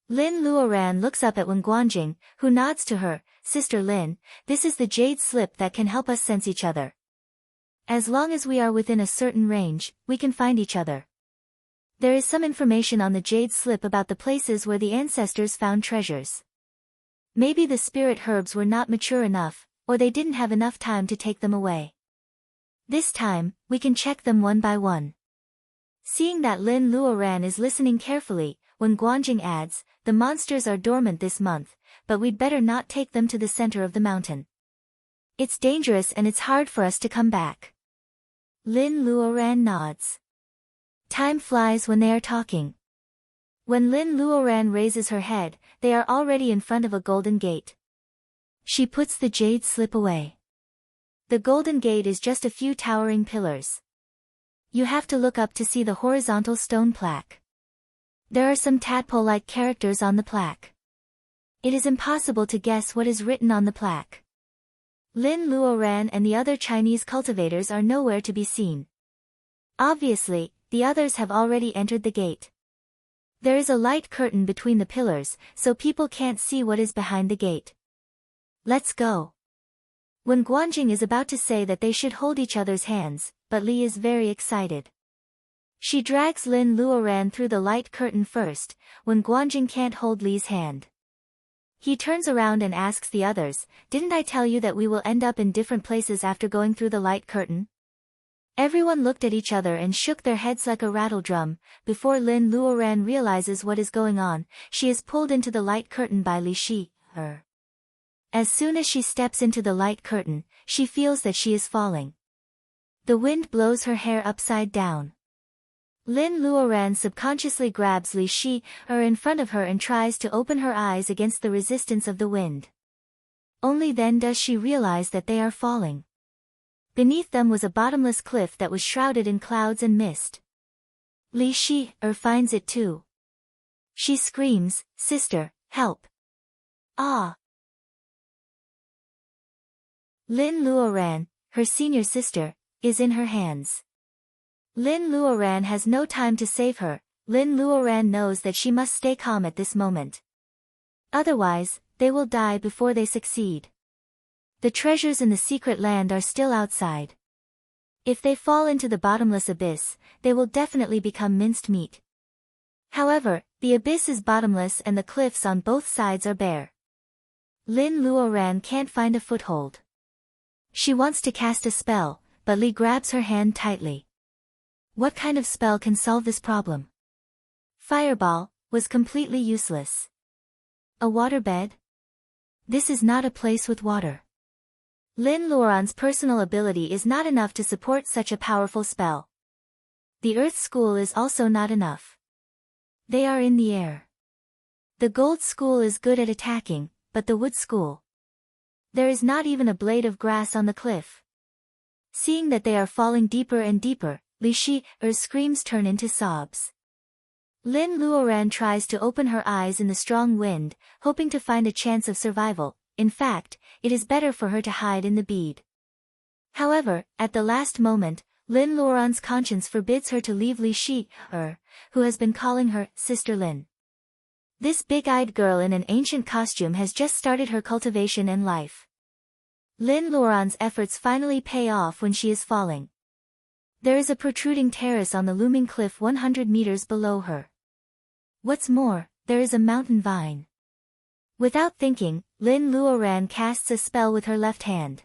Lin Luoran looks up at Wen Guanjing, who nods to her. Sister Lin, this is the jade slip that can help us sense each other. As long as we are within a certain range, we can find each other. There is some information on the jade slip about the places where the ancestors found treasures. Maybe the spirit herbs were not mature enough, or they didn't have enough time to take them away. This time, we can check them one by one. Seeing that Lin Luoran is listening carefully, Wen Guanjing adds, the monsters are dormant this month, but we'd better not take them to the center of the mountain. It's dangerous and it's hard for us to come back. Lin Luoran nods. Time flies when they are talking. When Lin Luoran raises her head, they are already in front of a golden gate. She puts the jade slip away. The golden gate is just a few towering pillars. You have to look up to see the horizontal stone plaque. There are some tadpole-like characters on the plaque. It is impossible to guess what is written on the plaque. Lin Luoran and the other Chinese cultivators are nowhere to be seen. Obviously, the others have already entered the gate. There is a light curtain between the pillars, so people can't see what is behind the gate. Let's go. Wen Guanjing is about to say that they should hold each other's hands, but Li is very excited. She drags Lin Luoran through the light curtain first. Wen Guanjing can't hold Li's hand. He turns around and asks the others, didn't I tell you that we will end up in different places after going through the light curtain? Everyone looked at each other and shook their heads like a rattle drum. Before Lin Luoran realizes what is going on, she is pulled into the light curtain by Li Shi, her. As soon as she steps into the light curtain, she feels that she is falling. The wind blows her hair upside down. Lin Luoran subconsciously grabs Li Shi, in front of her and tries to open her eyes against the resistance of the wind. Only then does she realize that they are falling. Beneath them was a bottomless cliff that was shrouded in clouds and mist. Li Shi-er finds it too. She screams, "Sister, help! Ah!" Lin Luoran, her senior sister, is in her hands. Lin Luoran has no time to save her. Lin Luoran knows that she must stay calm at this moment. Otherwise, they will die before they succeed. The treasures in the secret land are still outside. If they fall into the bottomless abyss, they will definitely become minced meat. However, the abyss is bottomless and the cliffs on both sides are bare. Lin Luoran can't find a foothold. She wants to cast a spell, but Li grabs her hand tightly. What kind of spell can solve this problem? Fireball was completely useless. A waterbed? This is not a place with water. Lin Luoran's personal ability is not enough to support such a powerful spell. The Earth School is also not enough. They are in the air. The Gold School is good at attacking, but the Wood School. There is not even a blade of grass on the cliff. Seeing that they are falling deeper and deeper, Li Shi-er's screams turn into sobs. Lin Luoran tries to open her eyes in the strong wind, hoping to find a chance of survival. In fact, it is better for her to hide in the bead. However, at the last moment, Lin Luoran's conscience forbids her to leave Li Shi-er, who has been calling her Sister Lin. This big-eyed girl in an ancient costume has just started her cultivation and life. Lin Luoran's efforts finally pay off when she is falling. There is a protruding terrace on the looming cliff 100 meters below her. What's more, there is a mountain vine. Without thinking, Lin Luoran casts a spell with her left hand.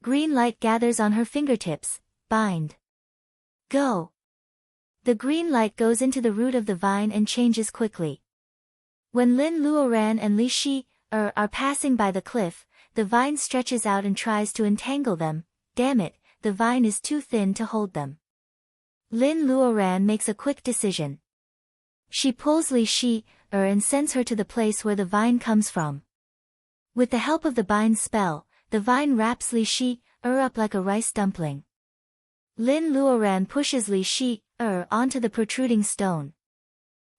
Green light gathers on her fingertips. Bind. Go. The green light goes into the root of the vine and changes quickly. When Lin Luoran and Li Shi-er are passing by the cliff, the vine stretches out and tries to entangle them. Damn it, the vine is too thin to hold them. Lin Luoran makes a quick decision. She pulls Li Shi-er and sends her to the place where the vine comes from. With the help of the bind spell, the vine wraps Li Shi-er up like a rice dumpling. Lin Luoran pushes Li Shi-er onto the protruding stone.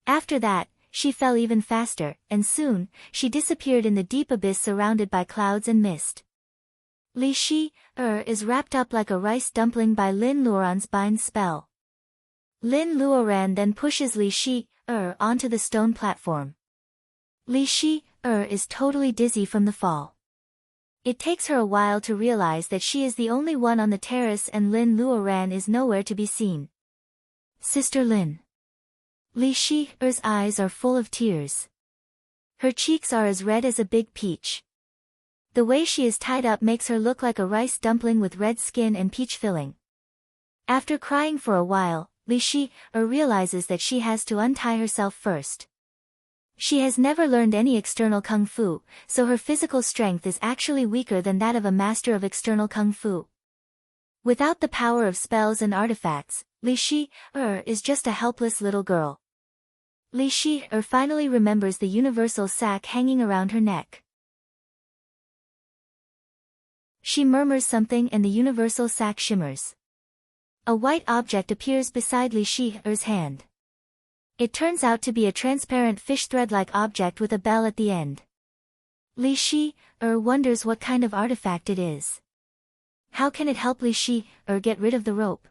After that, she fell even faster, and soon, she disappeared in the deep abyss surrounded by clouds and mist. Li Shi-er is wrapped up like a rice dumpling by Lin Luoran's bind spell. Lin Luoran then pushes Li Shi-er onto the stone platform. Li Shi-er is totally dizzy from the fall. It takes her a while to realize that she is the only one on the terrace and Lin Luoran is nowhere to be seen. Sister Lin. Li Shi-er's eyes are full of tears. Her cheeks are as red as a big peach. The way she is tied up makes her look like a rice dumpling with red skin and peach filling. After crying for a while, Li Shi-er realizes that she has to untie herself first. She has never learned any external kung fu, so her physical strength is actually weaker than that of a master of external kung fu. Without the power of spells and artifacts, Li Shi-er is just a helpless little girl. Li Shi-er finally remembers the universal sack hanging around her neck. She murmurs something and the universal sack shimmers. A white object appears beside Li Shi-er's hand. It turns out to be a transparent fish thread-like object with a bell at the end. Li Shi-er wonders what kind of artifact it is. How can it help Li Shi-er get rid of the rope?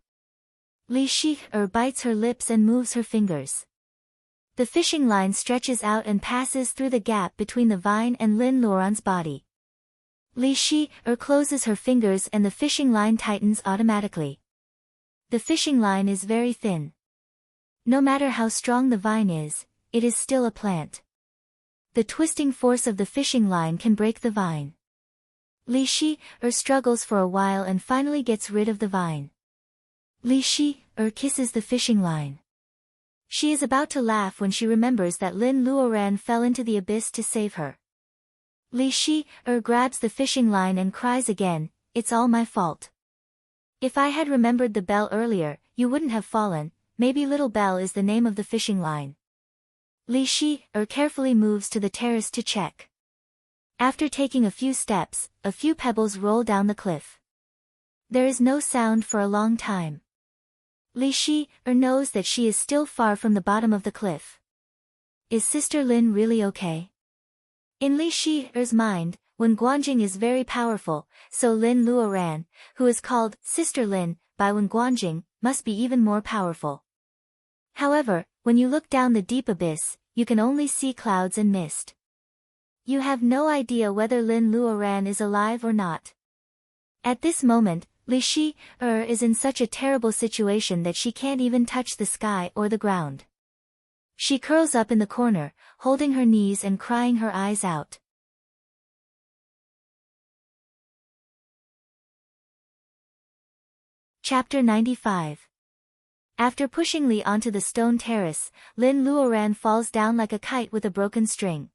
Li Shi-er bites her lips and moves her fingers. The fishing line stretches out and passes through the gap between the vine and Lin Luoran's body. Li Shi-er closes her fingers and the fishing line tightens automatically. The fishing line is very thin. No matter how strong the vine is, it is still a plant. The twisting force of the fishing line can break the vine. Li Shi-er struggles for a while and finally gets rid of the vine. Li Shi-er kisses the fishing line. She is about to laugh when she remembers that Lin Luoran fell into the abyss to save her. Li Shi-er grabs the fishing line and cries again, "It's all my fault. If I had remembered the bell earlier, you wouldn't have fallen." Maybe Little Bell is the name of the fishing line. Li Shi-er carefully moves to the terrace to check. After taking a few steps, a few pebbles roll down the cliff. There is no sound for a long time. Li Shi knows that she is still far from the bottom of the cliff. Is Sister Lin really okay? In Li Shi's mind, Wen Guanjing is very powerful, so Lin Luoran, who is called Sister Lin by Wen Guanjing, must be even more powerful. However, when you look down the deep abyss, you can only see clouds and mist. You have no idea whether Lin Luoran is alive or not. At this moment, Li Shi is in such a terrible situation that she can't even touch the sky or the ground. She curls up in the corner, holding her knees and crying her eyes out. Chapter 95. After pushing Li onto the stone terrace, Lin Luoran falls down like a kite with a broken string.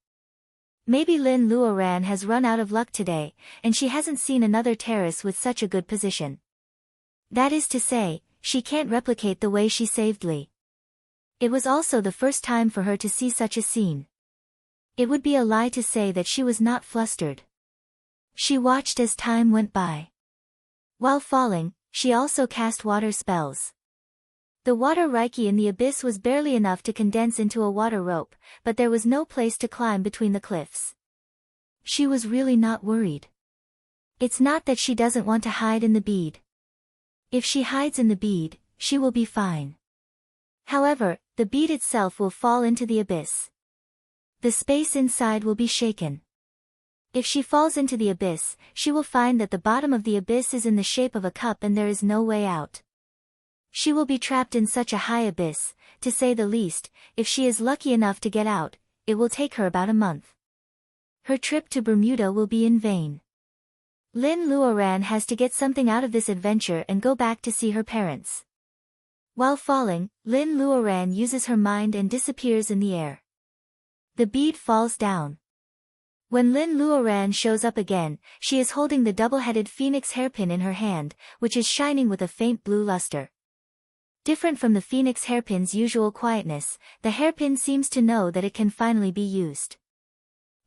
Maybe Lin Luoran has run out of luck today, and she hasn't seen another terrace with such a good position. That is to say, she can't replicate the way she saved Li. It was also the first time for her to see such a scene. It would be a lie to say that she was not flustered. She watched as time went by. While falling, she also cast water spells. The water reiki in the abyss was barely enough to condense into a water rope, but there was no place to climb between the cliffs. She was really not worried. It's not that she doesn't want to hide in the bead. If she hides in the bead, she will be fine. However, the bead itself will fall into the abyss. The space inside will be shaken. If she falls into the abyss, she will find that the bottom of the abyss is in the shape of a cup and there is no way out. She will be trapped in such a high abyss, to say the least. If she is lucky enough to get out, it will take her about a month. Her trip to Bermuda will be in vain. Lin Luoran has to get something out of this adventure and go back to see her parents. While falling, Lin Luoran uses her mind and disappears in the air. The bead falls down. When Lin Luoran shows up again, she is holding the double-headed phoenix hairpin in her hand, which is shining with a faint blue luster. Different from the phoenix hairpin's usual quietness, the hairpin seems to know that it can finally be used.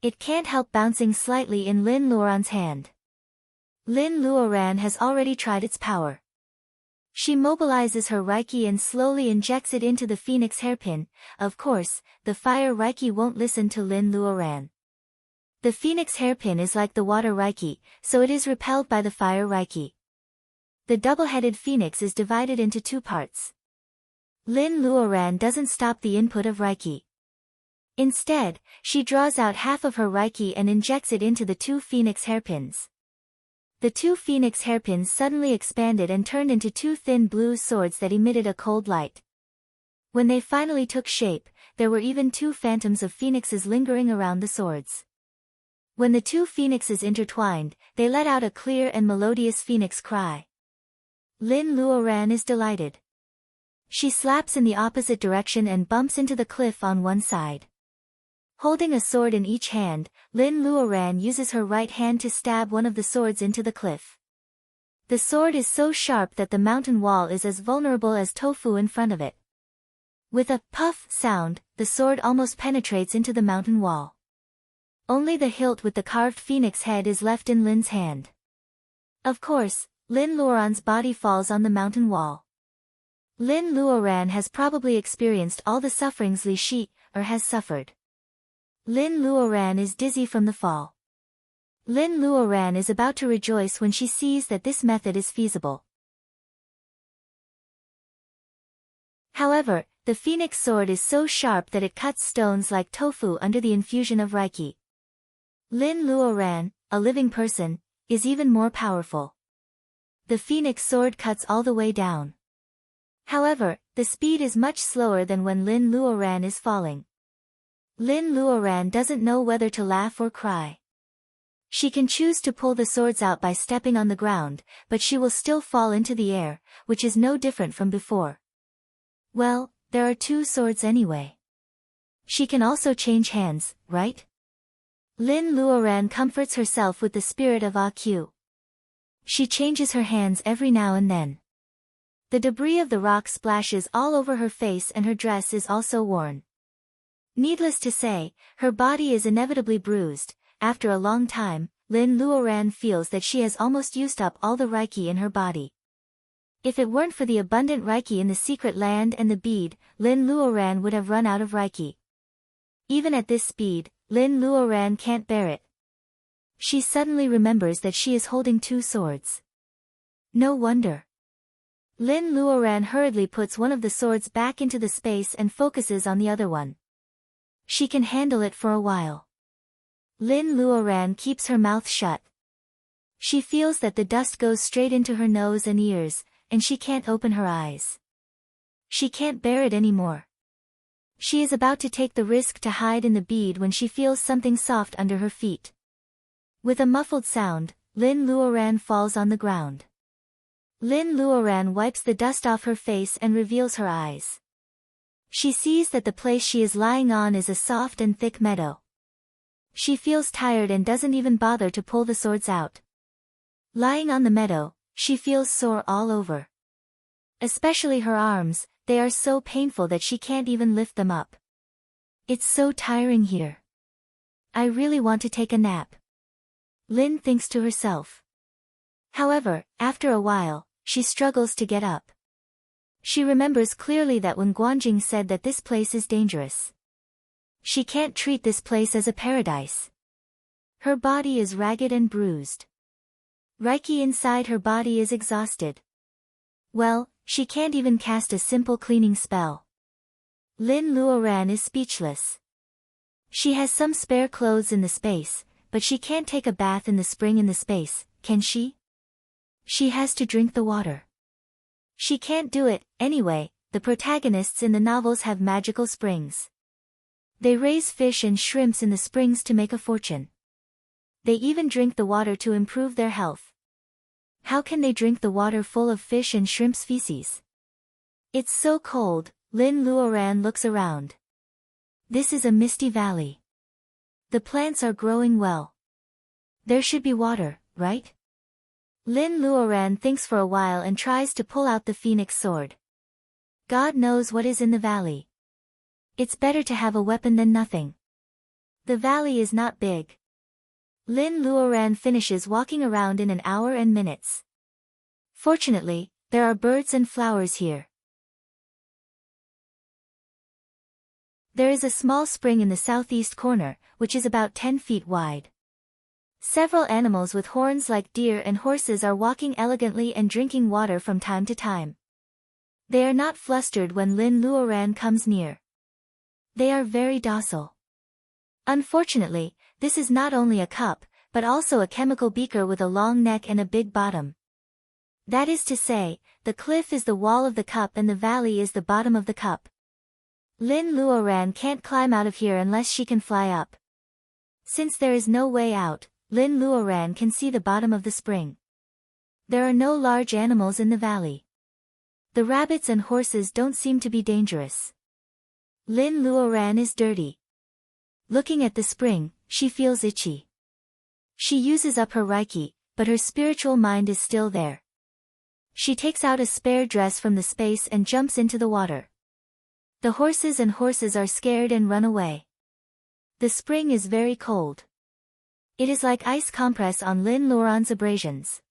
It can't help bouncing slightly in Lin Luoran's hand. Lin Luoran has already tried its power. She mobilizes her reiki and slowly injects it into the phoenix hairpin. Of course, the fire reiki won't listen to Lin Luoran. The phoenix hairpin is like the water reiki, so it is repelled by the fire reiki. The double-headed phoenix is divided into two parts. Lin Luoran doesn't stop the input of reiki. Instead, she draws out half of her reiki and injects it into the two phoenix hairpins. The two phoenix hairpins suddenly expanded and turned into two thin blue swords that emitted a cold light. When they finally took shape, there were even two phantoms of phoenixes lingering around the swords. When the two phoenixes intertwined, they let out a clear and melodious phoenix cry. Lin Luoran is delighted. She slaps in the opposite direction and bumps into the cliff on one side. Holding a sword in each hand, Lin Luoran uses her right hand to stab one of the swords into the cliff. The sword is so sharp that the mountain wall is as vulnerable as tofu in front of it. With a puff sound, the sword almost penetrates into the mountain wall. Only the hilt with the carved phoenix head is left in Lin's hand. Of course, Lin Luoran's body falls on the mountain wall. Lin Luoran has probably experienced all the sufferings Li Shi has suffered. Lin Luoran is dizzy from the fall. Lin Luoran is about to rejoice when she sees that this method is feasible. However, the phoenix sword is so sharp that it cuts stones like tofu under the infusion of reiki. Lin Luoran, a living person, is even more powerful. The phoenix sword cuts all the way down. However, the speed is much slower than when Lin Luoran is falling. Lin Luoran doesn't know whether to laugh or cry. She can choose to pull the swords out by stepping on the ground, but she will still fall into the air, which is no different from before. Well, there are two swords anyway. She can also change hands, right? Lin Luoran comforts herself with the spirit of AQ. She changes her hands every now and then. The debris of the rock splashes all over her face and her dress is also worn. Needless to say, her body is inevitably bruised. after a long time, Lin Luoran feels that she has almost used up all the Reiki in her body. If it weren't for the abundant Reiki in the secret land and the bead, Lin Luoran would have run out of Reiki. Even at this speed, Lin Luoran can't bear it. She suddenly remembers that she is holding 2 swords. No wonder. Lin Luoran hurriedly puts one of the swords back into the space and focuses on the other one. She can handle it for a while. Lin Luoran keeps her mouth shut. She feels that the dust goes straight into her nose and ears, and she can't open her eyes. She can't bear it anymore. She is about to take the risk to hide in the bead when she feels something soft under her feet. With a muffled sound, Lin Luoran falls on the ground. Lin Luoran wipes the dust off her face and reveals her eyes. She sees that the place she is lying on is a soft and thick meadow. She feels tired and doesn't even bother to pull the swords out. Lying on the meadow, she feels sore all over. Especially her arms, they are so painful that she can't even lift them up. It's so tiring here. I really want to take a nap. Lin thinks to herself. However, after a while, she struggles to get up. She remembers clearly that when Guanjing said that this place is dangerous. She can't treat this place as a paradise. Her body is ragged and bruised. Reiki inside her body is exhausted. Well, she can't even cast a simple cleaning spell. Lin Luoran is speechless. She has some spare clothes in the space, but she can't take a bath in the spring in the space, can she? She has to drink the water. She can't do it, anyway. The protagonists in the novels have magical springs. They raise fish and shrimps in the springs to make a fortune. They even drink the water to improve their health. How can they drink the water full of fish and shrimp's feces? It's so cold. Lin Luoran looks around. This is a misty valley. The plants are growing well. There should be water, right? Lin Luoran thinks for a while and tries to pull out the phoenix sword. God knows what is in the valley. It's better to have a weapon than nothing. The valley is not big. Lin Luoran finishes walking around in an hour and minutes. Fortunately, there are birds and flowers here. There is a small spring in the southeast corner, which is about 10 feet wide. Several animals with horns like deer and horses are walking elegantly and drinking water from time to time. They are not flustered when Lin Luoran comes near. They are very docile. Unfortunately, this is not only a cup, but also a chemical beaker with a long neck and a big bottom. That is to say, the cliff is the wall of the cup and the valley is the bottom of the cup. Lin Luoran can't climb out of here unless she can fly up. Since there is no way out, Lin Luoran can see the bottom of the spring. There are no large animals in the valley. The rabbits and horses don't seem to be dangerous. Lin Luoran is dirty. Looking at the spring, she feels itchy. She uses up her Reiki, but her spiritual mind is still there. She takes out a spare dress from the space and jumps into the water. The horses are scared and run away. The spring is very cold. It is like ice compress on Lin Luoran's abrasions.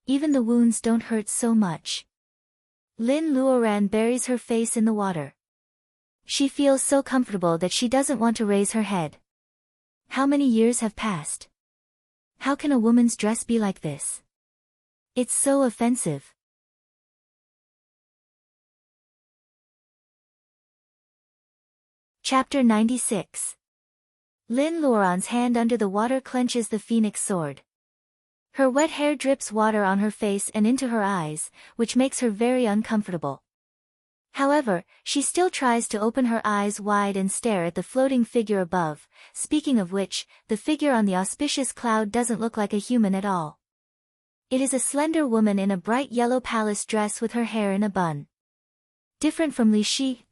Even the wounds don't hurt so much. Lin Luoran buries her face in the water. She feels so comfortable that she doesn't want to raise her head. How many years have passed? How can a woman's dress be like this? It's so offensive. Chapter 96. Lin Luoran's hand under the water clenches the phoenix sword. Her wet hair drips water on her face and into her eyes, which makes her very uncomfortable. However, she still tries to open her eyes wide and stare at the floating figure above. Speaking of which, the figure on the auspicious cloud doesn't look like a human at all. It is a slender woman in a bright yellow palace dress with her hair in a bun. Different from Li Shi,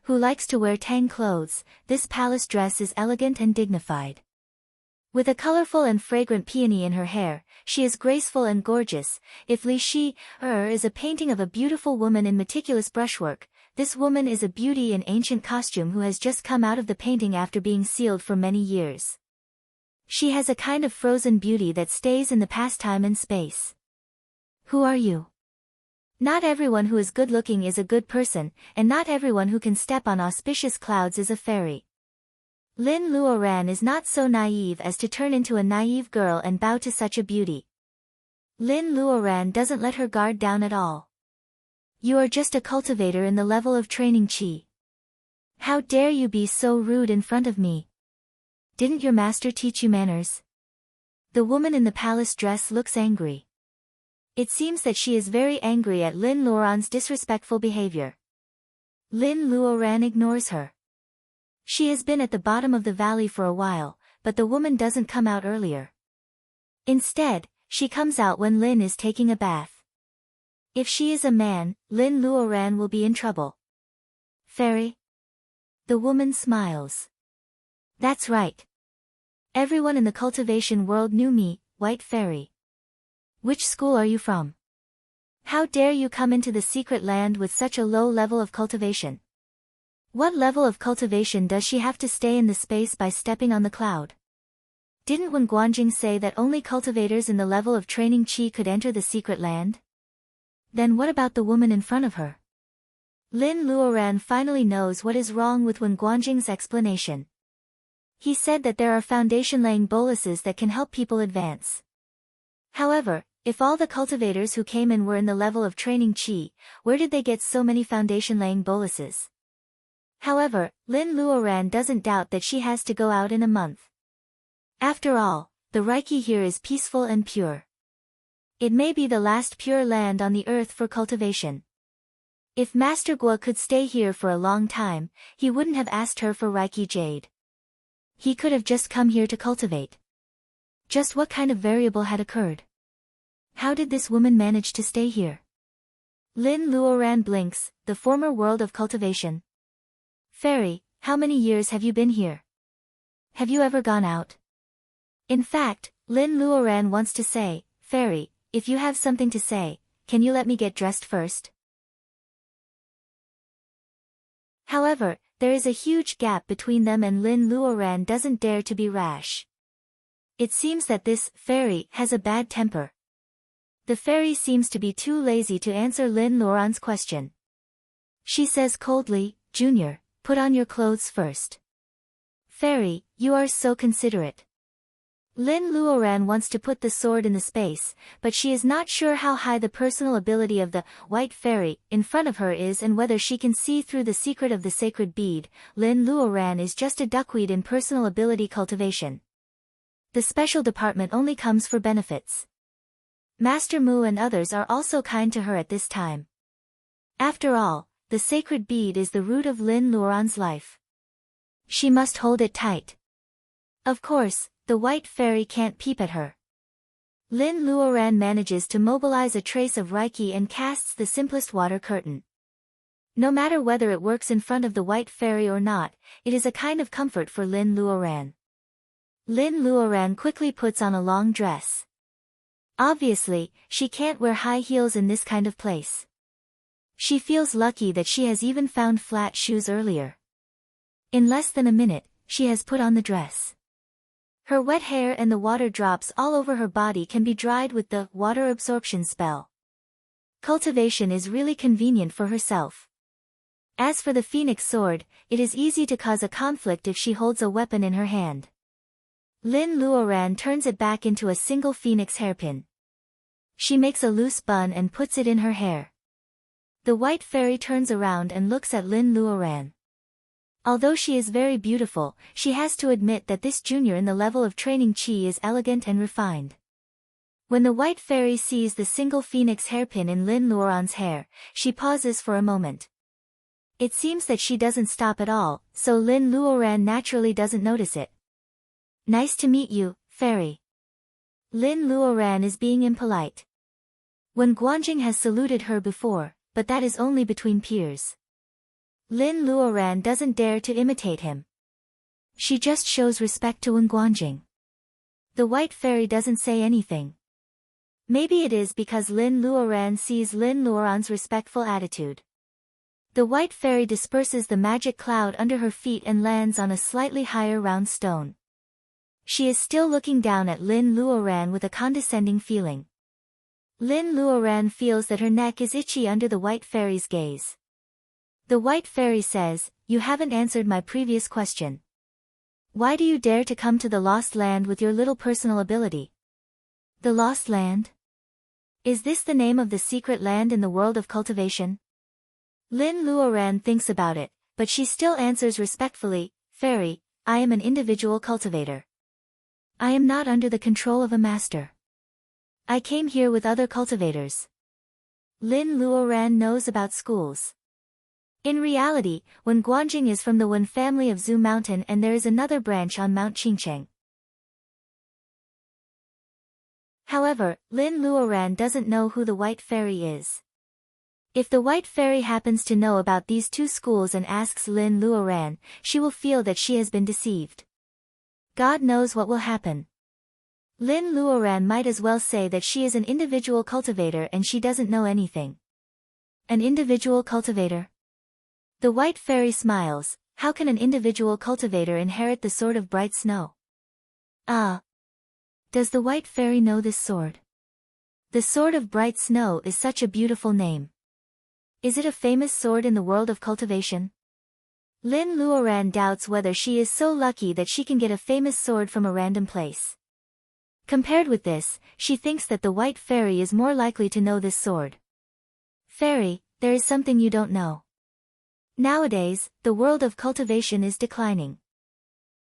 who likes to wear tang clothes, this palace dress is elegant and dignified. With a colorful and fragrant peony in her hair, she is graceful and gorgeous. If Li Shi, is a painting of a beautiful woman in meticulous brushwork, this woman is a beauty in ancient costume who has just come out of the painting after being sealed for many years. She has a kind of frozen beauty that stays in the past time and space. Who are you? Not everyone who is good-looking is a good person, and not everyone who can step on auspicious clouds is a fairy. Lin Luoran is not so naive as to turn into a naive girl and bow to such a beauty. Lin Luoran doesn't let her guard down at all. You are just a cultivator in the level of training chi. How dare you be so rude in front of me? Didn't your master teach you manners? The woman in the palace dress looks angry. It seems that she is very angry at Lin Luoran's disrespectful behavior. Lin Luoran ignores her. She has been at the bottom of the valley for a while, but the woman doesn't come out earlier. Instead, she comes out when Lin is taking a bath. If she is a man, Lin Luoran will be in trouble. Fairy? The woman smiles. That's right. Everyone in the cultivation world knew me, White Fairy. Which school are you from? How dare you come into the secret land with such a low level of cultivation? What level of cultivation does she have to stay in the space by stepping on the cloud? Didn't Wen Guanjing say that only cultivators in the level of training qi could enter the secret land? Then what about the woman in front of her? Lin Luoran finally knows what is wrong with Wen Guanjing's explanation. He said that there are foundation-laying boluses that can help people advance. However, if all the cultivators who came in were in the level of training qi, where did they get so many foundation-laying boluses? However, Lin Luoran doesn't doubt that she has to go out in a month. After all, the Reiki here is peaceful and pure. It may be the last pure land on the earth for cultivation. If Master Guo could stay here for a long time, he wouldn't have asked her for Reiki Jade. He could have just come here to cultivate. Just what kind of variable had occurred? How did this woman manage to stay here? Lin Luoran blinks, the former world of cultivation. Fairy, how many years have you been here? Have you ever gone out? In fact, Lin Luoran wants to say, Fairy, if you have something to say, can you let me get dressed first? However, there is a huge gap between them and Lin Luoran doesn't dare to be rash. It seems that this fairy has a bad temper. The fairy seems to be too lazy to answer Lin Luoran's question. She says coldly, Junior, put on your clothes first. Fairy, you are so considerate. Lin Luoran wants to put the sword in the space, but she is not sure how high the personal ability of the White Fairy in front of her is and whether she can see through the secret of the sacred bead. Lin Luoran is just a duckweed in personal ability cultivation. The special department only comes for benefits. Master Mu and others are also kind to her at this time. After all, the sacred bead is the root of Lin Luoran's life. She must hold it tight. Of course, the White Fairy can't peep at her. Lin Luoran manages to mobilize a trace of Reiki and casts the simplest water curtain. No matter whether it works in front of the White Fairy or not, it is a kind of comfort for Lin Luoran. Lin Luoran quickly puts on a long dress. Obviously, she can't wear high heels in this kind of place. She feels lucky that she has even found flat shoes earlier. In less than a minute, she has put on the dress. Her wet hair and the water drops all over her body can be dried with the water absorption spell. Cultivation is really convenient for herself. As for the phoenix sword, it is easy to cause a conflict if she holds a weapon in her hand. Lin Luoran turns it back into a single phoenix hairpin. She makes a loose bun and puts it in her hair. The White Fairy turns around and looks at Lin Luoran. Although she is very beautiful, she has to admit that this junior in the level of training qi is elegant and refined. When the White Fairy sees the single phoenix hairpin in Lin Luoran's hair, she pauses for a moment. It seems that she doesn't stop at all, so Lin Luoran naturally doesn't notice it. Nice to meet you, Fairy. Lin Luoran is being impolite. Wen Guanjing has saluted her before, but that is only between peers. Lin Luoran doesn't dare to imitate him. She just shows respect to Wen Guanjing. The White Fairy doesn't say anything. Maybe it is because Lin Luoran sees Lin Luoran's respectful attitude. The White Fairy disperses the magic cloud under her feet and lands on a slightly higher round stone. She is still looking down at Lin Luoran with a condescending feeling. Lin Luoran feels that her neck is itchy under the White Fairy's gaze. The White Fairy says, "You haven't answered my previous question. Why do you dare to come to the Lost Land with your little personal ability?" The Lost Land? Is this the name of the secret land in the world of cultivation? Lin Luoran thinks about it, but she still answers respectfully, "Fairy, I am an individual cultivator. I am not under the control of a master. I came here with other cultivators." Lin Luoran knows about schools. In reality, Wen Guanjing is from the Wen family of Zhu Mountain, and there is another branch on Mount Qingcheng. However, Lin Luoran doesn't know who the White Fairy is. If the White Fairy happens to know about these two schools and asks Lin Luoran, she will feel that she has been deceived. God knows what will happen. Lin Luoran might as well say that she is an individual cultivator and she doesn't know anything. An individual cultivator? The White Fairy smiles. How can an individual cultivator inherit the Sword of Bright Snow? Ah! Does the White Fairy know this sword? The Sword of Bright Snow is such a beautiful name. Is it a famous sword in the world of cultivation? Lin Luoran doubts whether she is so lucky that she can get a famous sword from a random place. Compared with this, she thinks that the White Fairy is more likely to know this sword. Fairy, there is something you don't know. Nowadays, the world of cultivation is declining.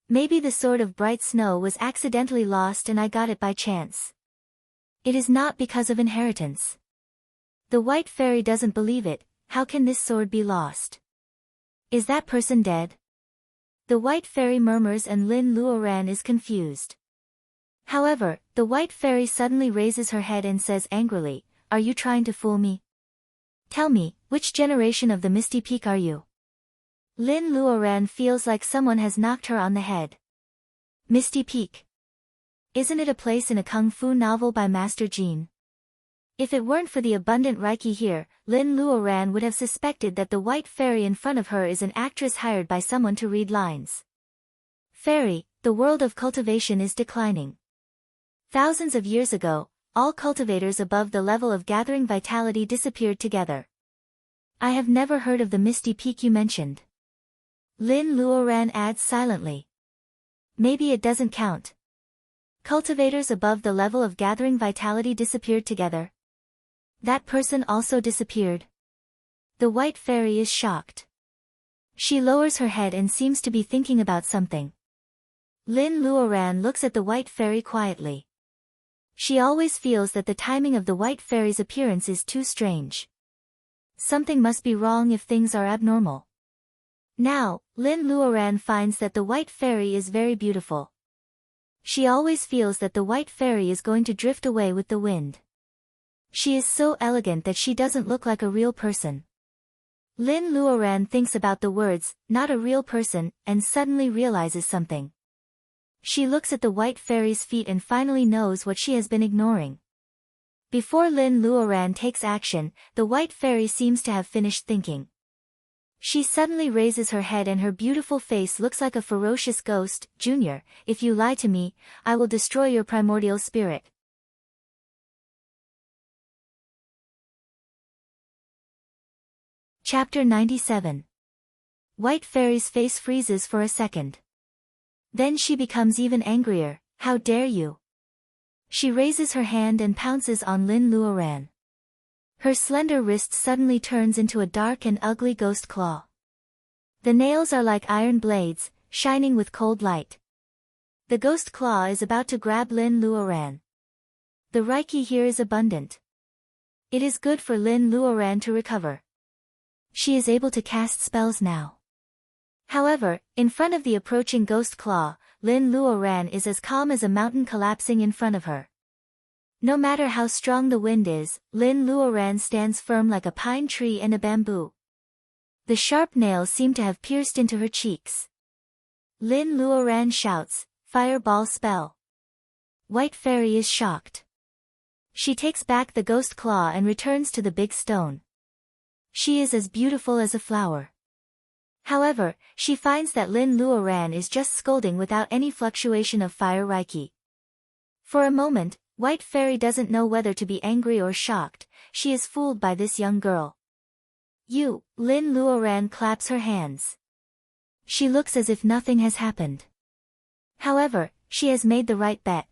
Maybe the Sword of Bright Snow was accidentally lost and I got it by chance. It is not because of inheritance. The White Fairy doesn't believe it. How can this sword be lost? Is that person dead? The White Fairy murmurs and Lin Luoran is confused. However, the White Fairy suddenly raises her head and says angrily, "Are you trying to fool me? Tell me, which generation of the Misty Peak are you?" Lin Luoran feels like someone has knocked her on the head. Misty Peak. Isn't it a place in a kung fu novel by Master Jean? If it weren't for the abundant Reiki here, Lin Luoran would have suspected that the White Fairy in front of her is an actress hired by someone to read lines. Fairy, the world of cultivation is declining. Thousands of years ago, all cultivators above the level of gathering vitality disappeared together. I have never heard of the Misty Peak you mentioned. Lin Luoran adds silently. Maybe it doesn't count. Cultivators above the level of gathering vitality disappeared together. That person also disappeared. The White Fairy is shocked. She lowers her head and seems to be thinking about something. Lin Luoran looks at the White Fairy quietly. She always feels that the timing of the White Fairy's appearance is too strange. Something must be wrong if things are abnormal. Now, Lin Luoran finds that the White Fairy is very beautiful. She always feels that the White Fairy is going to drift away with the wind. She is so elegant that she doesn't look like a real person. Lin Luoran thinks about the words, "not a real person," and suddenly realizes something. She looks at the White Fairy's feet and finally knows what she has been ignoring. Before Lin Luoran takes action, the White Fairy seems to have finished thinking. She suddenly raises her head and her beautiful face looks like a ferocious ghost. "Junior, if you lie to me, I will destroy your primordial spirit." Chapter 97. White Fairy's face freezes for a second. Then she becomes even angrier. "How dare you!" She raises her hand and pounces on Lin Luoran. Her slender wrist suddenly turns into a dark and ugly ghost claw. The nails are like iron blades, shining with cold light. The ghost claw is about to grab Lin Luoran. The Reiki here is abundant. It is good for Lin Luoran to recover. She is able to cast spells now. However, in front of the approaching ghost claw, Lin Luoran is as calm as a mountain collapsing in front of her. No matter how strong the wind is, Lin Luoran stands firm like a pine tree and a bamboo. The sharp nails seem to have pierced into her cheeks. Lin Luoran shouts, "Fireball spell." White Fairy is shocked. She takes back the ghost claw and returns to the big stone. She is as beautiful as a flower. However, she finds that Lin Luoran is just scolding without any fluctuation of fire Reiki. For a moment, White Fairy doesn't know whether to be angry or shocked. She is fooled by this young girl. Lin Luoran claps her hands. She looks as if nothing has happened. However, she has made the right bet.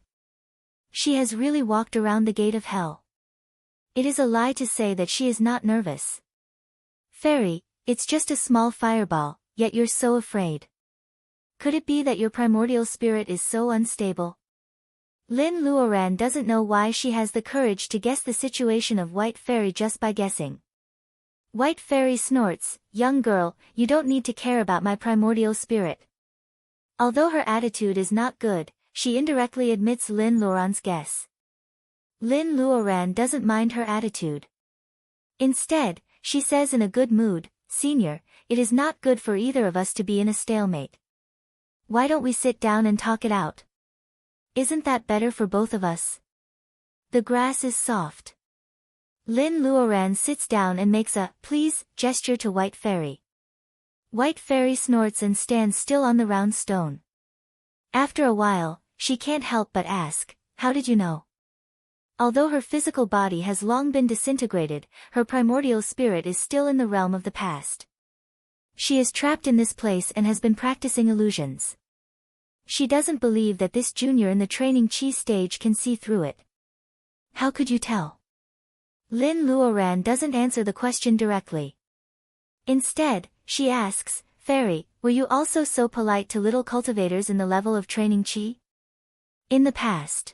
She has really walked around the gate of hell. It is a lie to say that she is not nervous. Fairy, it's just a small fireball, yet you're so afraid. Could it be that your primordial spirit is so unstable? Lin Luoran doesn't know why she has the courage to guess the situation of White Fairy just by guessing. White Fairy snorts, "Young girl, you don't need to care about my primordial spirit." Although her attitude is not good, she indirectly admits Lin Luoran's guess. Lin Luoran doesn't mind her attitude. Instead, she says in a good mood, "Senior, it is not good for either of us to be in a stalemate. Why don't we sit down and talk it out? Isn't that better for both of us? The grass is soft." Lin Luoran sits down and makes a "please" gesture to White Fairy. White Fairy snorts and stands still on the round stone. After a while, she can't help but ask, "How did you know?" Although her physical body has long been disintegrated, her primordial spirit is still in the realm of the past. She is trapped in this place and has been practicing illusions. She doesn't believe that this junior in the training chi stage can see through it. How could you tell? Lin Luoran doesn't answer the question directly. Instead, she asks, "Fairy, were you also so polite to little cultivators in the level of training chi?" In the past,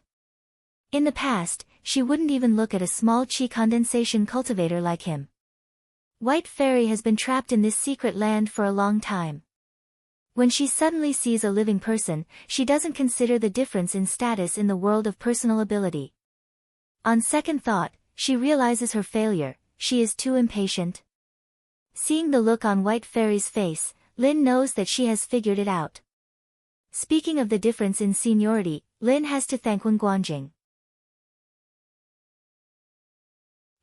she wouldn't even look at a small chi condensation cultivator like him. White Fairy has been trapped in this secret land for a long time. When she suddenly sees a living person, she doesn't consider the difference in status in the world of personal ability. On second thought, she realizes her failure. She is too impatient. Seeing the look on White Fairy's face, Lin knows that she has figured it out. Speaking of the difference in seniority, Lin has to thank Wen Guanjing.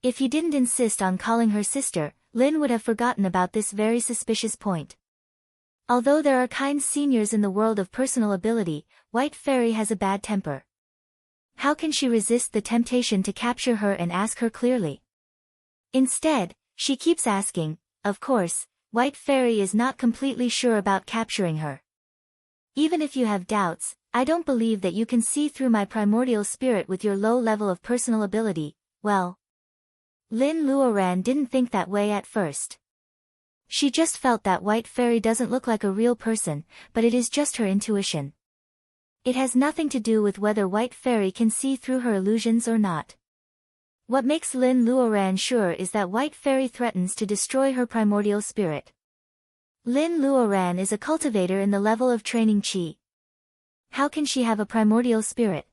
If he didn't insist on calling her sister, Lin would have forgotten about this very suspicious point. Although there are kind seniors in the world of personal ability, White Fairy has a bad temper. How can she resist the temptation to capture her and ask her clearly? Instead, she keeps asking. Of course, White Fairy is not completely sure about capturing her. "Even if you have doubts, I don't believe that you can see through my primordial spirit with your low level of personal ability." Well, Lin Luoran didn't think that way at first. She just felt that White Fairy doesn't look like a real person, but it is just her intuition. It has nothing to do with whether White Fairy can see through her illusions or not. What makes Lin Luoran sure is that White Fairy threatens to destroy her primordial spirit. Lin Luoran is a cultivator in the level of training chi. How can she have a primordial spirit?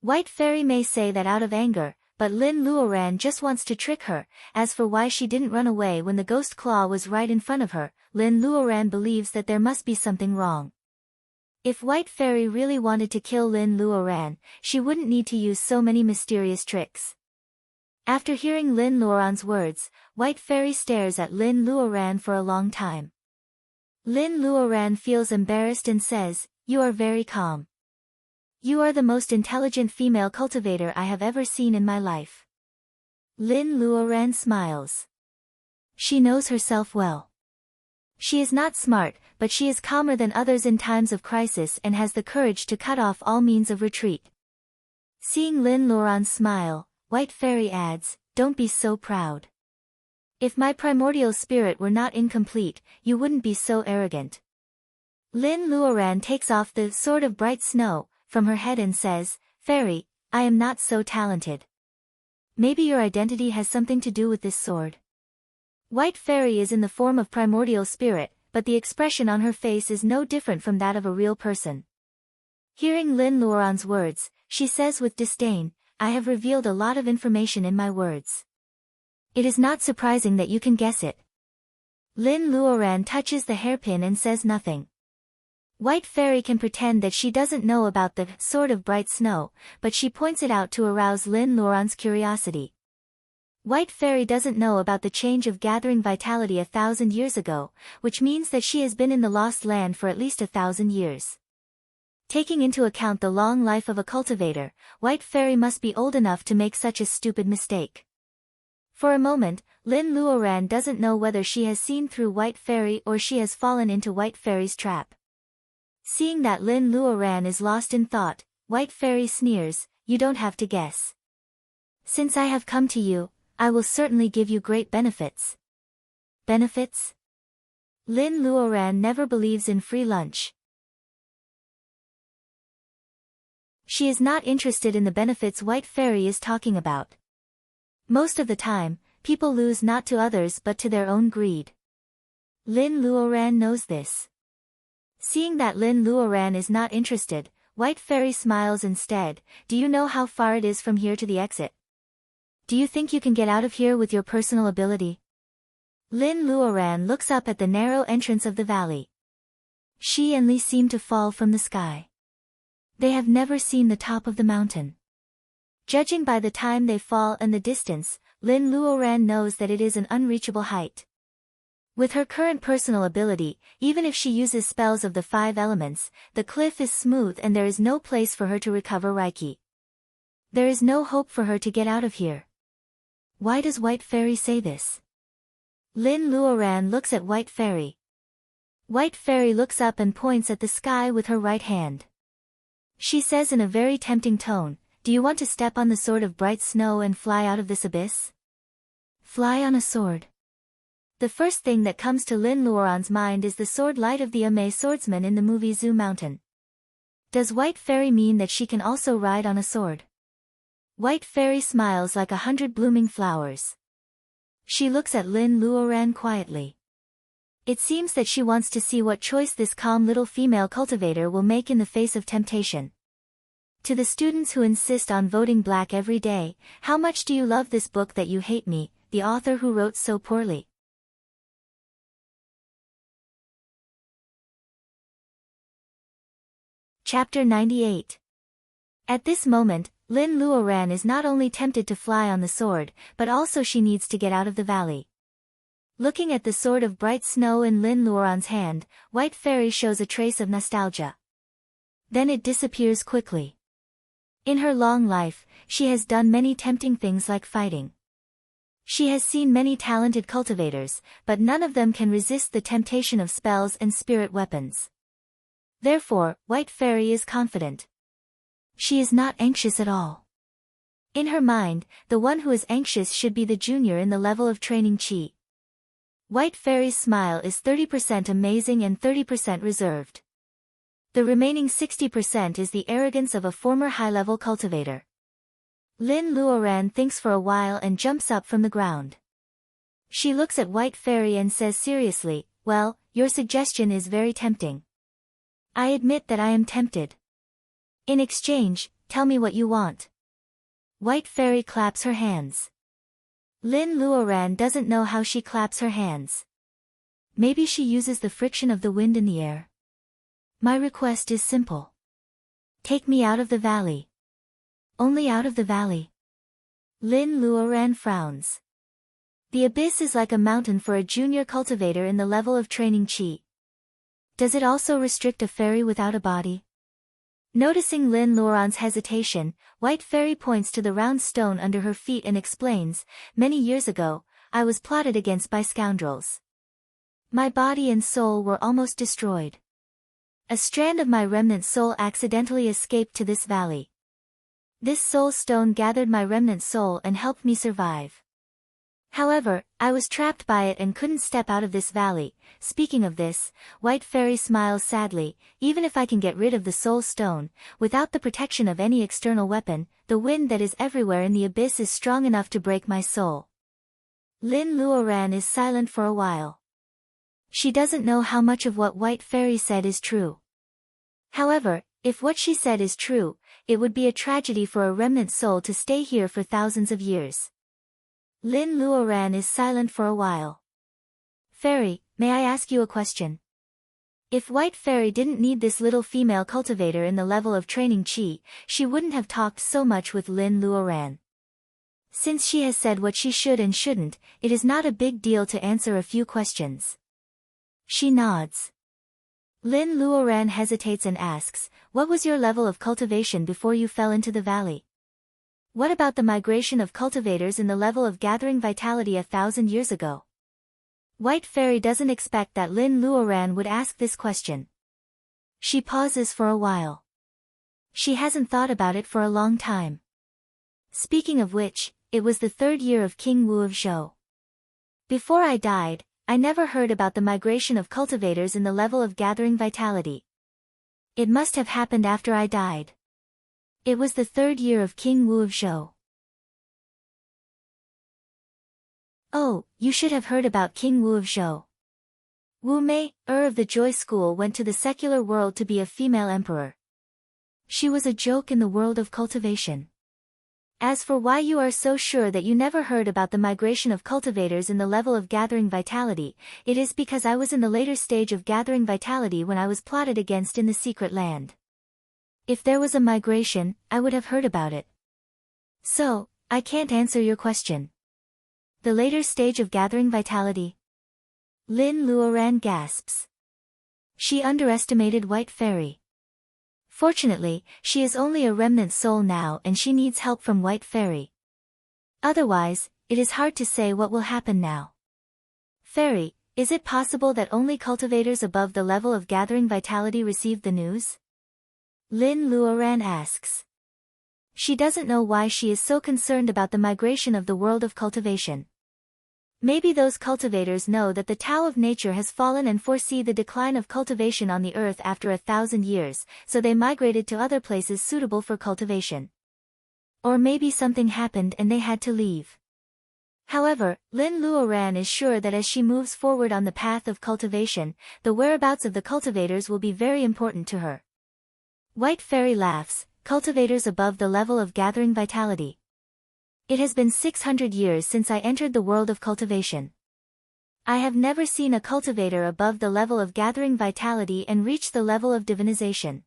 White Fairy may say that out of anger, but Lin Luoran just wants to trick her. As for why she didn't run away when the ghost claw was right in front of her, Lin Luoran believes that there must be something wrong. If White Fairy really wanted to kill Lin Luoran, she wouldn't need to use so many mysterious tricks. After hearing Lin Luoran's words, White Fairy stares at Lin Luoran for a long time. Lin Luoran feels embarrassed and says, "You are very calm. You are the most intelligent female cultivator I have ever seen in my life." Lin Luoran smiles. She knows herself well. She is not smart, but she is calmer than others in times of crisis and has the courage to cut off all means of retreat. Seeing Lin Luoran smile, White Fairy adds, "Don't be so proud. If my primordial spirit were not incomplete, you wouldn't be so arrogant." Lin Luoran takes off the sword of bright snow from her head and says, "Fairy, I am not so talented. Maybe your identity has something to do with this sword." White Fairy is in the form of primordial spirit, but the expression on her face is no different from that of a real person. Hearing Lin Luoran's words, she says with disdain, "I have revealed a lot of information in my words. It is not surprising that you can guess it." Lin Luoran touches the hairpin and says nothing. White Fairy can pretend that she doesn't know about the sword of bright snow, but she points it out to arouse Lin Luoran's curiosity. White Fairy doesn't know about the change of gathering vitality 1,000 years ago, which means that she has been in the Lost Land for at least 1,000 years. Taking into account the long life of a cultivator, White Fairy must be old enough to make such a stupid mistake. For a moment, Lin Luoran doesn't know whether she has seen through White Fairy or she has fallen into White Fairy's trap. Seeing that Lin Luoran is lost in thought, White Fairy sneers, "You don't have to guess. Since I have come to you, I will certainly give you great benefits." Benefits? Lin Luoran never believes in free lunch. She is not interested in the benefits White Fairy is talking about. Most of the time, people lose not to others but to their own greed. Lin Luoran knows this. Seeing that Lin Luoran is not interested, White Fairy smiles instead. "Do you know how far it is from here to the exit? Do you think you can get out of here with your personal ability?" Lin Luoran looks up at the narrow entrance of the valley. She and Li seem to fall from the sky. They have never seen the top of the mountain. Judging by the time they fall and the distance, Lin Luoran knows that it is an unreachable height. With her current personal ability, even if she uses spells of the 5 elements, the cliff is smooth and there is no place for her to recover Reiki. There is no hope for her to get out of here. Why does White Fairy say this? Lin Luoran looks at White Fairy. White Fairy looks up and points at the sky with her right hand. She says in a very tempting tone, "Do you want to step on the sword of bright snow and fly out of this abyss?" Fly on a sword. The first thing that comes to Lin Luoran's mind is the sword light of the Ame swordsman in the movie Zoo Mountain. Does White Fairy mean that she can also ride on a sword? White Fairy smiles like 100 blooming flowers. She looks at Lin Luoran quietly. It seems that she wants to see what choice this calm little female cultivator will make in the face of temptation. To the students who insist on voting black every day, how much do you love this book that you hate me, the author who wrote so poorly? Chapter 98. At this moment, Lin Luoran is not only tempted to fly on the sword, but also she needs to get out of the valley. Looking at the sword of bright snow in Lin Luoran's hand, White Fairy shows a trace of nostalgia. Then it disappears quickly. In her long life, she has done many tempting things like fighting. She has seen many talented cultivators, but none of them can resist the temptation of spells and spirit weapons. Therefore, White Fairy is confident. She is not anxious at all. In her mind, the one who is anxious should be the junior in the level of training chi. White Fairy's smile is 30% amazing and 30% reserved. The remaining 60% is the arrogance of a former high-level cultivator. Lin Luoran thinks for a while and jumps up from the ground. She looks at White Fairy and says seriously, "Well, your suggestion is very tempting. I admit that I am tempted. In exchange, tell me what you want." White Fairy claps her hands. Lin Luoran doesn't know how she claps her hands. Maybe she uses the friction of the wind in the air. "My request is simple. Take me out of the valley." "Only out of the valley?" Lin Luoran frowns. The abyss is like a mountain for a junior cultivator in the level of training chi. Does it also restrict a fairy without a body? Noticing Lin Luoran's hesitation, White Fairy points to the round stone under her feet and explains, "Many years ago, I was plotted against by scoundrels. My body and soul were almost destroyed. A strand of my remnant soul accidentally escaped to this valley. This soul stone gathered my remnant soul and helped me survive. However, I was trapped by it and couldn't step out of this valley." Speaking of this, White Fairy smiles sadly, "Even if I can get rid of the soul stone, without the protection of any external weapon, the wind that is everywhere in the abyss is strong enough to break my soul." Lin Luoran is silent for a while. She doesn't know how much of what White Fairy said is true. However, if what she said is true, it would be a tragedy for a remnant soul to stay here for thousands of years. Lin Luoran is silent for a while. "Fairy, may I ask you a question?" If White Fairy didn't need this little female cultivator in the level of training chi, she wouldn't have talked so much with Lin Luoran. Since she has said what she should and shouldn't, it is not a big deal to answer a few questions. She nods. Lin Luoran hesitates and asks, what was your level of cultivation before you fell into the valley? What about the migration of cultivators in the level of gathering vitality 1,000 years ago? White Fairy doesn't expect that Lin Luoran would ask this question. She pauses for a while. She hasn't thought about it for a long time. Speaking of which, it was the 3rd year of King Wu of Zhou. Before I died, I never heard about the migration of cultivators in the level of gathering vitality. It must have happened after I died. It was the 3rd year of King Wu of Zhou. Oh, you should have heard about King Wu of Zhou. Wu Mei, of the Joy School, went to the secular world to be a female emperor. She was a joke in the world of cultivation. As for why you are so sure that you never heard about the migration of cultivators in the level of gathering vitality, it is because I was in the later stage of gathering vitality when I was plotted against in the secret land. If there was a migration, I would have heard about it. So, I can't answer your question. The later stage of gathering vitality? Lin Luoran gasps. She underestimated White Fairy. Fortunately, she is only a remnant soul now and she needs help from White Fairy. Otherwise, it is hard to say what will happen now. Fairy, is it possible that only cultivators above the level of gathering vitality received the news? Lin Luoran asks. She doesn't know why she is so concerned about the migration of the world of cultivation. Maybe those cultivators know that the Tao of nature has fallen and foresee the decline of cultivation on the earth after 1,000 years, so they migrated to other places suitable for cultivation. Or maybe something happened and they had to leave. However, Lin Luoran is sure that as she moves forward on the path of cultivation, the whereabouts of the cultivators will be very important to her. White Fairy laughs, cultivators above the level of gathering vitality. It has been 600 years since I entered the world of cultivation. I have never seen a cultivator above the level of gathering vitality and reach the level of divinization.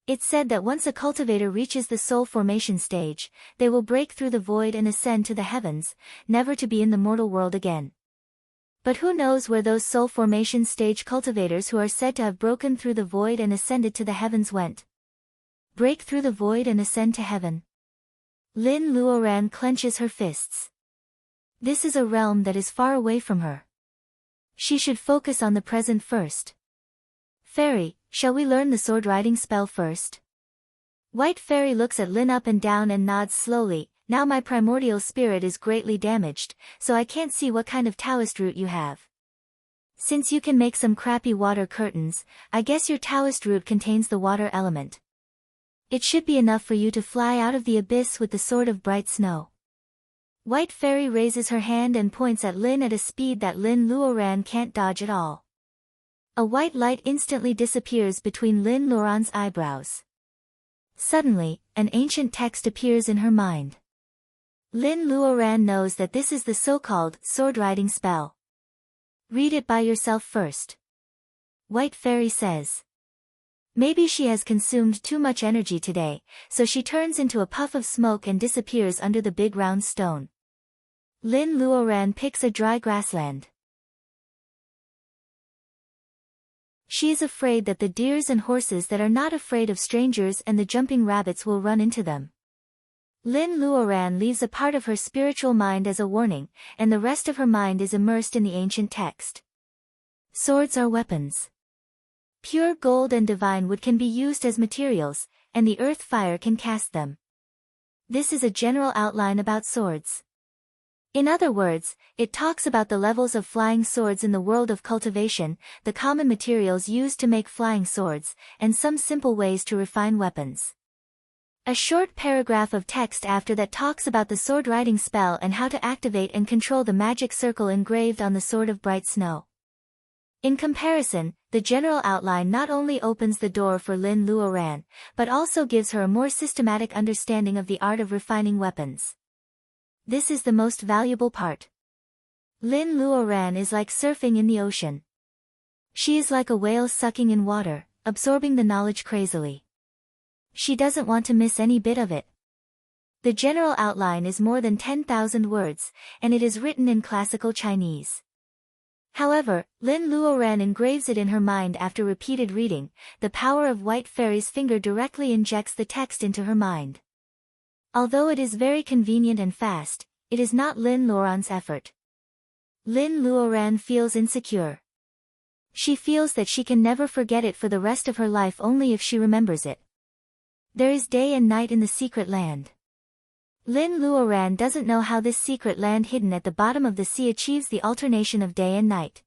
It's said that once a cultivator reaches the soul formation stage, they will break through the void and ascend to the heavens, never to be in the mortal world again. But who knows where those soul formation stage cultivators who are said to have broken through the void and ascended to the heavens went? Break through the void and ascend to heaven. Lin Luoran clenches her fists. This is a realm that is far away from her. She should focus on the present first. Fairy, shall we learn the sword riding spell first? White Fairy looks at Lin up and down and nods slowly. Now my primordial spirit is greatly damaged, so I can't see what kind of Taoist root you have. Since you can make some crappy water curtains, I guess your Taoist root contains the water element. It should be enough for you to fly out of the abyss with the sword of bright snow. White Fairy raises her hand and points at Lin at a speed that Lin Luoran can't dodge at all. A white light instantly disappears between Lin Luoran's eyebrows. Suddenly, an ancient text appears in her mind. Lin Luoran knows that this is the so-called sword riding spell. Read it by yourself first. White Fairy says. Maybe she has consumed too much energy today, so she turns into a puff of smoke and disappears under the big round stone. Lin Luoran picks a dry grassland. She is afraid that the deers and horses that are not afraid of strangers and the jumping rabbits will run into them. Lin Luoran leaves a part of her spiritual mind as a warning, and the rest of her mind is immersed in the ancient text. Swords are weapons. Pure gold and divine wood can be used as materials, and the earth fire can cast them. This is a general outline about swords. In other words, it talks about the levels of flying swords in the world of cultivation, the common materials used to make flying swords, and some simple ways to refine weapons. A short paragraph of text after that talks about the sword riding spell and how to activate and control the magic circle engraved on the sword of bright snow. In comparison, the general outline not only opens the door for Lin Luoran, but also gives her a more systematic understanding of the art of refining weapons. This is the most valuable part. Lin Luoran is like surfing in the ocean. She is like a whale sucking in water, absorbing the knowledge crazily. She doesn't want to miss any bit of it. The general outline is more than 10,000 words, and it is written in classical Chinese. However, Lin Luoran engraves it in her mind after repeated reading. The power of White Fairy's finger directly injects the text into her mind. Although it is very convenient and fast, it is not Lin Luoran's effort. Lin Luoran feels insecure. She feels that she can never forget it for the rest of her life only if she remembers it. There is day and night in the secret land. Lin Luoran doesn't know how this secret land hidden at the bottom of the sea achieves the alternation of day and night.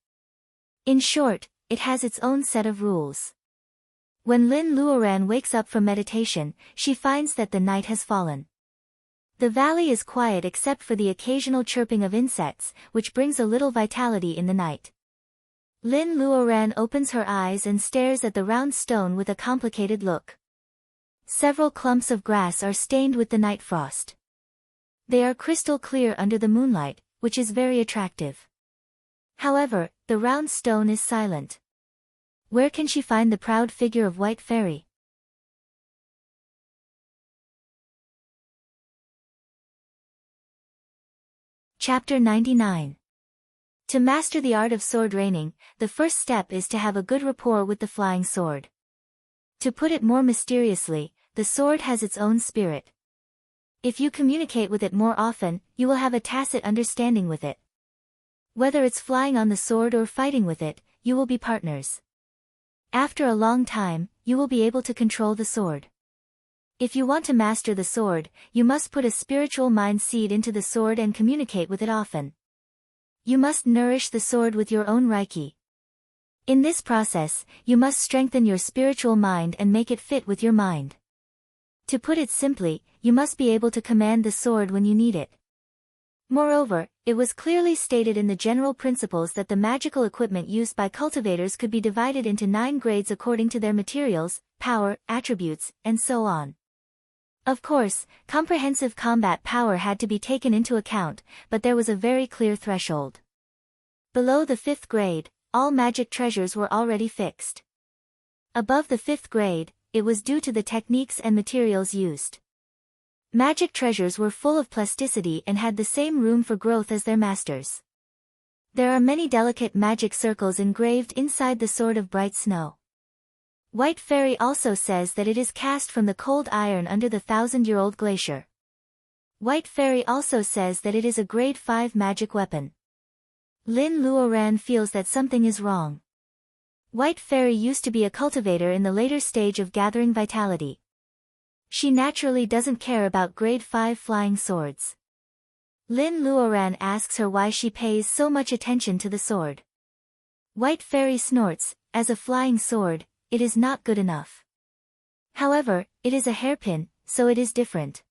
In short, it has its own set of rules. When Lin Luoran wakes up from meditation, she finds that the night has fallen. The valley is quiet except for the occasional chirping of insects, which brings a little vitality in the night. Lin Luoran opens her eyes and stares at the round stone with a complicated look. Several clumps of grass are stained with the night frost. They are crystal clear under the moonlight, which is very attractive. However, the round stone is silent. Where can she find the proud figure of White Fairy? Chapter 99. To master the art of sword raining, the first step is to have a good rapport with the flying sword. To put it more mysteriously, the sword has its own spirit. If you communicate with it more often, you will have a tacit understanding with it. Whether it's flying on the sword or fighting with it, you will be partners. After a long time, you will be able to control the sword. If you want to master the sword, you must put a spiritual mind seed into the sword and communicate with it often. You must nourish the sword with your own Reiki. In this process, you must strengthen your spiritual mind and make it fit with your mind. To put it simply, you must be able to command the sword when you need it. Moreover, it was clearly stated in the general principles that the magical equipment used by cultivators could be divided into 9 grades according to their materials, power, attributes, and so on. Of course, comprehensive combat power had to be taken into account, but there was a very clear threshold. Below the 5th grade, all magic treasures were already fixed. Above the 5th grade, it was due to the techniques and materials used. Magic treasures were full of plasticity and had the same room for growth as their masters. There are many delicate magic circles engraved inside the sword of bright snow. White Fairy also says that it is cast from the cold iron under the 1,000-year-old glacier. White Fairy also says that it is a grade 5 magic weapon. Lin Luoran feels that something is wrong. White Fairy used to be a cultivator in the later stage of gathering vitality. She naturally doesn't care about grade 5 flying swords. Lin Luoran asks her why she pays so much attention to the sword. White Fairy snorts, as a flying sword, it is not good enough. However, it is a hairpin, so it is different.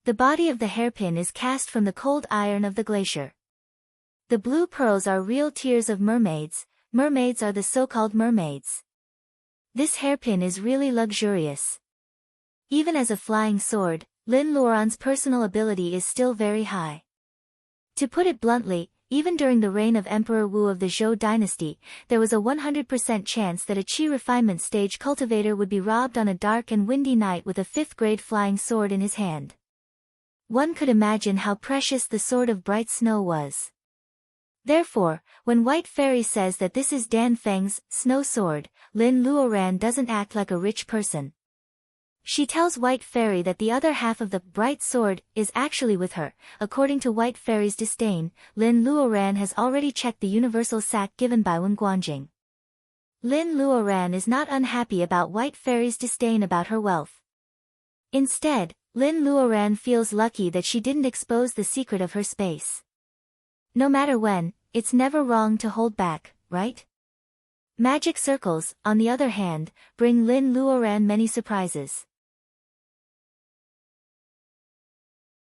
The body of the hairpin is cast from the cold iron of the glacier. The blue pearls are real tears of mermaids. Mermaids are the so-called mermaids. This hairpin is really luxurious. Even as a flying sword, Lin Luoran's personal ability is still very high. To put it bluntly, even during the reign of Emperor Wu of the Zhou dynasty, there was a 100% chance that a Qi refinement stage cultivator would be robbed on a dark and windy night with a 5th-grade flying sword in his hand. One could imagine how precious the sword of bright snow was. Therefore, when White Fairy says that this is Dan Feng's snow sword, Lin Luoran doesn't act like a rich person. She tells White Fairy that the other half of the bright sword is actually with her. According to White Fairy's disdain, Lin Luoran has already checked the universal sack given by Wen Guanjing. Lin Luoran is not unhappy about White Fairy's disdain about her wealth. Instead, Lin Luoran feels lucky that she didn't expose the secret of her space. No matter when, it's never wrong to hold back, right? Magic circles, on the other hand, bring Lin Luoran many surprises.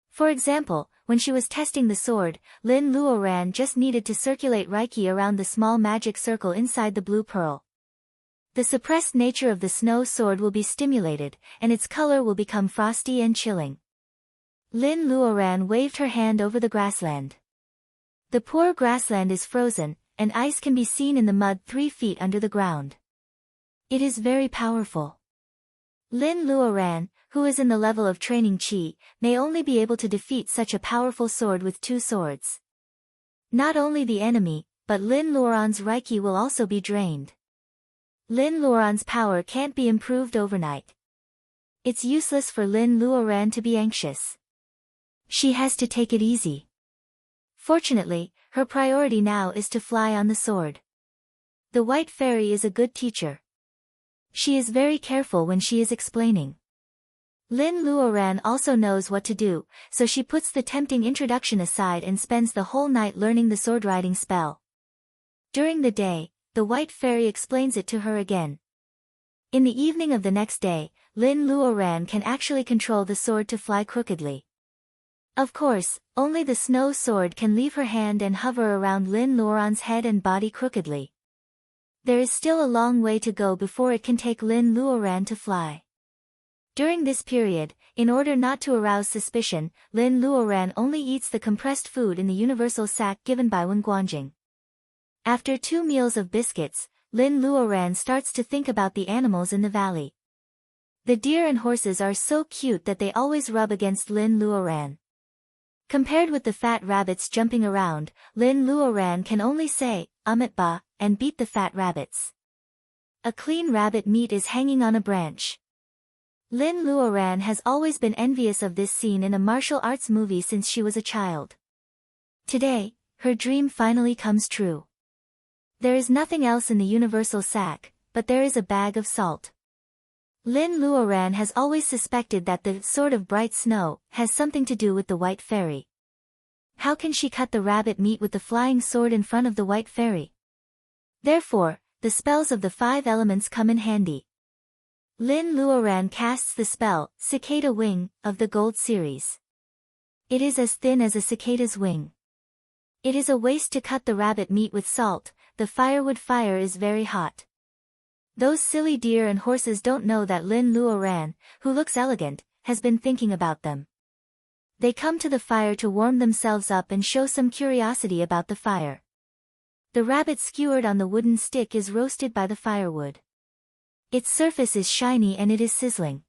For example, when she was testing the sword, Lin Luoran just needed to circulate Reiki around the small magic circle inside the blue pearl. The suppressed nature of the snow sword will be stimulated, and its color will become frosty and chilling. Lin Luoran waved her hand over the grassland. The poor grassland is frozen, and ice can be seen in the mud 3 feet under the ground. It is very powerful. Lin Luoran, who is in the level of training chi, may only be able to defeat such a powerful sword with 2 swords. Not only the enemy, but Lin Luoran's Reiki will also be drained. Lin Luoran's power can't be improved overnight. It's useless for Lin Luoran to be anxious. She has to take it easy. Fortunately, her priority now is to fly on the sword. The White Fairy is a good teacher. She is very careful when she is explaining. Lin Luoran also knows what to do, so she puts the tempting introduction aside and spends the whole night learning the sword-riding spell. During the day, the White Fairy explains it to her again. In the evening of the next day, Lin Luoran can actually control the sword to fly crookedly. Of course, only the snow sword can leave her hand and hover around Lin Luoran's head and body crookedly. There is still a long way to go before it can take Lin Luoran to fly. During this period, in order not to arouse suspicion, Lin Luoran only eats the compressed food in the universal sack given by Wen Guanjing. After 2 meals of biscuits, Lin Luoran starts to think about the animals in the valley. The deer and horses are so cute that they always rub against Lin Luoran. Compared with the fat rabbits jumping around, Lin Luoran can only say, "Amit ba," and beat the fat rabbits. A clean rabbit meat is hanging on a branch. Lin Luoran has always been envious of this scene in a martial arts movie since she was a child. Today, her dream finally comes true. There is nothing else in the universal sack, but there is a bag of salt. Lin Luoran has always suspected that the sword of bright snow has something to do with the White Fairy. How can she cut the rabbit meat with the flying sword in front of the White Fairy? Therefore, the spells of the 5 elements come in handy. Lin Luoran casts the spell, Cicada Wing, of the Gold series. It is as thin as a cicada's wing. It is a waste to cut the rabbit meat with salt, the firewood fire is very hot. Those silly deer and horses don't know that Lin Luoran, who looks elegant, has been thinking about them. They come to the fire to warm themselves up and show some curiosity about the fire. The rabbit skewered on the wooden stick is roasted by the firewood. Its surface is shiny and it is sizzling.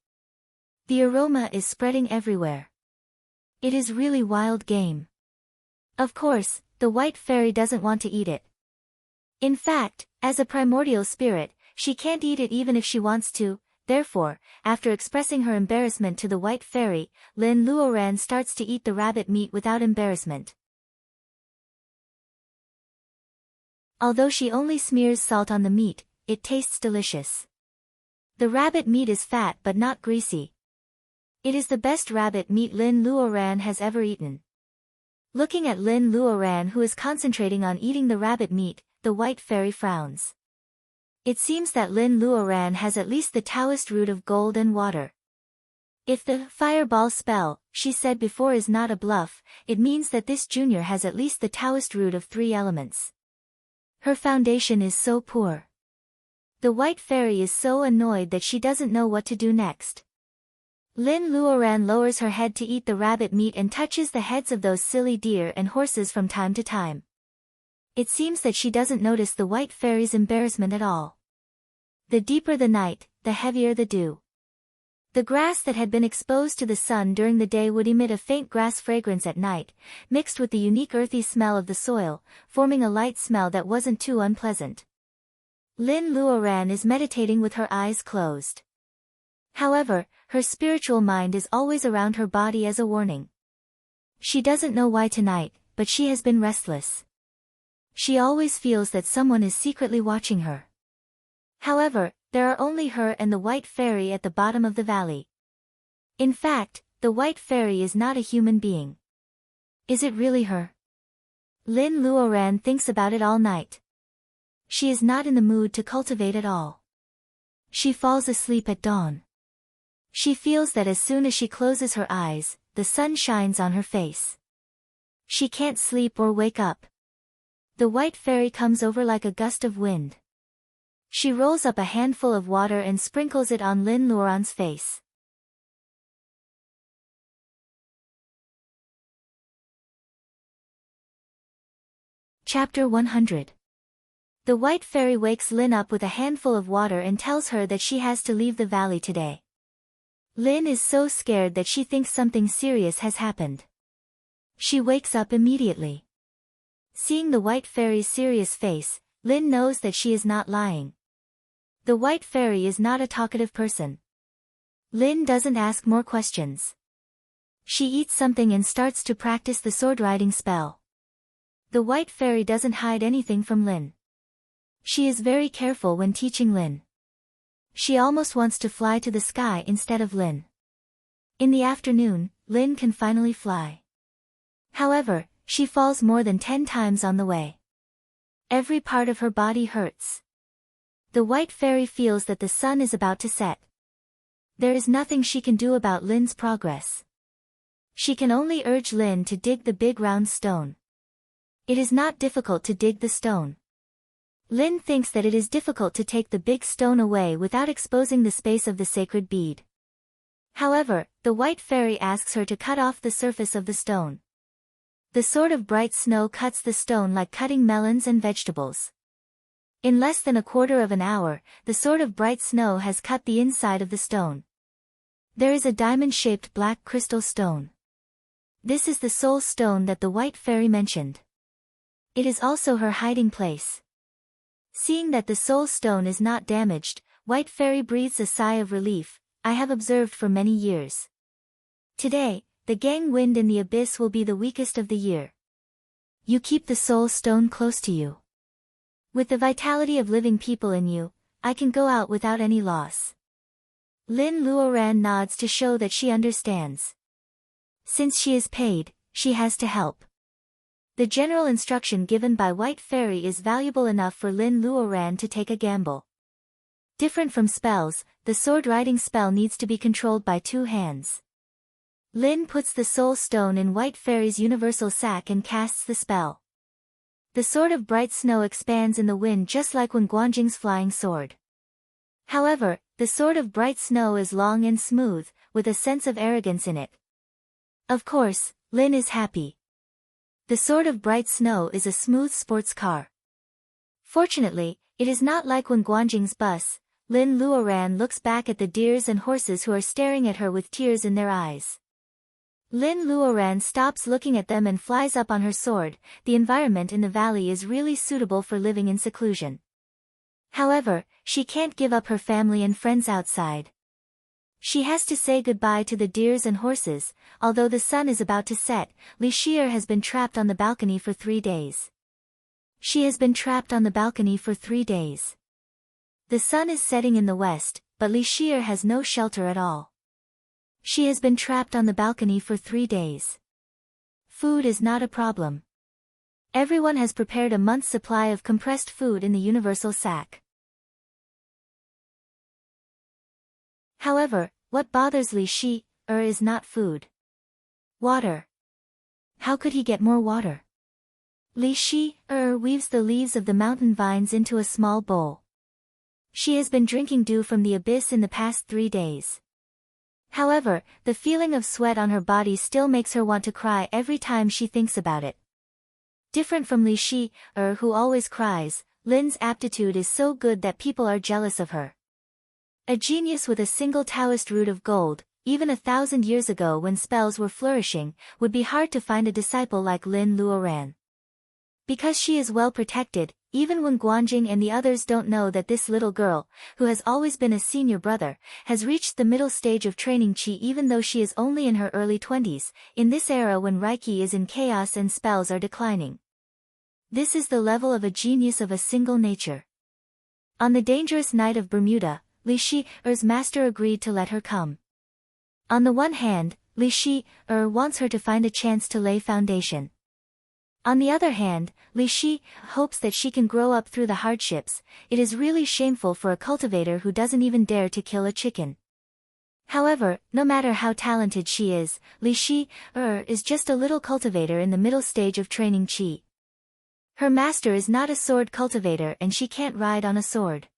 The aroma is spreading everywhere. It is really wild game. Of course, the White Fairy doesn't want to eat it. In fact, as a primordial spirit, she can't eat it even if she wants to. Therefore, after expressing her embarrassment to the White Fairy, Lin Luoran starts to eat the rabbit meat without embarrassment. Although she only smears salt on the meat, it tastes delicious. The rabbit meat is fat but not greasy. It is the best rabbit meat Lin Luoran has ever eaten. Looking at Lin Luoran, who is concentrating on eating the rabbit meat, the White Fairy frowns. It seems that Lin Luoran has at least the Taoist root of gold and water. If the fireball spell, she said before, is not a bluff, it means that this junior has at least the Taoist root of 3 elements. Her foundation is so poor. The White Fairy is so annoyed that she doesn't know what to do next. Lin Luoran lowers her head to eat the rabbit meat and touches the heads of those silly deer and horses from time to time. It seems that she doesn't notice the White Fairy's embarrassment at all. The deeper the night, the heavier the dew. The grass that had been exposed to the sun during the day would emit a faint grass fragrance at night, mixed with the unique earthy smell of the soil, forming a light smell that wasn't too unpleasant. Lin Luoran is meditating with her eyes closed. However, her spiritual mind is always around her body as a warning. She doesn't know why tonight, but she has been restless. She always feels that someone is secretly watching her. However, there are only her and the White Fairy at the bottom of the valley. In fact, the White Fairy is not a human being. Is it really her? Lin Luoran thinks about it all night. She is not in the mood to cultivate at all. She falls asleep at dawn. She feels that as soon as she closes her eyes, the sun shines on her face. She can't sleep or wake up. The White Fairy comes over like a gust of wind. She rolls up a handful of water and sprinkles it on Lin Luoran's face. Chapter 100. The White Fairy wakes Lin up with a handful of water and tells her that she has to leave the valley today. Lin is so scared that she thinks something serious has happened. She wakes up immediately. Seeing the white fairy's serious face, Lin knows that she is not lying. The white fairy is not a talkative person. Lin doesn't ask more questions. She eats something and starts to practice the sword riding spell. The white fairy doesn't hide anything from Lin. She is very careful when teaching Lin. She almost wants to fly to the sky instead of Lin. In the afternoon, Lin can finally fly. However, she falls more than 10 times on the way. Every part of her body hurts. The white fairy feels that the sun is about to set. There is nothing she can do about Lin's progress. She can only urge Lin to dig the big round stone. It is not difficult to dig the stone. Lin thinks that it is difficult to take the big stone away without exposing the space of the sacred bead. However, the white fairy asks her to cut off the surface of the stone. The sword of bright snow cuts the stone like cutting melons and vegetables. In less than a quarter of an hour, the sword of bright snow has cut the inside of the stone. There is a diamond-shaped black crystal stone. This is the soul stone that the white fairy mentioned. It is also her hiding place. Seeing that the soul stone is not damaged, white fairy breathes a sigh of relief. I have observed for many years. Today, the gang wind in the abyss will be the weakest of the year. You keep the soul stone close to you. With the vitality of living people in you, I can go out without any loss. Lin Luoran nods to show that she understands. Since she is paid, she has to help. The general instruction given by White Fairy is valuable enough for Lin Luoran to take a gamble. Different from spells, the sword riding spell needs to be controlled by 2 hands. Lin puts the soul stone in White Fairy's universal sack and casts the spell. The sword of bright snow expands in the wind just like when Guanjing's flying sword. However, the sword of bright snow is long and smooth, with a sense of arrogance in it. Of course, Lin is happy. The sword of bright snow is a smooth sports car. Fortunately, it is not like when Guanjing's bus. Lin Luoran looks back at the deers and horses who are staring at her with tears in their eyes. Lin Luoran stops looking at them and flies up on her sword. The environment in the valley is really suitable for living in seclusion. However, she can't give up her family and friends outside. She has to say goodbye to the deers and horses. Although the sun is about to set, Li Shi'er has been trapped on the balcony for 3 days. She has been trapped on the balcony for 3 days. The sun is setting in the west, but Li Shi'er has no shelter at all. She has been trapped on the balcony for 3 days. Food is not a problem. Everyone has prepared a month's supply of compressed food in the universal sack. However, what bothers Li Shi'er is not food. Water. How could he get more water? Li Shi'er weaves the leaves of the mountain vines into a small bowl. She has been drinking dew from the abyss in the past 3 days. However, the feeling of sweat on her body still makes her want to cry every time she thinks about it. Different from Li Shi'er who always cries, Lin's aptitude is so good that people are jealous of her. A genius with a single Taoist root of gold, even 1,000 years ago when spells were flourishing, would be hard to find a disciple like Lin Luoran. Because she is well protected, even when Guanjing and the others don't know that this little girl, who has always been a senior brother, has reached the middle stage of training Qi even though she is only in her early 20s, in this era when Reiki is in chaos and spells are declining. This is the level of a genius of a single nature. On the dangerous night of Bermuda, Li Shi'er's master agreed to let her come. On the one hand, Li Shi'er wants her to find a chance to lay foundation. On the other hand, Li Shi'er hopes that she can grow up through the hardships. It is really shameful for a cultivator who doesn't even dare to kill a chicken. However, no matter how talented she is, Li Shi'er is just a little cultivator in the middle stage of training Qi. Her master is not a sword cultivator and she can't ride on a sword.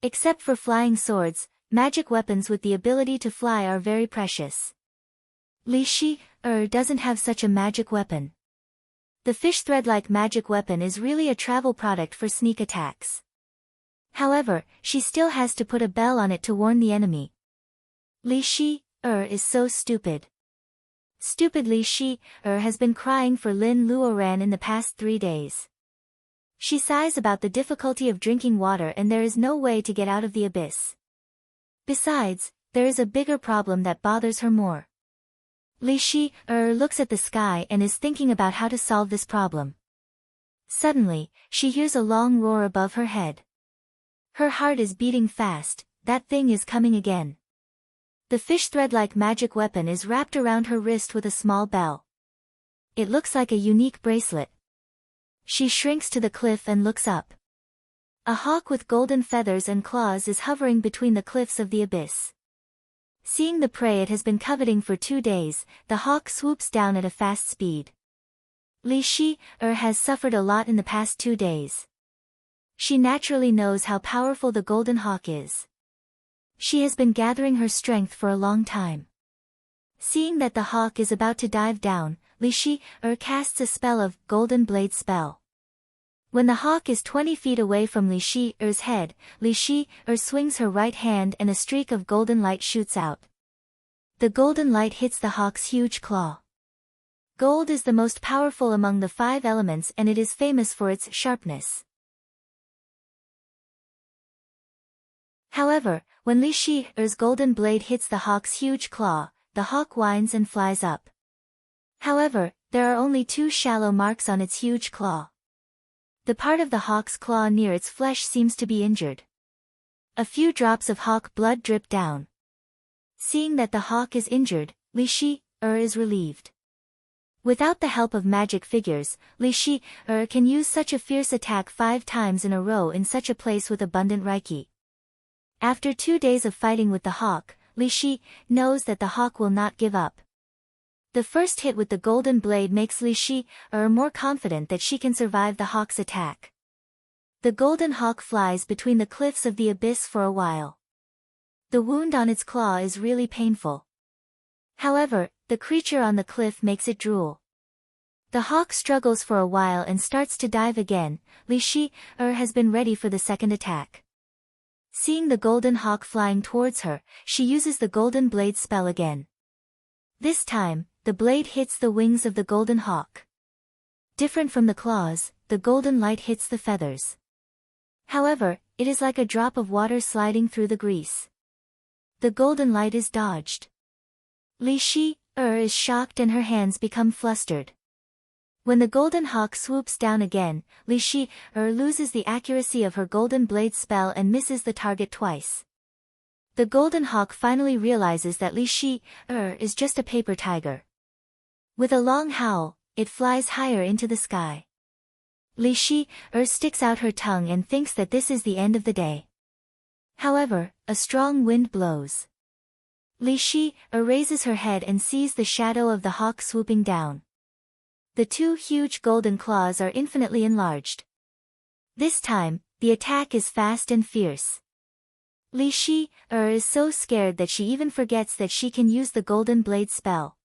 Except for flying swords, magic weapons with the ability to fly are very precious. Li Shi'er doesn't have such a magic weapon. The fish thread-like magic weapon is really a travel product for sneak attacks. However, she still has to put a bell on it to warn the enemy. Li Shi is so stupid. Stupid Li Shi has been crying for Lin Luoran in the past 3 days. She sighs about the difficulty of drinking water and there is no way to get out of the abyss. Besides, there is a bigger problem that bothers her more. Li Shi looks at the sky and is thinking about how to solve this problem. Suddenly, she hears a long roar above her head. Her heart is beating fast, that thing is coming again. The fish thread-like magic weapon is wrapped around her wrist with a small bell. It looks like a unique bracelet. She shrinks to the cliff and looks up. A hawk with golden feathers and claws is hovering between the cliffs of the abyss. Seeing the prey it has been coveting for 2 days, the hawk swoops down at a fast speed. Li Shi has suffered a lot in the past 2 days. She naturally knows how powerful the golden hawk is. She has been gathering her strength for a long time. Seeing that the hawk is about to dive down, Li Shi casts a spell of Golden Blade spell. When the hawk is 20 feet away from Li Shi's head, Li Shi swings her right hand and a streak of golden light shoots out. The golden light hits the hawk's huge claw. Gold is the most powerful among the 5 elements and it is famous for its sharpness. However, when Li Shi's golden blade hits the hawk's huge claw, the hawk whines and flies up. However, there are only 2 shallow marks on its huge claw. The part of the hawk's claw near its flesh seems to be injured. A few drops of hawk blood drip down. Seeing that the hawk is injured, Li Shi is relieved. Without the help of magic figures, Li Shi can use such a fierce attack 5 times in a row in such a place with abundant reiki. After 2 days of fighting with the hawk, Li Shi knows that the hawk will not give up. The first hit with the golden blade makes Li Shi more confident that she can survive the hawk's attack. The golden hawk flies between the cliffs of the abyss for a while. The wound on its claw is really painful. However, the creature on the cliff makes it drool. The hawk struggles for a while and starts to dive again. Li Shi has been ready for the second attack. Seeing the golden hawk flying towards her, she uses the golden blade spell again. This time, the blade hits the wings of the golden hawk. Different from the claws, the golden light hits the feathers. However, it is like a drop of water sliding through the grease. The golden light is dodged. Li Shi is shocked and her hands become flustered. When the golden hawk swoops down again, Li Shi loses the accuracy of her golden blade spell and misses the target twice. The golden hawk finally realizes that Li Shi is just a paper tiger. With a long howl, it flies higher into the sky. Li Shi sticks out her tongue and thinks that this is the end of the day. However, a strong wind blows. Li Shi raises her head and sees the shadow of the hawk swooping down. The 2 huge golden claws are infinitely enlarged. This time, the attack is fast and fierce. Li Shi is so scared that she even forgets that she can use the golden blade spell.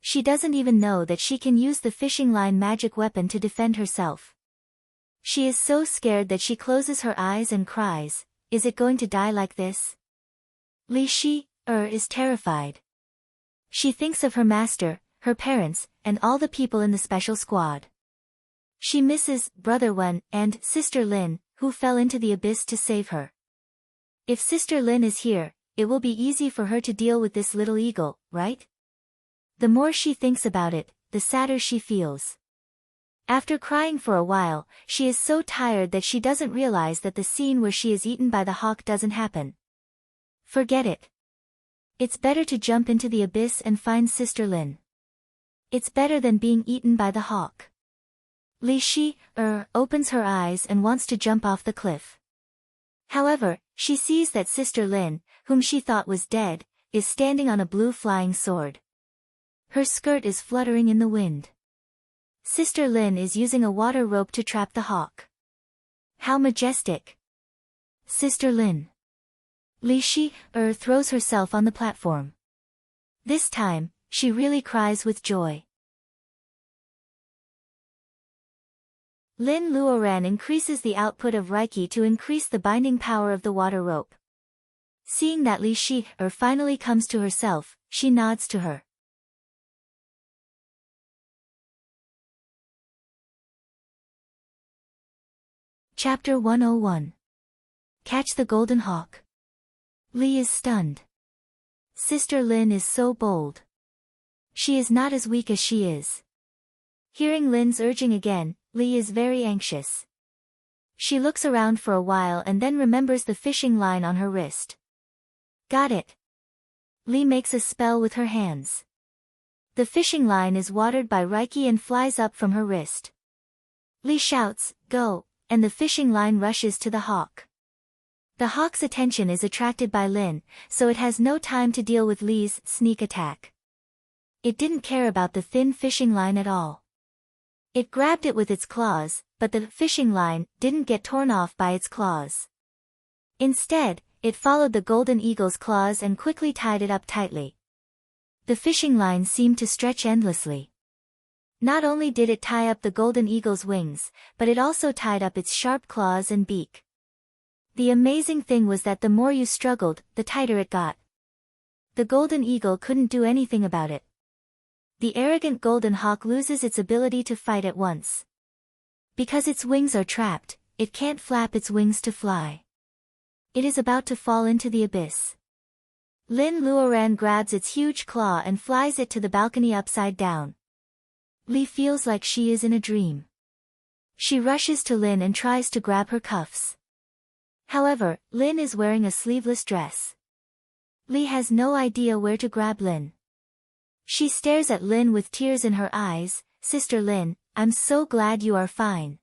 She doesn't even know that she can use the fishing line magic weapon to defend herself. She is so scared that she closes her eyes and cries, "Is it going to die like this?" Li Shi is terrified. She thinks of her master, her parents, and all the people in the special squad. She misses Brother Wen and Sister Lin, who fell into the abyss to save her. If Sister Lin is here, it will be easy for her to deal with this little eagle, right? The more she thinks about it, the sadder she feels. After crying for a while, she is so tired that she doesn't realize that the scene where she is eaten by the hawk doesn't happen. Forget it. It's better to jump into the abyss and find Sister Lin. It's better than being eaten by the hawk. Li Shi opens her eyes and wants to jump off the cliff. However, she sees that Sister Lin, whom she thought was dead, is standing on a blue flying sword. Her skirt is fluttering in the wind. Sister Lin is using a water rope to trap the hawk. How majestic! Sister Lin. Li Shi throws herself on the platform. This time, she really cries with joy. Lin Luoran increases the output of Reiki to increase the binding power of the water rope. Seeing that Li Shi-er finally comes to herself, she nods to her. Chapter 101. Catch the Golden Hawk. Li is stunned. Sister Lin is so bold. She is not as weak as she is. Hearing Lin's urging again, Li is very anxious. She looks around for a while and then remembers the fishing line on her wrist. Got it. Li makes a spell with her hands. The fishing line is watered by Reiki and flies up from her wrist. Li shouts, "Go," and the fishing line rushes to the hawk. The hawk's attention is attracted by Lin, so it has no time to deal with Li's sneak attack. It didn't care about the thin fishing line at all. It grabbed it with its claws, but the fishing line didn't get torn off by its claws. Instead, it followed the golden eagle's claws and quickly tied it up tightly. The fishing line seemed to stretch endlessly. Not only did it tie up the golden eagle's wings, but it also tied up its sharp claws and beak. The amazing thing was that the more you struggled, the tighter it got. The golden eagle couldn't do anything about it. The arrogant golden hawk loses its ability to fight at once. Because its wings are trapped, it can't flap its wings to fly. It is about to fall into the abyss. Lin Luoran grabs its huge claw and flies it to the balcony upside down. Li feels like she is in a dream. She rushes to Lin and tries to grab her cuffs. However, Lin is wearing a sleeveless dress. Li has no idea where to grab Lin. She stares at Lin with tears in her eyes. "Sister Lin, I'm so glad you are fine."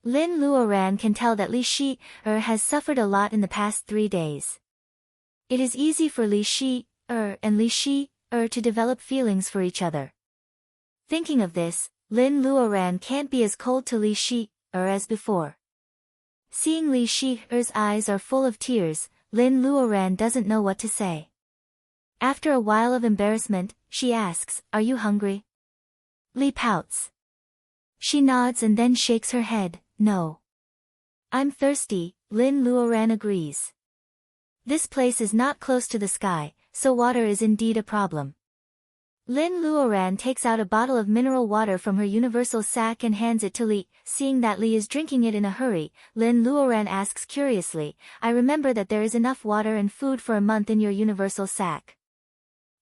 Lin Luoran can tell that Li Shi-er has suffered a lot in the past 3 days. It is easy for Li Shi-er and Li Shi-er to develop feelings for each other. Thinking of this, Lin Luoran can't be as cold to Li Shi-er as before. Seeing Li Shi-er's eyes are full of tears, Lin Luoran doesn't know what to say. After a while of embarrassment, she asks, "Are you hungry?" Li pouts. She nods and then shakes her head, "No. I'm thirsty," Lin Luoran agrees. This place is not close to the sky, so water is indeed a problem. Lin Luoran takes out a bottle of mineral water from her universal sack and hands it to Li. Seeing that Li is drinking it in a hurry, Lin Luoran asks curiously, "I remember that there is enough water and food for a month in your universal sack."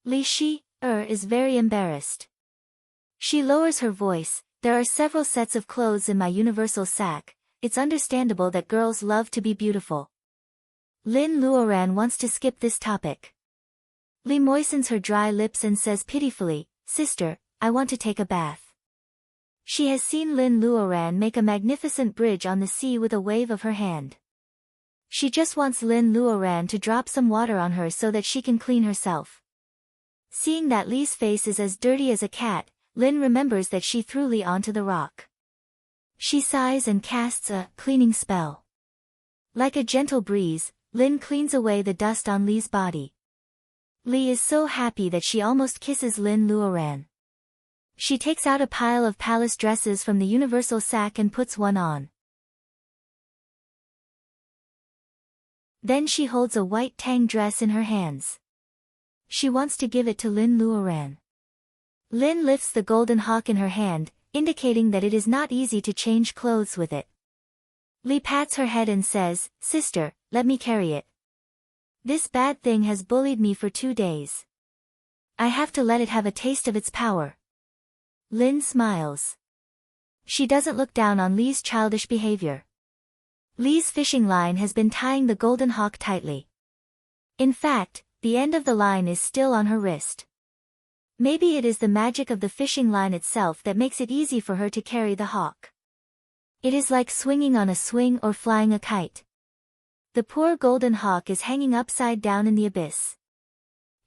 Li Shi-er is very embarrassed. She lowers her voice, "There are several sets of clothes in my universal sack. It's understandable that girls love to be beautiful." Lin Luoran wants to skip this topic. Li moistens her dry lips and says pitifully, "Sister, I want to take a bath." She has seen Lin Luoran make a magnificent bridge on the sea with a wave of her hand. She just wants Lin Luoran to drop some water on her so that she can clean herself. Seeing that Li's face is as dirty as a cat, Lin remembers that she threw Li onto the rock. She sighs and casts a cleaning spell. Like a gentle breeze, Lin cleans away the dust on Li's body. Li is so happy that she almost kisses Lin Luoran. She takes out a pile of palace dresses from the universal sack and puts one on. Then she holds a white tang dress in her hands. She wants to give it to Lin Luoran. Lin lifts the golden hawk in her hand, indicating that it is not easy to change clothes with it. Li pats her head and says, "Sister, let me carry it. This bad thing has bullied me for 2 days. I have to let it have a taste of its power." Lin smiles. She doesn't look down on Li's childish behavior. Li's fishing line has been tying the golden hawk tightly. In fact, the end of the line is still on her wrist. Maybe it is the magic of the fishing line itself that makes it easy for her to carry the hawk. It is like swinging on a swing or flying a kite. The poor golden hawk is hanging upside down in the abyss.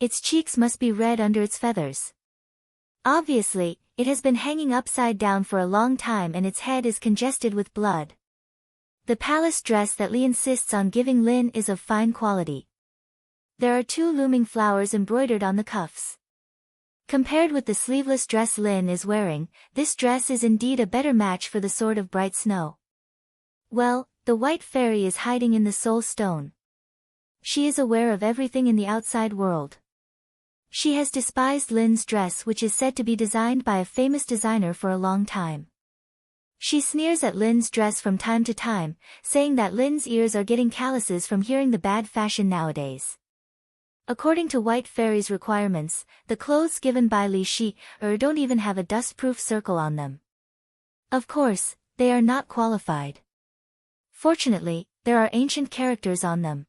Its cheeks must be red under its feathers. Obviously, it has been hanging upside down for a long time and its head is congested with blood. The palace dress that Li insists on giving Lin is of fine quality. There are 2 looming flowers embroidered on the cuffs. Compared with the sleeveless dress Lin is wearing, this dress is indeed a better match for the sword of bright snow. Well, the white fairy is hiding in the soul stone. She is aware of everything in the outside world. She has despised Lin's dress, which is said to be designed by a famous designer, for a long time. She sneers at Lin's dress from time to time, saying that Lin's ears are getting calluses from hearing the bad fashion nowadays. According to White Fairy's requirements, the clothes given by Li Shi don't even have a dust-proof circle on them. Of course, they are not qualified. Fortunately, there are ancient characters on them.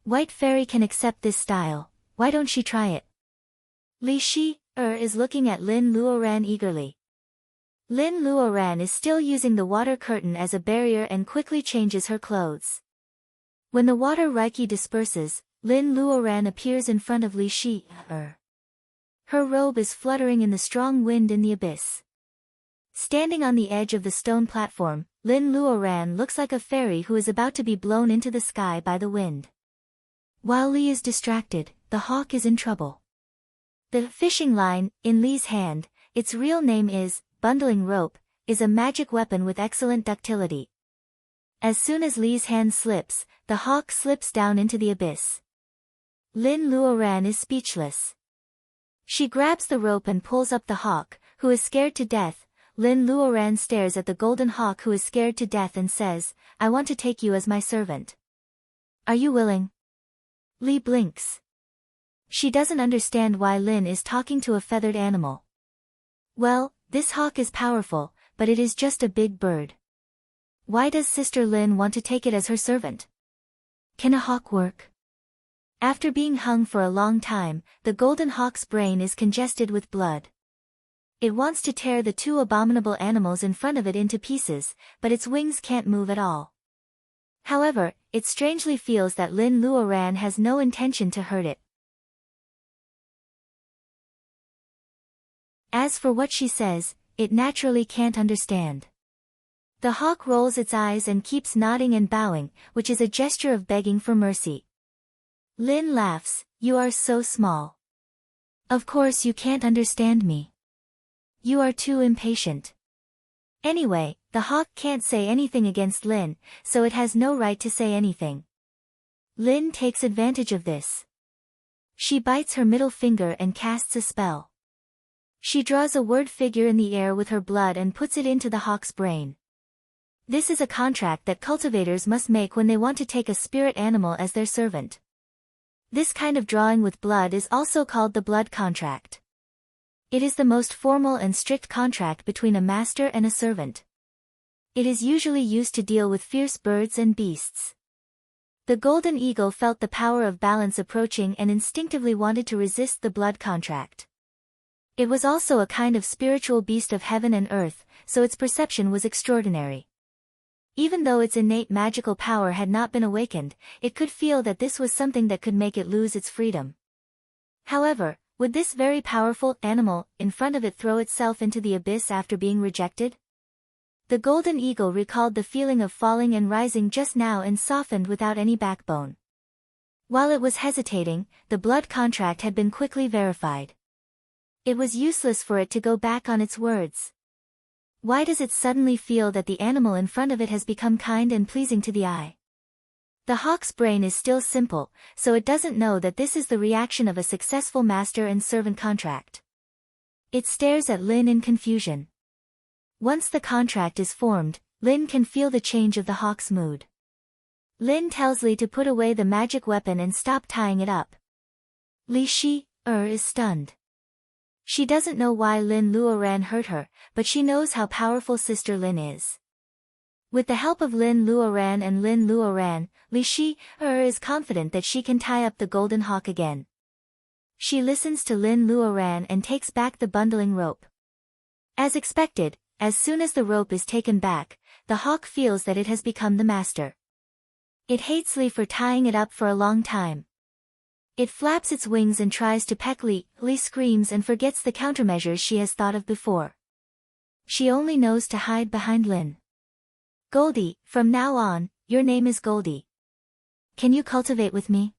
White Fairy can accept this style. Why don't she try it? Li Shi is looking at Lin Luoran eagerly. Lin Luoran is still using the water curtain as a barrier and quickly changes her clothes. When the water Reiki disperses, Lin Luoran appears in front of Li Shi. Her robe is fluttering in the strong wind in the abyss. Standing on the edge of the stone platform, Lin Luoran looks like a fairy who is about to be blown into the sky by the wind. While Li is distracted, the hawk is in trouble. The fishing line, in Li's hand, its real name is bundling rope, is a magic weapon with excellent ductility. As soon as Li's hand slips, the hawk slips down into the abyss. Lin Luoran is speechless. She grabs the rope and pulls up the hawk, who is scared to death. Lin Luoran stares at the golden hawk, who is scared to death, and says, "I want to take you as my servant. Are you willing?" Li blinks. She doesn't understand why Lin is talking to a feathered animal. Well, this hawk is powerful, but it is just a big bird. Why does Sister Lin want to take it as her servant? Can a hawk work? After being hung for a long time, the golden hawk's brain is congested with blood. It wants to tear the two abominable animals in front of it into pieces, but its wings can't move at all. However, it strangely feels that Lin Luoran has no intention to hurt it. As for what she says, it naturally can't understand. The hawk rolls its eyes and keeps nodding and bowing, which is a gesture of begging for mercy. Lin laughs, "You are so small. Of course you can't understand me. You are too impatient." Anyway, the hawk can't say anything against Lin, so it has no right to say anything. Lin takes advantage of this. She bites her middle finger and casts a spell. She draws a word figure in the air with her blood and puts it into the hawk's brain. This is a contract that cultivators must make when they want to take a spirit animal as their servant. This kind of drawing with blood is also called the blood contract. It is the most formal and strict contract between a master and a servant. It is usually used to deal with fierce birds and beasts. The golden eagle felt the power of balance approaching and instinctively wanted to resist the blood contract. It was also a kind of spiritual beast of heaven and earth, so its perception was extraordinary. Even though its innate magical power had not been awakened, it could feel that this was something that could make it lose its freedom. However, would this very powerful animal in front of it throw itself into the abyss after being rejected? The golden eagle recalled the feeling of falling and rising just now and softened without any backbone. While it was hesitating, the blood contract had been quickly verified. It was useless for it to go back on its words. Why does it suddenly feel that the animal in front of it has become kind and pleasing to the eye? The hawk's brain is still simple, so it doesn't know that this is the reaction of a successful master and servant contract. It stares at Lin in confusion. Once the contract is formed, Lin can feel the change of the hawk's mood. Lin tells Li to put away the magic weapon and stop tying it up. Li Shi is stunned. She doesn't know why Lin Luoran hurt her, but she knows how powerful Sister Lin is. With the help of Lin Luoran and Lin Luoran, Li Shi is confident that she can tie up the golden hawk again. She listens to Lin Luoran and takes back the bundling rope. As expected, as soon as the rope is taken back, the hawk feels that it has become the master. It hates Li for tying it up for a long time. It flaps its wings and tries to peck Li. Li screams and forgets the countermeasures she has thought of before. She only knows to hide behind Lin. "Goldie, from now on, your name is Goldie. Can you cultivate with me?"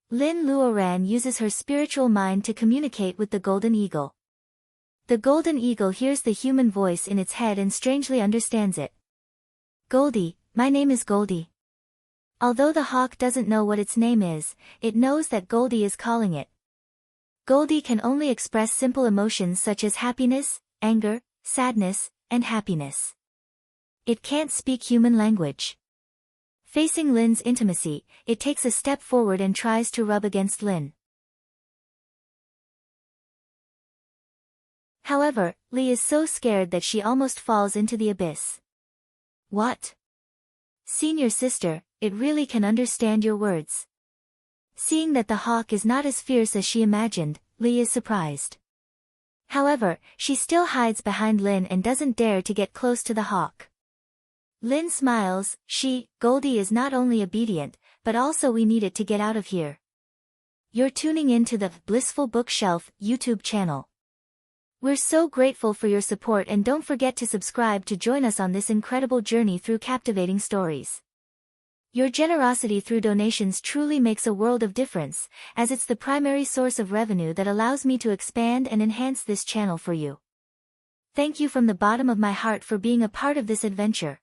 Lin Luoran uses her spiritual mind to communicate with the golden eagle. The golden eagle hears the human voice in its head and strangely understands it. "Goldie, my name is Goldie. Although the hawk doesn't know what its name is, it knows that Goldie is calling it. Goldie can only express simple emotions such as happiness, anger, sadness, and happiness. It can't speak human language. Facing Lin's intimacy, it takes a step forward and tries to rub against Lin. However, Lee is so scared that she almost falls into the abyss. What? Senior sister, it really can understand your words. Seeing that the hawk is not as fierce as she imagined, Lee is surprised. However, she still hides behind Lin and doesn't dare to get close to the hawk. Lin smiles. Goldie is not only obedient, but also we need it to get out of here. You're tuning in to the Blissful Bookshelf YouTube channel. We're so grateful for your support, and don't forget to subscribe to join us on this incredible journey through captivating stories. Your generosity through donations truly makes a world of difference, as it's the primary source of revenue that allows me to expand and enhance this channel for you. Thank you from the bottom of my heart for being a part of this adventure.